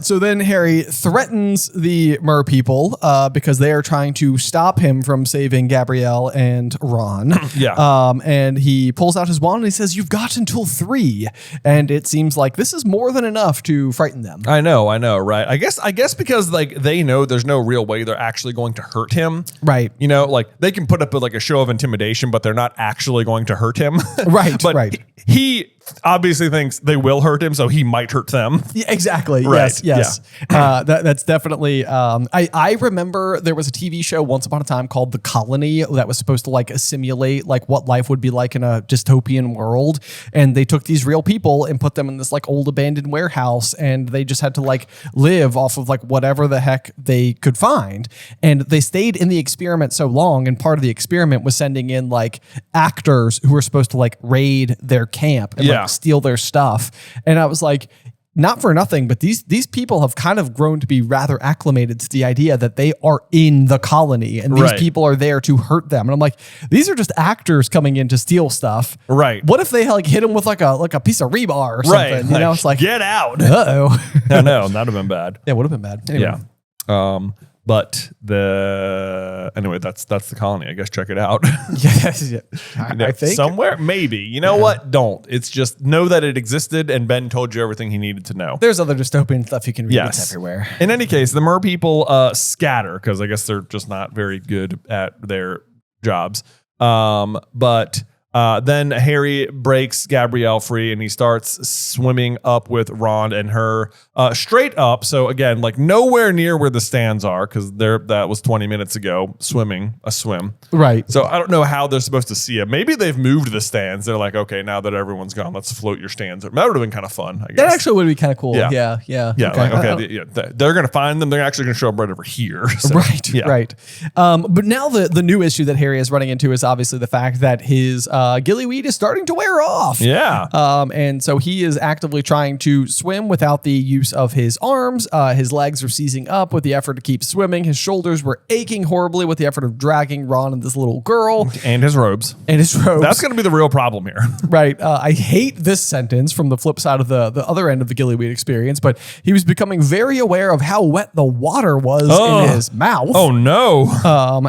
Speaker 2: So then Harry threatens the mer people because they are trying to stop him from saving Gabrielle and Ron.
Speaker 1: Yeah.
Speaker 2: And he pulls out his wand and he says, "You've got until 3." And it seems like this is more than enough to frighten them.
Speaker 1: I know, right? I guess because like they know there's no real way they're actually going to hurt him.
Speaker 2: Right.
Speaker 1: You know, like they can put up like a show of intimidation, but they're not actually going to hurt him.
Speaker 2: Right.
Speaker 1: But
Speaker 2: right.
Speaker 1: He obviously thinks they will hurt him, so he might hurt them.
Speaker 2: Yeah, exactly.
Speaker 1: Right.
Speaker 2: Yes. Yeah. That's definitely. I remember there was a TV show once upon a time called The Colony that was supposed to like simulate like what life would be like in a dystopian world, and they took these real people and put them in this like old abandoned warehouse, and they just had to like live off of like whatever the heck they could find, and they stayed in the experiment so long, and part of the experiment was sending in like actors who were supposed to like raid their camp and like steal their stuff, and I was like, not for nothing, but these people have kind of grown to be rather acclimated to the idea that they are in the colony and these people are there to hurt them. And I'm like, these are just actors coming in to steal stuff. Right. What if they like hit them with like a piece of rebar or something?
Speaker 1: Right.
Speaker 2: You know, it's like,
Speaker 1: get out.
Speaker 2: Uh-oh.
Speaker 1: I know, that'd have been bad.
Speaker 2: Yeah, it would have been bad. Anyway.
Speaker 1: Yeah. But anyway, that's the colony. I guess check it out.
Speaker 2: Yeah. I think
Speaker 1: somewhere, maybe. You know what? Don't. It's just know that it existed, and Ben told you everything he needed to know.
Speaker 2: There's other dystopian stuff you can read. It's everywhere.
Speaker 1: In any case, the mer people scatter because I guess they're just not very good at their jobs. But Then Harry breaks Gabrielle free and he starts swimming up with Ron and her straight up. So again, like nowhere near where the stands are because that was 20 minutes ago, swimming a swim.
Speaker 2: Right.
Speaker 1: So I don't know how they're supposed to see it. Maybe they've moved the stands. They're like, okay, now that everyone's gone, let's float your stands. That would have been kind of fun, I guess.
Speaker 2: That actually would be kind of cool.
Speaker 1: Yeah.
Speaker 2: Yeah.
Speaker 1: They're going to find them. They're actually going to show up right over here. So,
Speaker 2: Right. But now the new issue that Harry is running into is obviously the fact that his gillyweed is starting to wear off.
Speaker 1: Yeah.
Speaker 2: And so he is actively trying to swim without the use of his arms. His legs are seizing up with the effort to keep swimming. His shoulders were aching horribly with the effort of dragging Ron and this little girl.
Speaker 1: And his robes.
Speaker 2: That's
Speaker 1: going to be the real problem here.
Speaker 2: Right. I hate this sentence from the flip side of the other end of the gillyweed experience, but he was becoming very aware of how wet the water was in his mouth.
Speaker 1: Oh, no.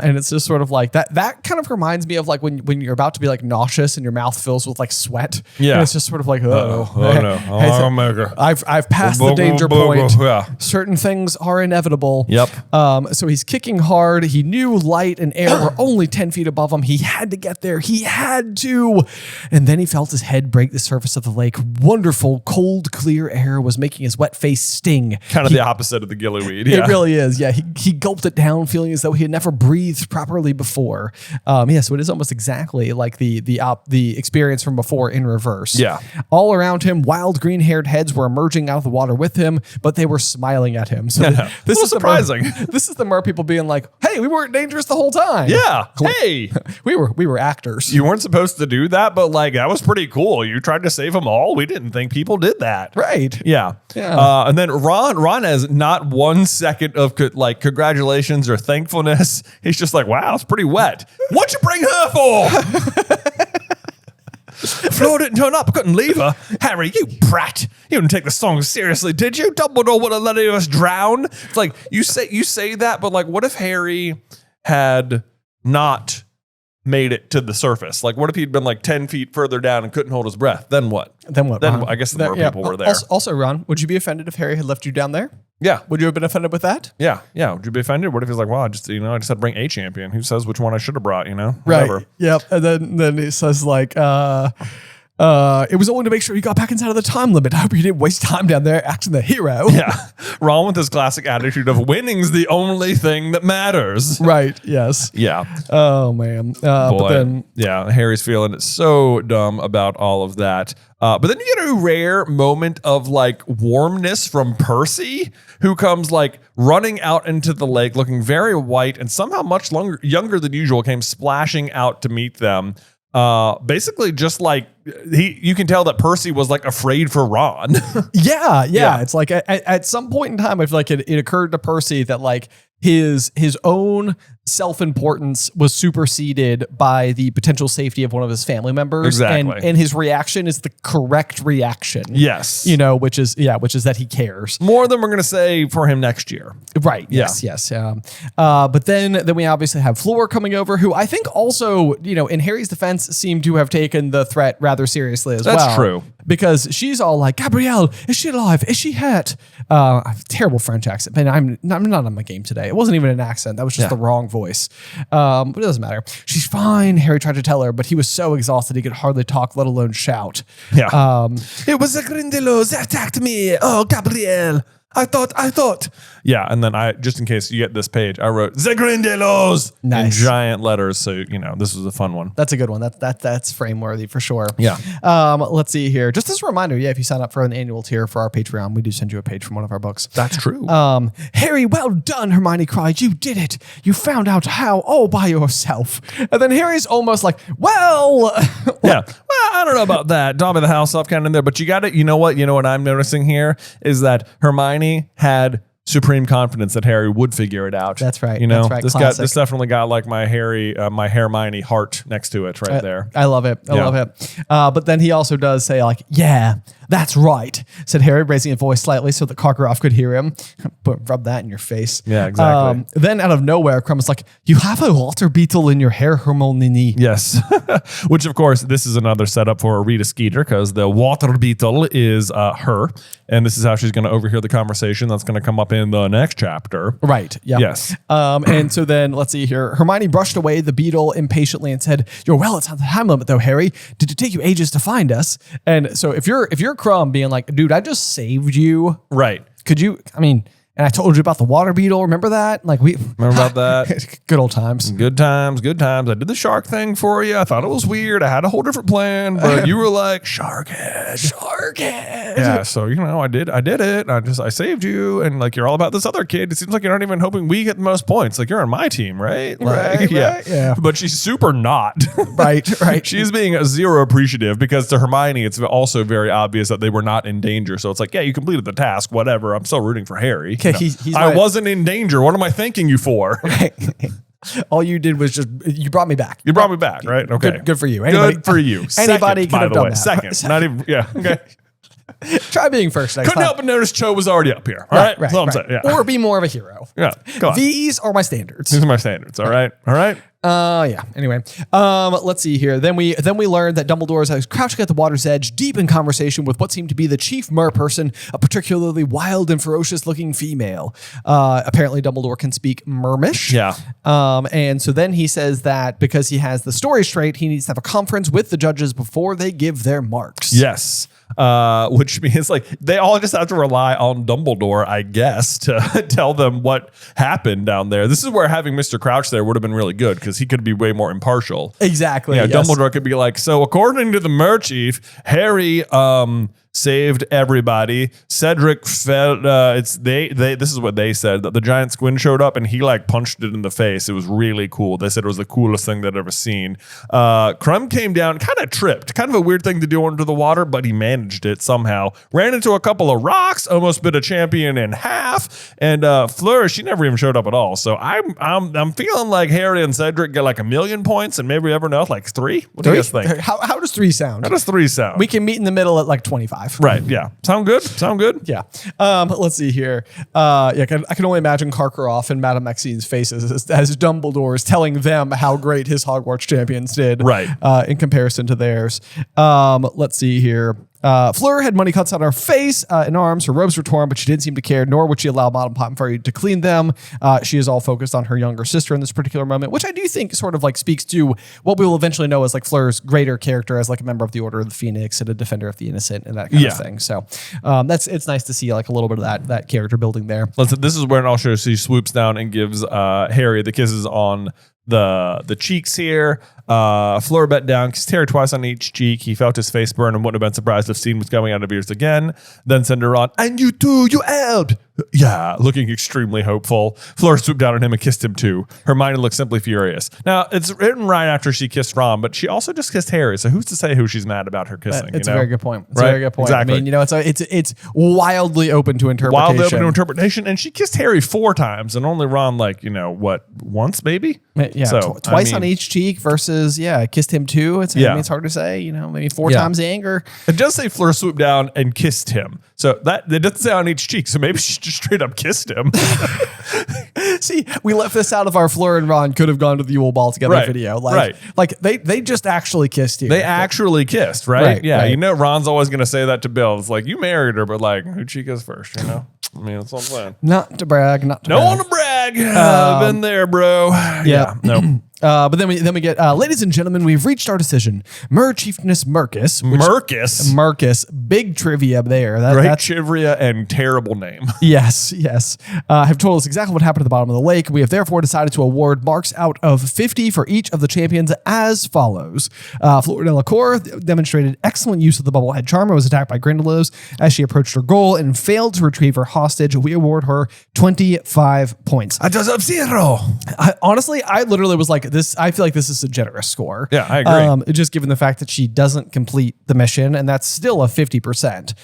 Speaker 2: And it's just sort of like that kind of reminds me of like when you're about to be like nauseous and your mouth fills with like sweat.
Speaker 1: Yeah.
Speaker 2: And it's just sort of like,
Speaker 1: no.
Speaker 2: I've passed the danger point.
Speaker 1: Yeah.
Speaker 2: Certain things are inevitable.
Speaker 1: Yep.
Speaker 2: So he's kicking hard. He knew light and air were only 10 feet above him. He had to get there. He had to. And then he felt his head break the surface of the lake. Wonderful, cold, clear air was making his wet face sting.
Speaker 1: Kind of the opposite of the gillyweed. Yeah.
Speaker 2: It really is. Yeah. He gulped it down, feeling as though he had never breathed properly before. So it is almost exactly like the experience from before in reverse.
Speaker 1: Yeah.
Speaker 2: All around him, wild green-haired heads were emerging out of the water with him, but they were smiling at him. So this is
Speaker 1: surprising.
Speaker 2: This is the mer people being like, "Hey, we weren't dangerous the whole time."
Speaker 1: Yeah. Hey,
Speaker 2: we were actors.
Speaker 1: You weren't supposed to do that, but like that was pretty cool. You tried to save them all. We didn't think people did that.
Speaker 2: Right.
Speaker 1: Yeah. And then Ron has not 1 second of like congratulations or thankfulness. He's just like, wow, it's pretty wet. What'd you bring her for? Flo didn't turn up. I couldn't leave her. Harry, you brat. You didn't take the song seriously, did you? Dumbledore would have let any of us drown. It's like you say that, but like, what if Harry had not made it to the surface? Like, what if he'd been like 10 feet further down and couldn't hold his breath? Then what?
Speaker 2: Then
Speaker 1: I guess the more people were there.
Speaker 2: Also, Ron, would you be offended if Harry had left you down there?
Speaker 1: Yeah.
Speaker 2: Would you have been offended with that?
Speaker 1: Yeah. Would you be offended? What if he's like, well, I just had to bring a champion. Who says which one I should have brought,
Speaker 2: Right.
Speaker 1: Whatever.
Speaker 2: Yep. And then it says like, it was only to make sure you got back inside of the time limit. I hope you didn't waste time down there acting the hero.
Speaker 1: Yeah. Ron with his classic attitude of winning's the only thing that matters.
Speaker 2: Right. Yes.
Speaker 1: Yeah.
Speaker 2: Oh, man. But then...
Speaker 1: Yeah, Harry's feeling so dumb about all of that. But then you get a rare moment of like warmness from Percy, who comes like running out into the lake looking very white and somehow much younger than usual, came splashing out to meet them. Basically just like you can tell that Percy was like afraid for Ron.
Speaker 2: Yeah. It's like at some point in time, I feel like it occurred to Percy that like his own self-importance was superseded by the potential safety of one of his family members.
Speaker 1: Exactly.
Speaker 2: And his reaction is the correct reaction.
Speaker 1: Yes.
Speaker 2: Which is that he cares.
Speaker 1: More than we're going to say for him next year.
Speaker 2: Right. Yes. But then we obviously have Fleur coming over, who I think also, in Harry's defense, seemed to have taken the threat rather seriously as well.
Speaker 1: That's true.
Speaker 2: Because she's all like, Gabrielle, is she alive? Is she hurt? I have a terrible French accent. Man, I'm not on my game today. It wasn't even an accent. That was just the wrong voice. But it doesn't matter. She's fine. Harry tried to tell her, but he was so exhausted he could hardly talk, let alone shout.
Speaker 1: Yeah. It was the Grindylows that attacked me. Oh, Gabrielle. I thought. Yeah, and then just in case you get this page, I wrote the Grindylows in giant letters. So, this was a fun one.
Speaker 2: That's a good one. That's frame worthy for sure.
Speaker 1: Yeah.
Speaker 2: Let's see here. Just as a reminder, if you sign up for an annual tier for our Patreon, we do send you a page from one of our books.
Speaker 1: That's true.
Speaker 2: Harry, well done, Hermione cried. You did it. You found out how all by yourself. And then Harry's almost like, well.
Speaker 1: Yeah. Well, I don't know about that. Dobby the house off kind of in there, but you got it. You know what I'm noticing here is that Hermione had supreme confidence that Harry would figure it out.
Speaker 2: That's right.
Speaker 1: That's
Speaker 2: right.
Speaker 1: This definitely got like my Hermione heart next to it right there.
Speaker 2: I love it. I love it. But then he also does say like, yeah, That's right, said Harry, raising his voice slightly so that Karkaroff could hear him. Rub that in your face.
Speaker 1: Yeah, exactly.
Speaker 2: Then out of nowhere, Crumb was like, you have a water beetle in your hair, Hermione.
Speaker 1: Yes. Which, of course, this is another setup for Rita Skeeter because the water beetle is her. And this is how she's going to overhear the conversation that's going to come up in the next chapter.
Speaker 2: Right. Yeah.
Speaker 1: Yes.
Speaker 2: And so then let's see here. Hermione brushed away the beetle impatiently and said, "You're well outside the time limit, though, Harry. Did it take you ages to find us?" And so if you're Crumb being like, dude, I just saved you.
Speaker 1: Right.
Speaker 2: Could you? I mean. And I told you about the water beetle. Remember that? Like
Speaker 1: remember about that?
Speaker 2: Good old times.
Speaker 1: Good times. Good times. I did the shark thing for you. I thought it was weird. I had a whole different plan, but you were like, shark head. Yeah. So, I did it. I saved you. And like, you're all about this other kid. It seems like you're not even hoping we get the most points. Like, you're on my team, right? Like,
Speaker 2: right. Yeah.
Speaker 1: But she's super not.
Speaker 2: Right.
Speaker 1: She's being zero appreciative because to Hermione, it's also very obvious that they were not in danger. So it's like, yeah, you completed the task, whatever. I'm still rooting for Harry.
Speaker 2: Okay,
Speaker 1: I wasn't in danger. What am I thanking you for?
Speaker 2: Right. All you did was you brought me back.
Speaker 1: You brought me back, right? Okay.
Speaker 2: Good for you.
Speaker 1: Good for you.
Speaker 2: Anybody could have done that.
Speaker 1: Second. Not even, yeah. Okay.
Speaker 2: Try being first next
Speaker 1: Couldn't
Speaker 2: time.
Speaker 1: help but notice Cho was already up here. All right. That's all I'm saying. Yeah.
Speaker 2: Or be more of a hero.
Speaker 1: Yeah. Go on.
Speaker 2: These are my standards.
Speaker 1: These are my standards. All right. All right.
Speaker 2: Yeah. Anyway, let's see here. Then we learned that Dumbledore is crouching at the water's edge, deep in conversation with what seemed to be the chief mer person, a particularly wild and ferocious looking female. Apparently Dumbledore can speak Mermish.
Speaker 1: Yeah.
Speaker 2: And so then he says that because he has the story straight, he needs to have a conference with the judges before they give their marks.
Speaker 1: Yes. Which means like they all just have to rely on Dumbledore, I guess, to tell them what happened down there. This is where having Mr. Crouch there would have been really good because he could be way more impartial.
Speaker 2: Exactly.
Speaker 1: Yeah,
Speaker 2: yes.
Speaker 1: Dumbledore could be like, so according to the Mer Chief, Harry saved everybody. Cedric felt this is what they said, that the giant squid showed up and he like punched it in the face. It was really cool. They said it was the coolest thing they'd ever seen. Crumb came down, kind of tripped, kind of a weird thing to do under the water, but he managed it somehow. Ran into a couple of rocks, almost bit a champion in half, and Fleur, she never even showed up at all. So I'm feeling like Harry and Cedric get like 1,000,000 points, and maybe everyone else like 3. What do you guys think?
Speaker 2: How does 3 sound?
Speaker 1: How does 3 sound?
Speaker 2: We can meet in the middle at like 25.
Speaker 1: Right. Yeah. Sound good? Sound good?
Speaker 2: Yeah. Let's see here. I can only imagine Karkaroff and Madame Maxine's faces as Dumbledore is telling them how great his Hogwarts champions did.
Speaker 1: Right.
Speaker 2: In comparison to theirs. Let's see here. Fleur had money cuts on her face and arms. Her robes were torn, but she didn't seem to care, nor would she allow Madame Pottenfairy to clean them. She is all focused on her younger sister in this particular moment, which I do think sort of like speaks to what we will eventually know as like Fleur's greater character as like a member of the Order of the Phoenix and a defender of the innocent and that kind of thing. So it's nice to see like a little bit of that character building there.
Speaker 1: This is where also she swoops down and gives Harry the kisses on the cheeks here. Fleur bent down, kissed Harry twice on each cheek. He felt his face burn and wouldn't have been surprised if steam was coming out of ears again. Then sent her on, and you too, you helped. Yeah, looking extremely hopeful. Fleur swooped down on him and kissed him too. Hermione looked simply furious. Now, it's written right after she kissed Ron, but she also just kissed Harry. So who's to say who she's mad about her kissing?
Speaker 2: It's a very good point. It's
Speaker 1: right?
Speaker 2: a very good point.
Speaker 1: Exactly.
Speaker 2: I mean, it's wildly open to interpretation.
Speaker 1: Wildly open to interpretation. And she kissed Harry 4 times and only Ron once maybe?
Speaker 2: Yeah,
Speaker 1: so,
Speaker 2: twice on each cheek versus, kissed him too. I mean, it's hard to say, maybe 4 times the anger.
Speaker 1: It does say Fleur swooped down and kissed him. So that it doesn't say on each cheek. So maybe she just straight up kissed him.
Speaker 2: See, we left this out of our Fleur and Ron could have gone to the Yule Ball together video. Like they just actually kissed you.
Speaker 1: They actually kissed, right? Yeah.
Speaker 2: Right.
Speaker 1: Ron's always going to say that to Bill. It's like, you married her, but like, who'd she kiss first, I mean, that's what I'm saying.
Speaker 2: Not to brag,
Speaker 1: No one to brag. I've been there, bro.
Speaker 2: Yeah.
Speaker 1: No.
Speaker 2: But then we get, ladies and gentlemen, we've reached our decision. Mer Chiefness Mercus. Mercus. Big trivia there.
Speaker 1: That's trivia and terrible name.
Speaker 2: Yes. Have told us exactly what happened at the bottom of the lake. We have therefore decided to award marks out of 50 for each of the champions as follows. Fleur Delacour demonstrated excellent use of the bubblehead charm and was attacked by Grindylows as she approached her goal and failed to retrieve her hostage. We award her 25 points.
Speaker 1: I deserve 0.
Speaker 2: Honestly, I literally was like, I feel like this is a generous score.
Speaker 1: Yeah, I agree.
Speaker 2: Just given the fact that she doesn't complete the mission, and that's still a 50%.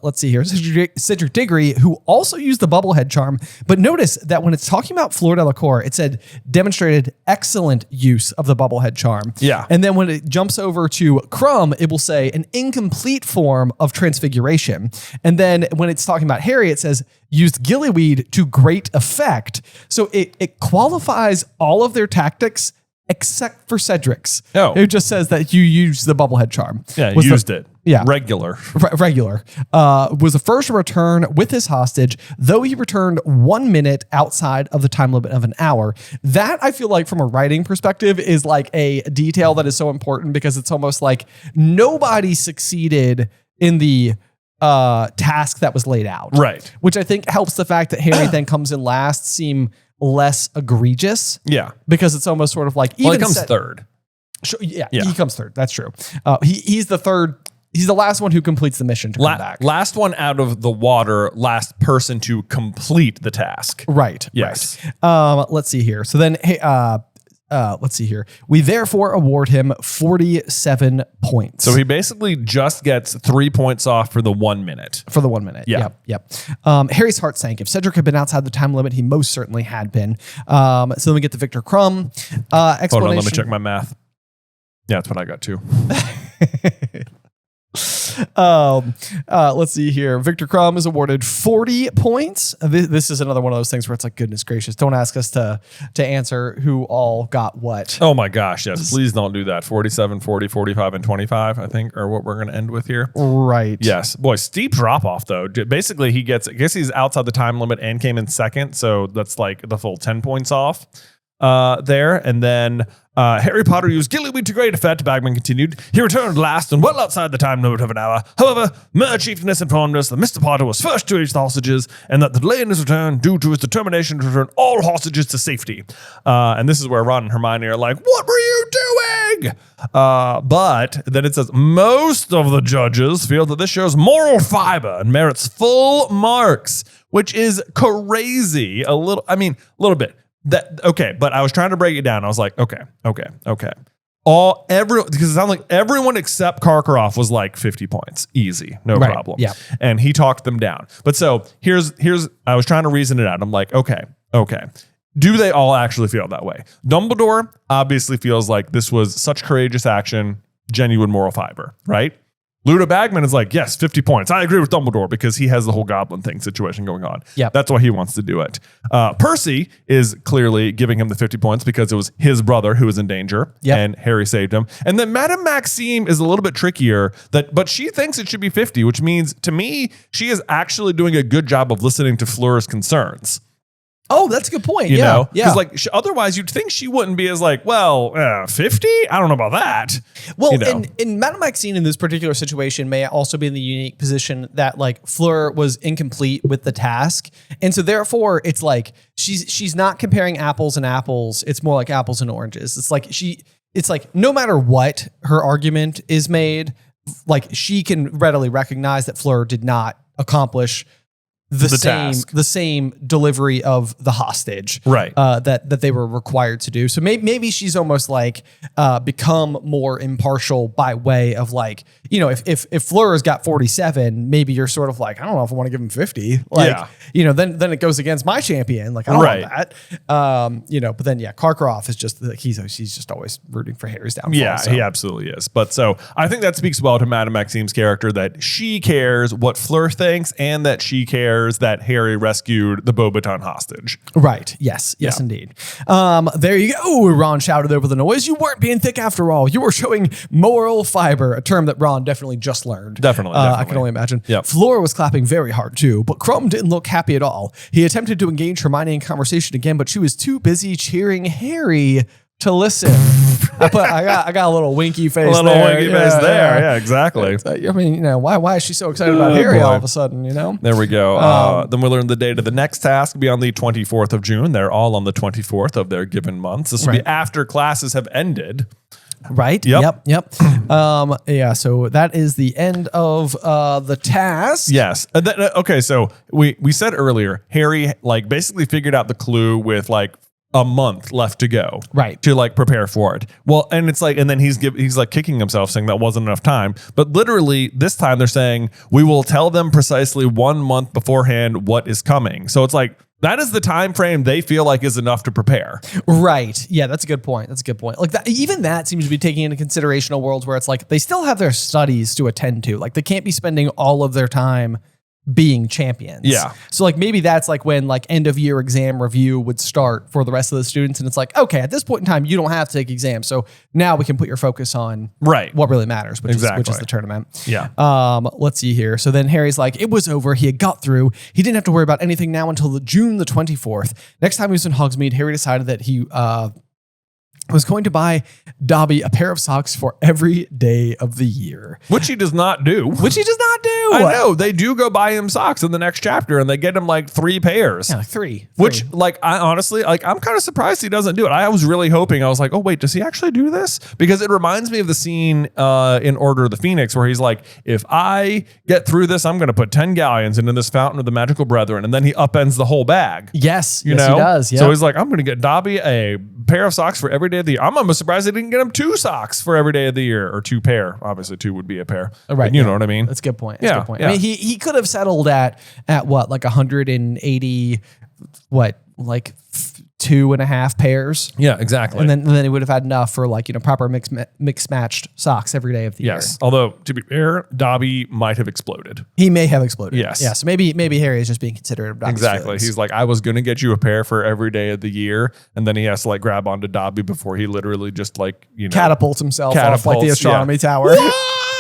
Speaker 2: Let's see here. Cedric Diggory, who also used the bubblehead charm, but notice that when it's talking about Fleur Delacour, it said demonstrated excellent use of the bubblehead charm.
Speaker 1: Yeah.
Speaker 2: And then when it jumps over to Crumb, it will say an incomplete form of transfiguration. And then when it's talking about Harry, it says used gillyweed to great effect. So it qualifies all of their tactics except for Cedric's.
Speaker 1: Oh.
Speaker 2: It just says that you used the bubblehead charm.
Speaker 1: Yeah, used it.
Speaker 2: Yeah.
Speaker 1: Regular.
Speaker 2: Regular. Was the first to return with his hostage, though he returned 1 minute outside of the time limit of an hour. That, I feel like, from a writing perspective, is like a detail that is so important because it's almost like nobody succeeded in the task that was laid out.
Speaker 1: Right.
Speaker 2: Which I think helps the fact that Harry then comes in last seem less egregious.
Speaker 1: Yeah.
Speaker 2: Because it's almost sort of like...
Speaker 1: Well, he comes third.
Speaker 2: Sure, yeah, he comes third. That's true. He's the third... He's the last one who completes the mission to come back.
Speaker 1: Last one out of the water, last person to complete the task.
Speaker 2: Right.
Speaker 1: Yes.
Speaker 2: Right. Let's see here. So then, let's see here. We therefore award him 47 points.
Speaker 1: So he basically just gets 3 points off for the 1 minute.
Speaker 2: For the 1 minute.
Speaker 1: Yeah.
Speaker 2: Yep. Harry's heart sank. If Cedric had been outside the time limit, he most certainly had been. So then we get the Victor Crumb explanation.
Speaker 1: Hold on, let me check my math. Yeah, that's what I got too.
Speaker 2: Let's see here. Victor Crumb is awarded 40 points. This is another one of those things where it's like, goodness gracious, don't ask us to answer who all got what.
Speaker 1: Oh my gosh, yes. Please don't do that. 47, 40, 45, and 25, I think, are what we're going to end with here.
Speaker 2: Right.
Speaker 1: Yes. Boy, steep drop off though. Basically, I guess he's outside the time limit and came in second. So that's like the full 10 points off there. And then Harry Potter used gillyweed to great effect. Bagman continued. He returned last and well outside the time limit of an hour. However, Mer Chiefness informed us that Mr. Potter was first to reach the hostages and that the delay in his return due to his determination to return all hostages to safety. And this is where Ron and Hermione are like, what were you doing? But then it says, most of the judges feel that this shows moral fiber and merits full marks, which is crazy. A little bit. Okay, but I was trying to break it down. I was like, okay. Because it sounds like everyone except Karkaroff was like 50 points. Easy. No problem.
Speaker 2: Yeah.
Speaker 1: And he talked them down. But so here's I was trying to reason it out. I'm like, okay. Do they all actually feel that way? Dumbledore obviously feels like this was such courageous action, genuine moral fiber, right? Ludo Bagman is like, yes, 50 points. I agree with Dumbledore because he has the whole goblin thing situation going on.
Speaker 2: Yeah,
Speaker 1: that's why he wants to do it. Percy is clearly giving him the 50 points because it was his brother who was in danger and Harry saved him. And then Madame Maxime is a little bit trickier, but she thinks it should be 50, which means to me, she is actually doing a good job of listening to Fleur's concerns.
Speaker 2: Oh, that's a good point.
Speaker 1: You know? Because otherwise you'd think she wouldn't be as like, 50? I don't know about that.
Speaker 2: Well, and Madame Maxine in this particular situation may also be in the unique position that like Fleur was incomplete with the task. And so therefore it's like, she's not comparing apples and apples. It's more like apples and oranges. It's like no matter what her argument is made, like she can readily recognize that Fleur did not accomplish the same delivery of the hostage,
Speaker 1: right?
Speaker 2: That they were required to do. So maybe she's almost like become more impartial by way of like, if Fleur's got 47, maybe you're sort of like, I don't know if I want to give him 50. Like, then it goes against my champion. Like I don't want that. But then Karkaroff is just like he's just always rooting for Harry's downfall.
Speaker 1: Yeah, so. He absolutely is. But so I think that speaks well to Madame Maxime's character that she cares what Fleur thinks and that she cares that Harry rescued the Beauxbaton hostage.
Speaker 2: Right. Yes, indeed. There you go. Ron shouted over the noise. You weren't being thick after all. You were showing moral fiber, a term that Ron definitely just learned.
Speaker 1: Definitely.
Speaker 2: I can only imagine.
Speaker 1: Yep.
Speaker 2: Fleur was clapping very hard too, but Crumb didn't look happy at all. He attempted to engage Hermione in conversation again, but she was too busy cheering Harry to listen. I got a little winky face there.
Speaker 1: Yeah, exactly.
Speaker 2: I mean, why is she so excited about Harry all of a sudden,
Speaker 1: There we go. Then we learned the date of the next task will be on the 24th of June. They're all on the 24th of their given months. This will be after classes have ended.
Speaker 2: Right.
Speaker 1: Yep.
Speaker 2: So that is the end of the task.
Speaker 1: Yes. Okay. So we said earlier, Harry like basically figured out the clue with like a month left to go,
Speaker 2: Right.
Speaker 1: to like prepare for it. Well, and it's like, and then he's like kicking himself, saying that wasn't enough time. But literally, this time they're saying we will tell them precisely 1 month beforehand what is coming. So it's like that is the time frame they feel like is enough to prepare.
Speaker 2: Right. Yeah, that's a good point. Like that, even that seems to be taking into consideration worlds where it's like they still have their studies to attend to. Like they can't be spending all of their time being champions.
Speaker 1: Yeah.
Speaker 2: So like maybe that's like when like end of year exam review would start for the rest of the students. And it's like, okay, at this point in time, you don't have to take exams. So now we can put your focus on what really matters, which is the tournament.
Speaker 1: Yeah.
Speaker 2: Let's see here. So then Harry's like, it was over. He had got through. He didn't have to worry about anything now until June the 24th. Next time he was in Hogsmeade, Harry decided that he was going to buy Dobby a pair of socks for every day of the year.
Speaker 1: Which he does not do. I know. They do go buy him socks in the next chapter and they get him like 3 pairs.
Speaker 2: Yeah, like three.
Speaker 1: Which, like, I honestly, like, I'm kind of surprised he doesn't do it. I was really hoping, I was like, oh, wait, does he actually do this? Because it reminds me of the scene in Order of the Phoenix where he's like, if I get through this, I'm going to put 10 galleons into this fountain of the magical brethren. And then he upends the whole bag.
Speaker 2: Yes.
Speaker 1: You
Speaker 2: know? He does. Yeah.
Speaker 1: So he's like, I'm going to get Dobby a pair of socks for every day of the year. I'm almost surprised they didn't get him 2 socks for every day of the year, or 2 pair. Obviously, 2 would be a pair.
Speaker 2: Right.
Speaker 1: But you know what I mean?
Speaker 2: That's a good point.
Speaker 1: Yeah.
Speaker 2: I mean, he could have settled at what, like 180, like 2.5 pairs.
Speaker 1: Yeah, exactly.
Speaker 2: And then he would have had enough for like, proper mix matched socks every day of the year.
Speaker 1: Yes. Although, to be fair, Dobby might have exploded.
Speaker 2: He may have exploded.
Speaker 1: Yes.
Speaker 2: Yeah. So maybe Harry is just being considerate of Dobby's
Speaker 1: Exactly.
Speaker 2: feelings.
Speaker 1: He's like, I was going to get you a pair for every day of the year. And then he has to like grab onto Dobby before he literally just like,
Speaker 2: catapults himself off like the astronomy tower.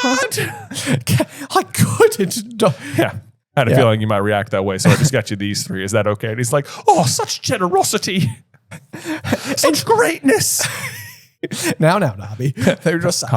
Speaker 1: What?
Speaker 2: I couldn't.
Speaker 1: Yeah. I had a feeling you might react that way. So I just got you these 3. Is that okay? And he's like, oh, such generosity. Such greatness.
Speaker 2: Now, Dobby. They're just socks.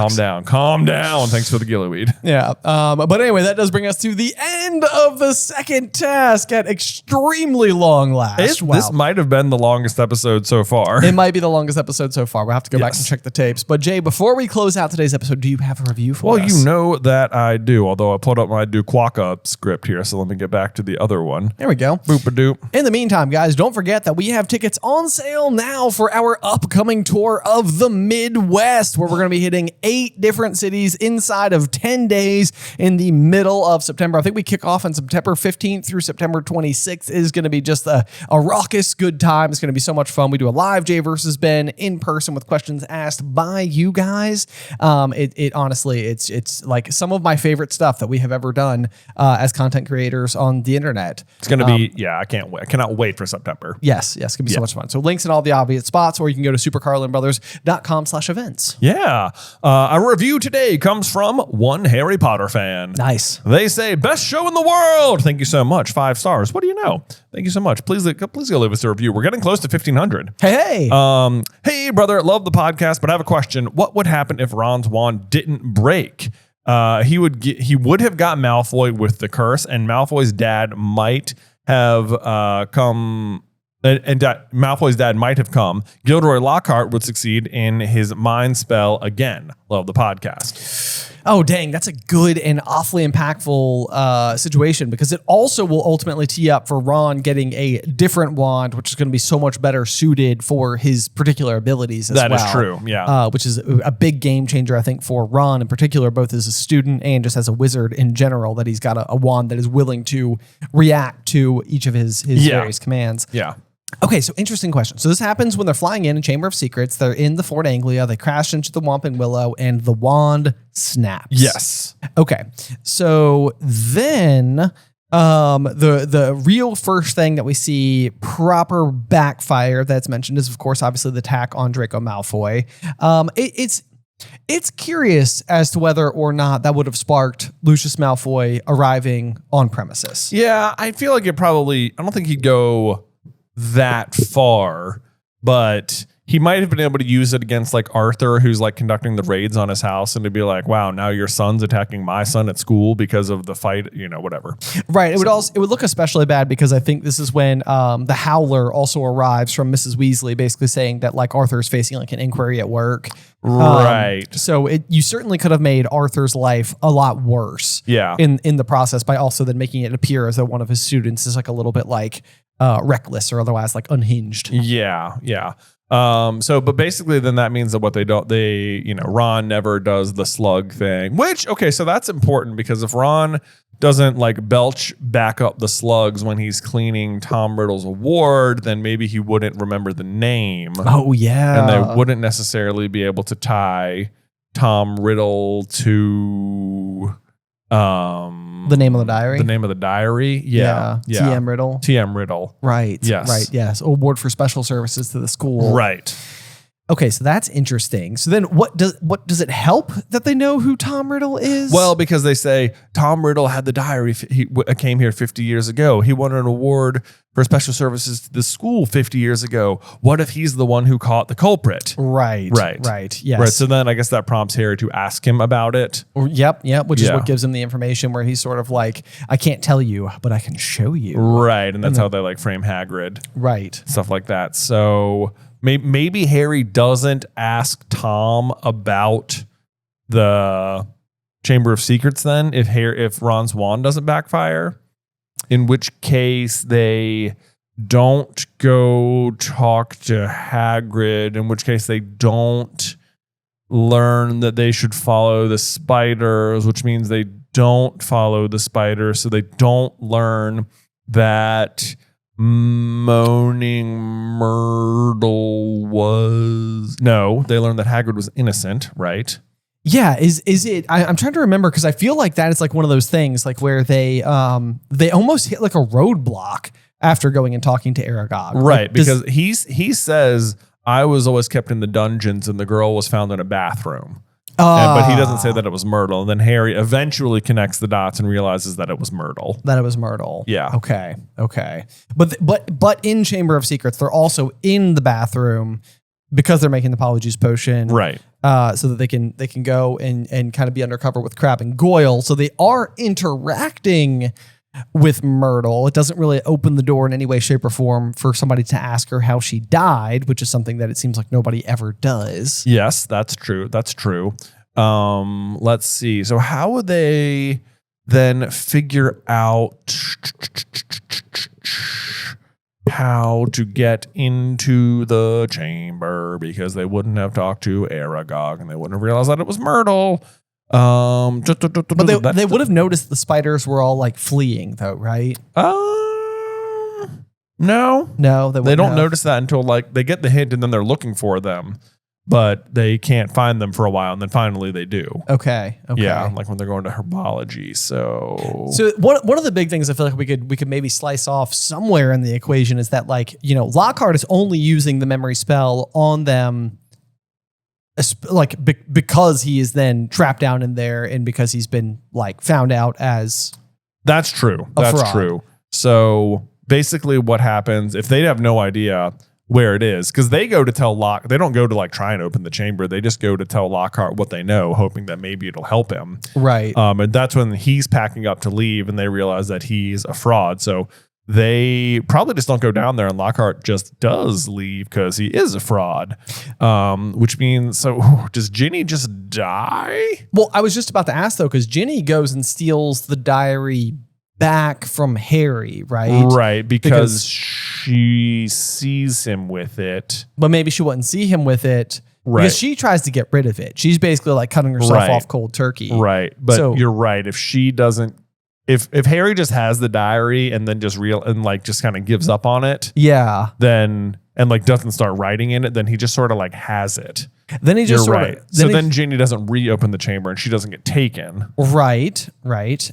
Speaker 1: Calm down. Thanks for the gillyweed.
Speaker 2: Yeah. But anyway, that does bring us to the end of the second task at extremely long last.
Speaker 1: This might have been the longest episode so far.
Speaker 2: It might be the longest episode so far. We'll have to go back and check the tapes. But Jay, before we close out today's episode, do you have a review for us?
Speaker 1: Well, you know that I do, although I put up my Duquaka script here. So let me get back to the other one.
Speaker 2: There we go.
Speaker 1: Boop-a-doop.
Speaker 2: In the meantime, guys, don't forget that we have tickets on sale now for our upcoming tour of the Midwest, where we're going to be hitting 8 different cities inside of 10 days in the middle of September. I think we kick off on September 15th through September 26th. It is going to be just a raucous good time. It's going to be so much fun. We do a live Jay versus Ben in person with questions asked by you guys. It honestly, it's like some of my favorite stuff that we have ever done as content creators on the internet.
Speaker 1: It's going to be, I can't wait. I cannot wait for September.
Speaker 2: Yes, it's going to be so much fun. So links in all the obvious spots, or you can go to supercarlinbrothers.com/events.
Speaker 1: Yeah. Our review today comes from one Harry Potter fan.
Speaker 2: Nice.
Speaker 1: They say, best show in the world. Thank you so much. 5 stars. What do you know? Thank you so much. Please go leave us a review. We're getting close to 1,500.
Speaker 2: Hey.
Speaker 1: Hey, brother. Love the podcast, but I have a question. What would happen if Ron's wand didn't break? He would have got Malfoy with the curse, and Malfoy's dad might have come... And Malfoy's dad might have come. Gilderoy Lockhart would succeed in his mind spell again. Love the podcast.
Speaker 2: Oh, dang. That's a good and awfully impactful situation, because it also will ultimately tee up for Ron getting a different wand, which is going to be so much better suited for his particular abilities as well.
Speaker 1: That is true, yeah.
Speaker 2: Which is a big game changer, I think, for Ron in particular, both as a student and just as a wizard in general, that he's got a wand that is willing to react to each of his various commands.
Speaker 1: Yeah.
Speaker 2: Okay, so interesting question. So this happens when they're flying in Chamber of Secrets. They're in the Fort Anglia. They crash into the Whomping Willow, and the wand snaps.
Speaker 1: Yes.
Speaker 2: Okay, so then the real first thing that we see proper backfire that's mentioned is, of course, obviously the attack on Draco Malfoy. It's curious as to whether or not that would have sparked Lucius Malfoy arriving on premises.
Speaker 1: Yeah, I feel like I don't think he'd go that far, but he might have been able to use it against like Arthur, who's like conducting the raids on his house, and to be like, wow, now your son's attacking my son at school because of the fight, whatever.
Speaker 2: Right. It would look especially bad because I think this is when the Howler also arrives from Mrs. Weasley, basically saying that like Arthur's facing like an inquiry at work.
Speaker 1: Right.
Speaker 2: So you certainly could have made Arthur's life a lot worse.
Speaker 1: Yeah.
Speaker 2: In the process, by also then making it appear as though one of his students is like a little bit like reckless or otherwise like unhinged.
Speaker 1: Yeah. But basically then that means that Ron never does the slug thing, which, okay, so that's important because if Ron doesn't like belch back up the slugs when he's cleaning Tom Riddle's award, then maybe he wouldn't remember the name.
Speaker 2: Oh, yeah.
Speaker 1: And they wouldn't necessarily be able to tie Tom Riddle to
Speaker 2: the name of the diary.
Speaker 1: The name of the diary. Yeah.
Speaker 2: TM Riddle.
Speaker 1: TM Riddle.
Speaker 2: Right.
Speaker 1: Yes.
Speaker 2: Right. Yes. Award for special services to the school.
Speaker 1: Right.
Speaker 2: Okay, so that's interesting. So then what does it help that they know who Tom Riddle is?
Speaker 1: Well, because they say Tom Riddle had the diary. He came here 50 years ago. He won an award for special services to the school 50 years ago. What if he's the one who caught the culprit?
Speaker 2: Right. Yes.
Speaker 1: Right. So then I guess that prompts Harry to ask him about it.
Speaker 2: Yep. Which is what gives him the information where he's sort of like, I can't tell you, but I can show you.
Speaker 1: Right. And that's how they like frame Hagrid.
Speaker 2: Right.
Speaker 1: Stuff like that. So maybe Harry doesn't ask Tom about the Chamber of Secrets then if Ron's wand doesn't backfire, in which case they don't go talk to Hagrid, in which case they don't learn that they should follow the spiders, which means they don't follow the spiders, so they don't learn that Moaning Myrtle they learned that Hagrid was innocent, right?
Speaker 2: Yeah, is it? I'm trying to remember because I feel like that is like one of those things like where they almost hit like a roadblock after going and talking to Aragog,
Speaker 1: right? Because he says I was always kept in the dungeons and the girl was found in a bathroom. But he doesn't say that it was Myrtle. And then Harry eventually connects the dots and realizes that it was Myrtle.
Speaker 2: Yeah. Okay. But in Chamber of Secrets, they're also in the bathroom because they're making the Polyjuice potion.
Speaker 1: Right.
Speaker 2: So that they can go and kind of be undercover with Crabbe and Goyle. So they are interacting with Myrtle. It doesn't really open the door in any way, shape, or form for somebody to ask her how she died, which is something that it seems like nobody ever does.
Speaker 1: Yes, that's true. Let's see. So how would they then figure out how to get into the chamber? Because they wouldn't have talked to Aragog and they wouldn't have realized that it was Myrtle.
Speaker 2: But they would have noticed the spiders were all like fleeing though, right?
Speaker 1: No,
Speaker 2: they
Speaker 1: don't notice that until like they get the hint and then they're looking for them, but they can't find them for a while and then finally they do.
Speaker 2: Okay.
Speaker 1: Yeah, like when they're going to herbology. So
Speaker 2: one of the big things I feel like we could maybe slice off somewhere in the equation is that like, Lockhart is only using the memory spell on them like because he is then trapped down in there and because he's been like found out as
Speaker 1: that's true.
Speaker 2: Fraud.
Speaker 1: So basically what happens if they have no idea where it is, because they go to tell they don't go to like try and open the chamber. They just go to tell Lockhart what they know, hoping that maybe it'll help him.
Speaker 2: Right.
Speaker 1: And that's when he's packing up to leave and they realize that he's a fraud. So they probably just don't go down there and Lockhart just does leave because he is a fraud. Which means, so does Ginny just die?
Speaker 2: Well, I was just about to ask though, because Ginny goes and steals the diary back from Harry, right?
Speaker 1: Right, because she sees him with it.
Speaker 2: But maybe she wouldn't see him with it. Right. Because she tries to get rid of it. She's basically like cutting herself off cold turkey.
Speaker 1: Right. But you're right. If she doesn't, if Harry just has the diary and then just just kind of gives up on it.
Speaker 2: Yeah.
Speaker 1: Then, and like doesn't start writing in it, then he just sort of like has it.
Speaker 2: Then he just
Speaker 1: then Ginny doesn't reopen the chamber and she doesn't get taken.
Speaker 2: Right.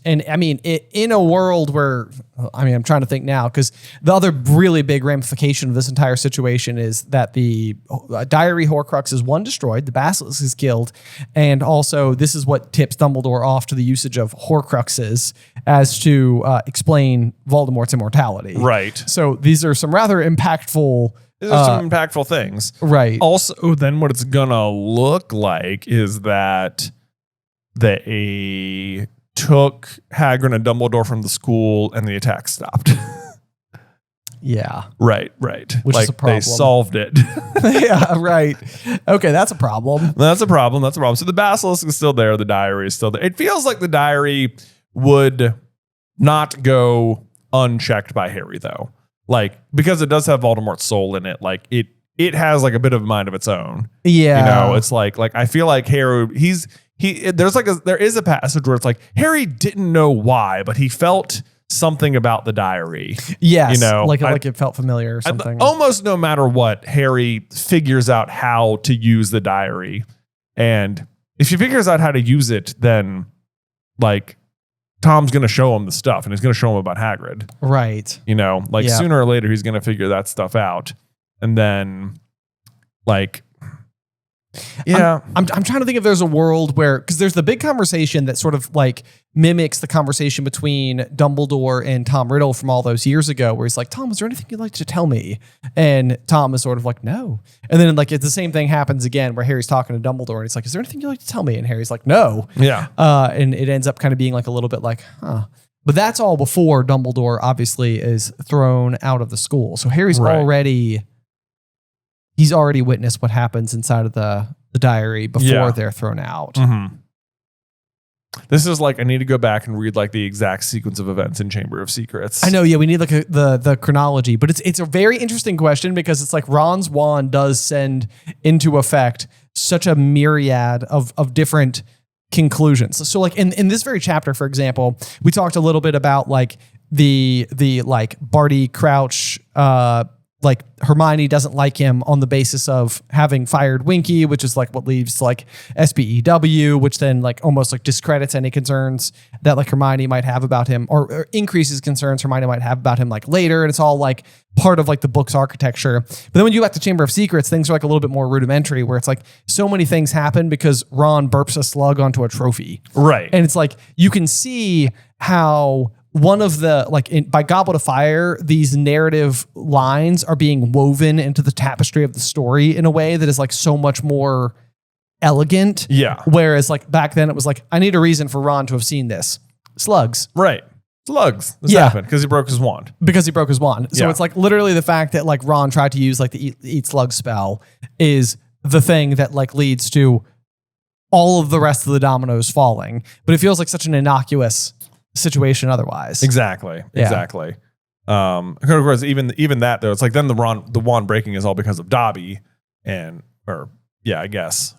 Speaker 2: And I mean, in a world where, I'm trying to think now, because the other really big ramification of this entire situation is that the diary Horcrux is destroyed, the Basilisk is killed, and also this is what tips Dumbledore off to the usage of Horcruxes as to explain Voldemort's immortality.
Speaker 1: Right.
Speaker 2: So these are some rather impactful.
Speaker 1: These are some impactful things.
Speaker 2: Right.
Speaker 1: Also, then what it's going to look like is that they took Hagrid and Dumbledore from the school and the attack stopped.
Speaker 2: Yeah.
Speaker 1: Right.
Speaker 2: Which is a problem.
Speaker 1: They solved it.
Speaker 2: Yeah, right. Okay, that's a problem.
Speaker 1: That's a problem. So the Basilisk is still there. The diary is still there. It feels like the diary would not go unchecked by Harry, though.
Speaker 2: Yeah.
Speaker 1: Because it does have Voldemort's soul in it, like it has like a bit of a mind of its own.
Speaker 2: Yeah.
Speaker 1: You know, it's like I feel like Harry, there is a passage where it's like Harry didn't know why, but he felt something about the diary.
Speaker 2: Yes.
Speaker 1: You know,
Speaker 2: like it felt familiar or something.
Speaker 1: Almost no matter what, Harry figures out how to use the diary. And if he figures out how to use it, then like Tom's going to show him the stuff and he's going to show him about Hagrid.
Speaker 2: Right.
Speaker 1: You know, like sooner or later, he's going to figure that stuff out. And then like, yeah,
Speaker 2: I'm trying to think if there's a world where, because there's the big conversation that sort of like mimics the conversation between Dumbledore and Tom Riddle from all those years ago, where he's like, Tom, is there anything you'd like to tell me? And Tom is sort of like, no. And then like it's the same thing happens again where Harry's talking to Dumbledore and he's like, is there anything you'd like to tell me? And Harry's like, no.
Speaker 1: Yeah.
Speaker 2: And it ends up kind of being like a little bit like, huh. But that's all before Dumbledore obviously is thrown out of the school. So Harry's already witnessed what happens inside of the diary before they're thrown out.
Speaker 1: Mm-hmm. This is like, I need to go back and read like the exact sequence of events in Chamber of Secrets.
Speaker 2: I know. Yeah. We need like the chronology, but it's a very interesting question because it's like Ron's wand does send into effect such a myriad of different conclusions. So like in this very chapter, for example, we talked a little bit about like the like Barty Crouch, like Hermione doesn't like him on the basis of having fired Winky, which is like what leads to like SPEW, which then like almost like discredits any concerns that like Hermione might have about him or increases concerns Hermione might have about him like later. And it's all like part of like the book's architecture. But then when you get to Chamber of Secrets, things are like a little bit more rudimentary where it's like so many things happen because Ron burps a slug onto a trophy.
Speaker 1: Right.
Speaker 2: And it's like, you can see how one of the, by Goblet of Fire, these narrative lines are being woven into the tapestry of the story in a way that is like so much more elegant.
Speaker 1: Yeah.
Speaker 2: Whereas like back then it was like, I need a reason for Ron to have seen this. Slugs.
Speaker 1: Right. Slugs. This happened because he broke his wand.
Speaker 2: Because he broke his wand. So it's like literally the fact that like Ron tried to use like the eat slug spell is the thing that like leads to all of the rest of the dominoes falling. But it feels like such an innocuous situation otherwise.
Speaker 1: Exactly. Of course, even that though, it's like then the wand breaking is all because of Dobby I guess.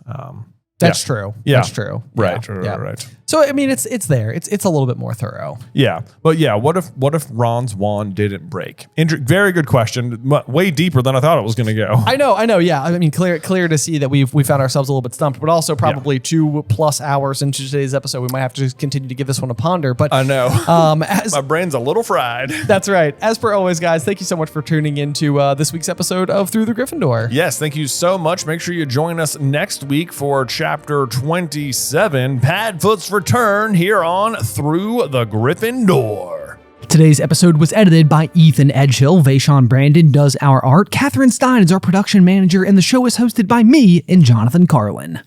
Speaker 2: That's true.
Speaker 1: Yeah.
Speaker 2: That's true.
Speaker 1: Right.
Speaker 2: Yeah.
Speaker 1: Right.
Speaker 2: So I mean, it's there. It's a little bit more thorough.
Speaker 1: Yeah. But yeah, what if Ron's wand didn't break? Very good question. Way deeper than I thought it was going to go.
Speaker 2: I know. Yeah. I mean, clear to see that we found ourselves a little bit stumped, but also probably 2+ hours into today's episode, we might have to just continue to give this one a ponder. But
Speaker 1: I know. My brain's a little fried.
Speaker 2: That's right. As per always, guys, thank you so much for tuning into this week's episode of Through the Gryffindor.
Speaker 1: Yes. Thank you so much. Make sure you join us next week for chapter 27, Padfoot's Return, here on Through the Gryffindor.
Speaker 3: Today's episode was edited by Ethan Edghill. Vaishon Brandon does our art. Catherine Stein is our production manager, and the show is hosted by me and Jonathan Carlin.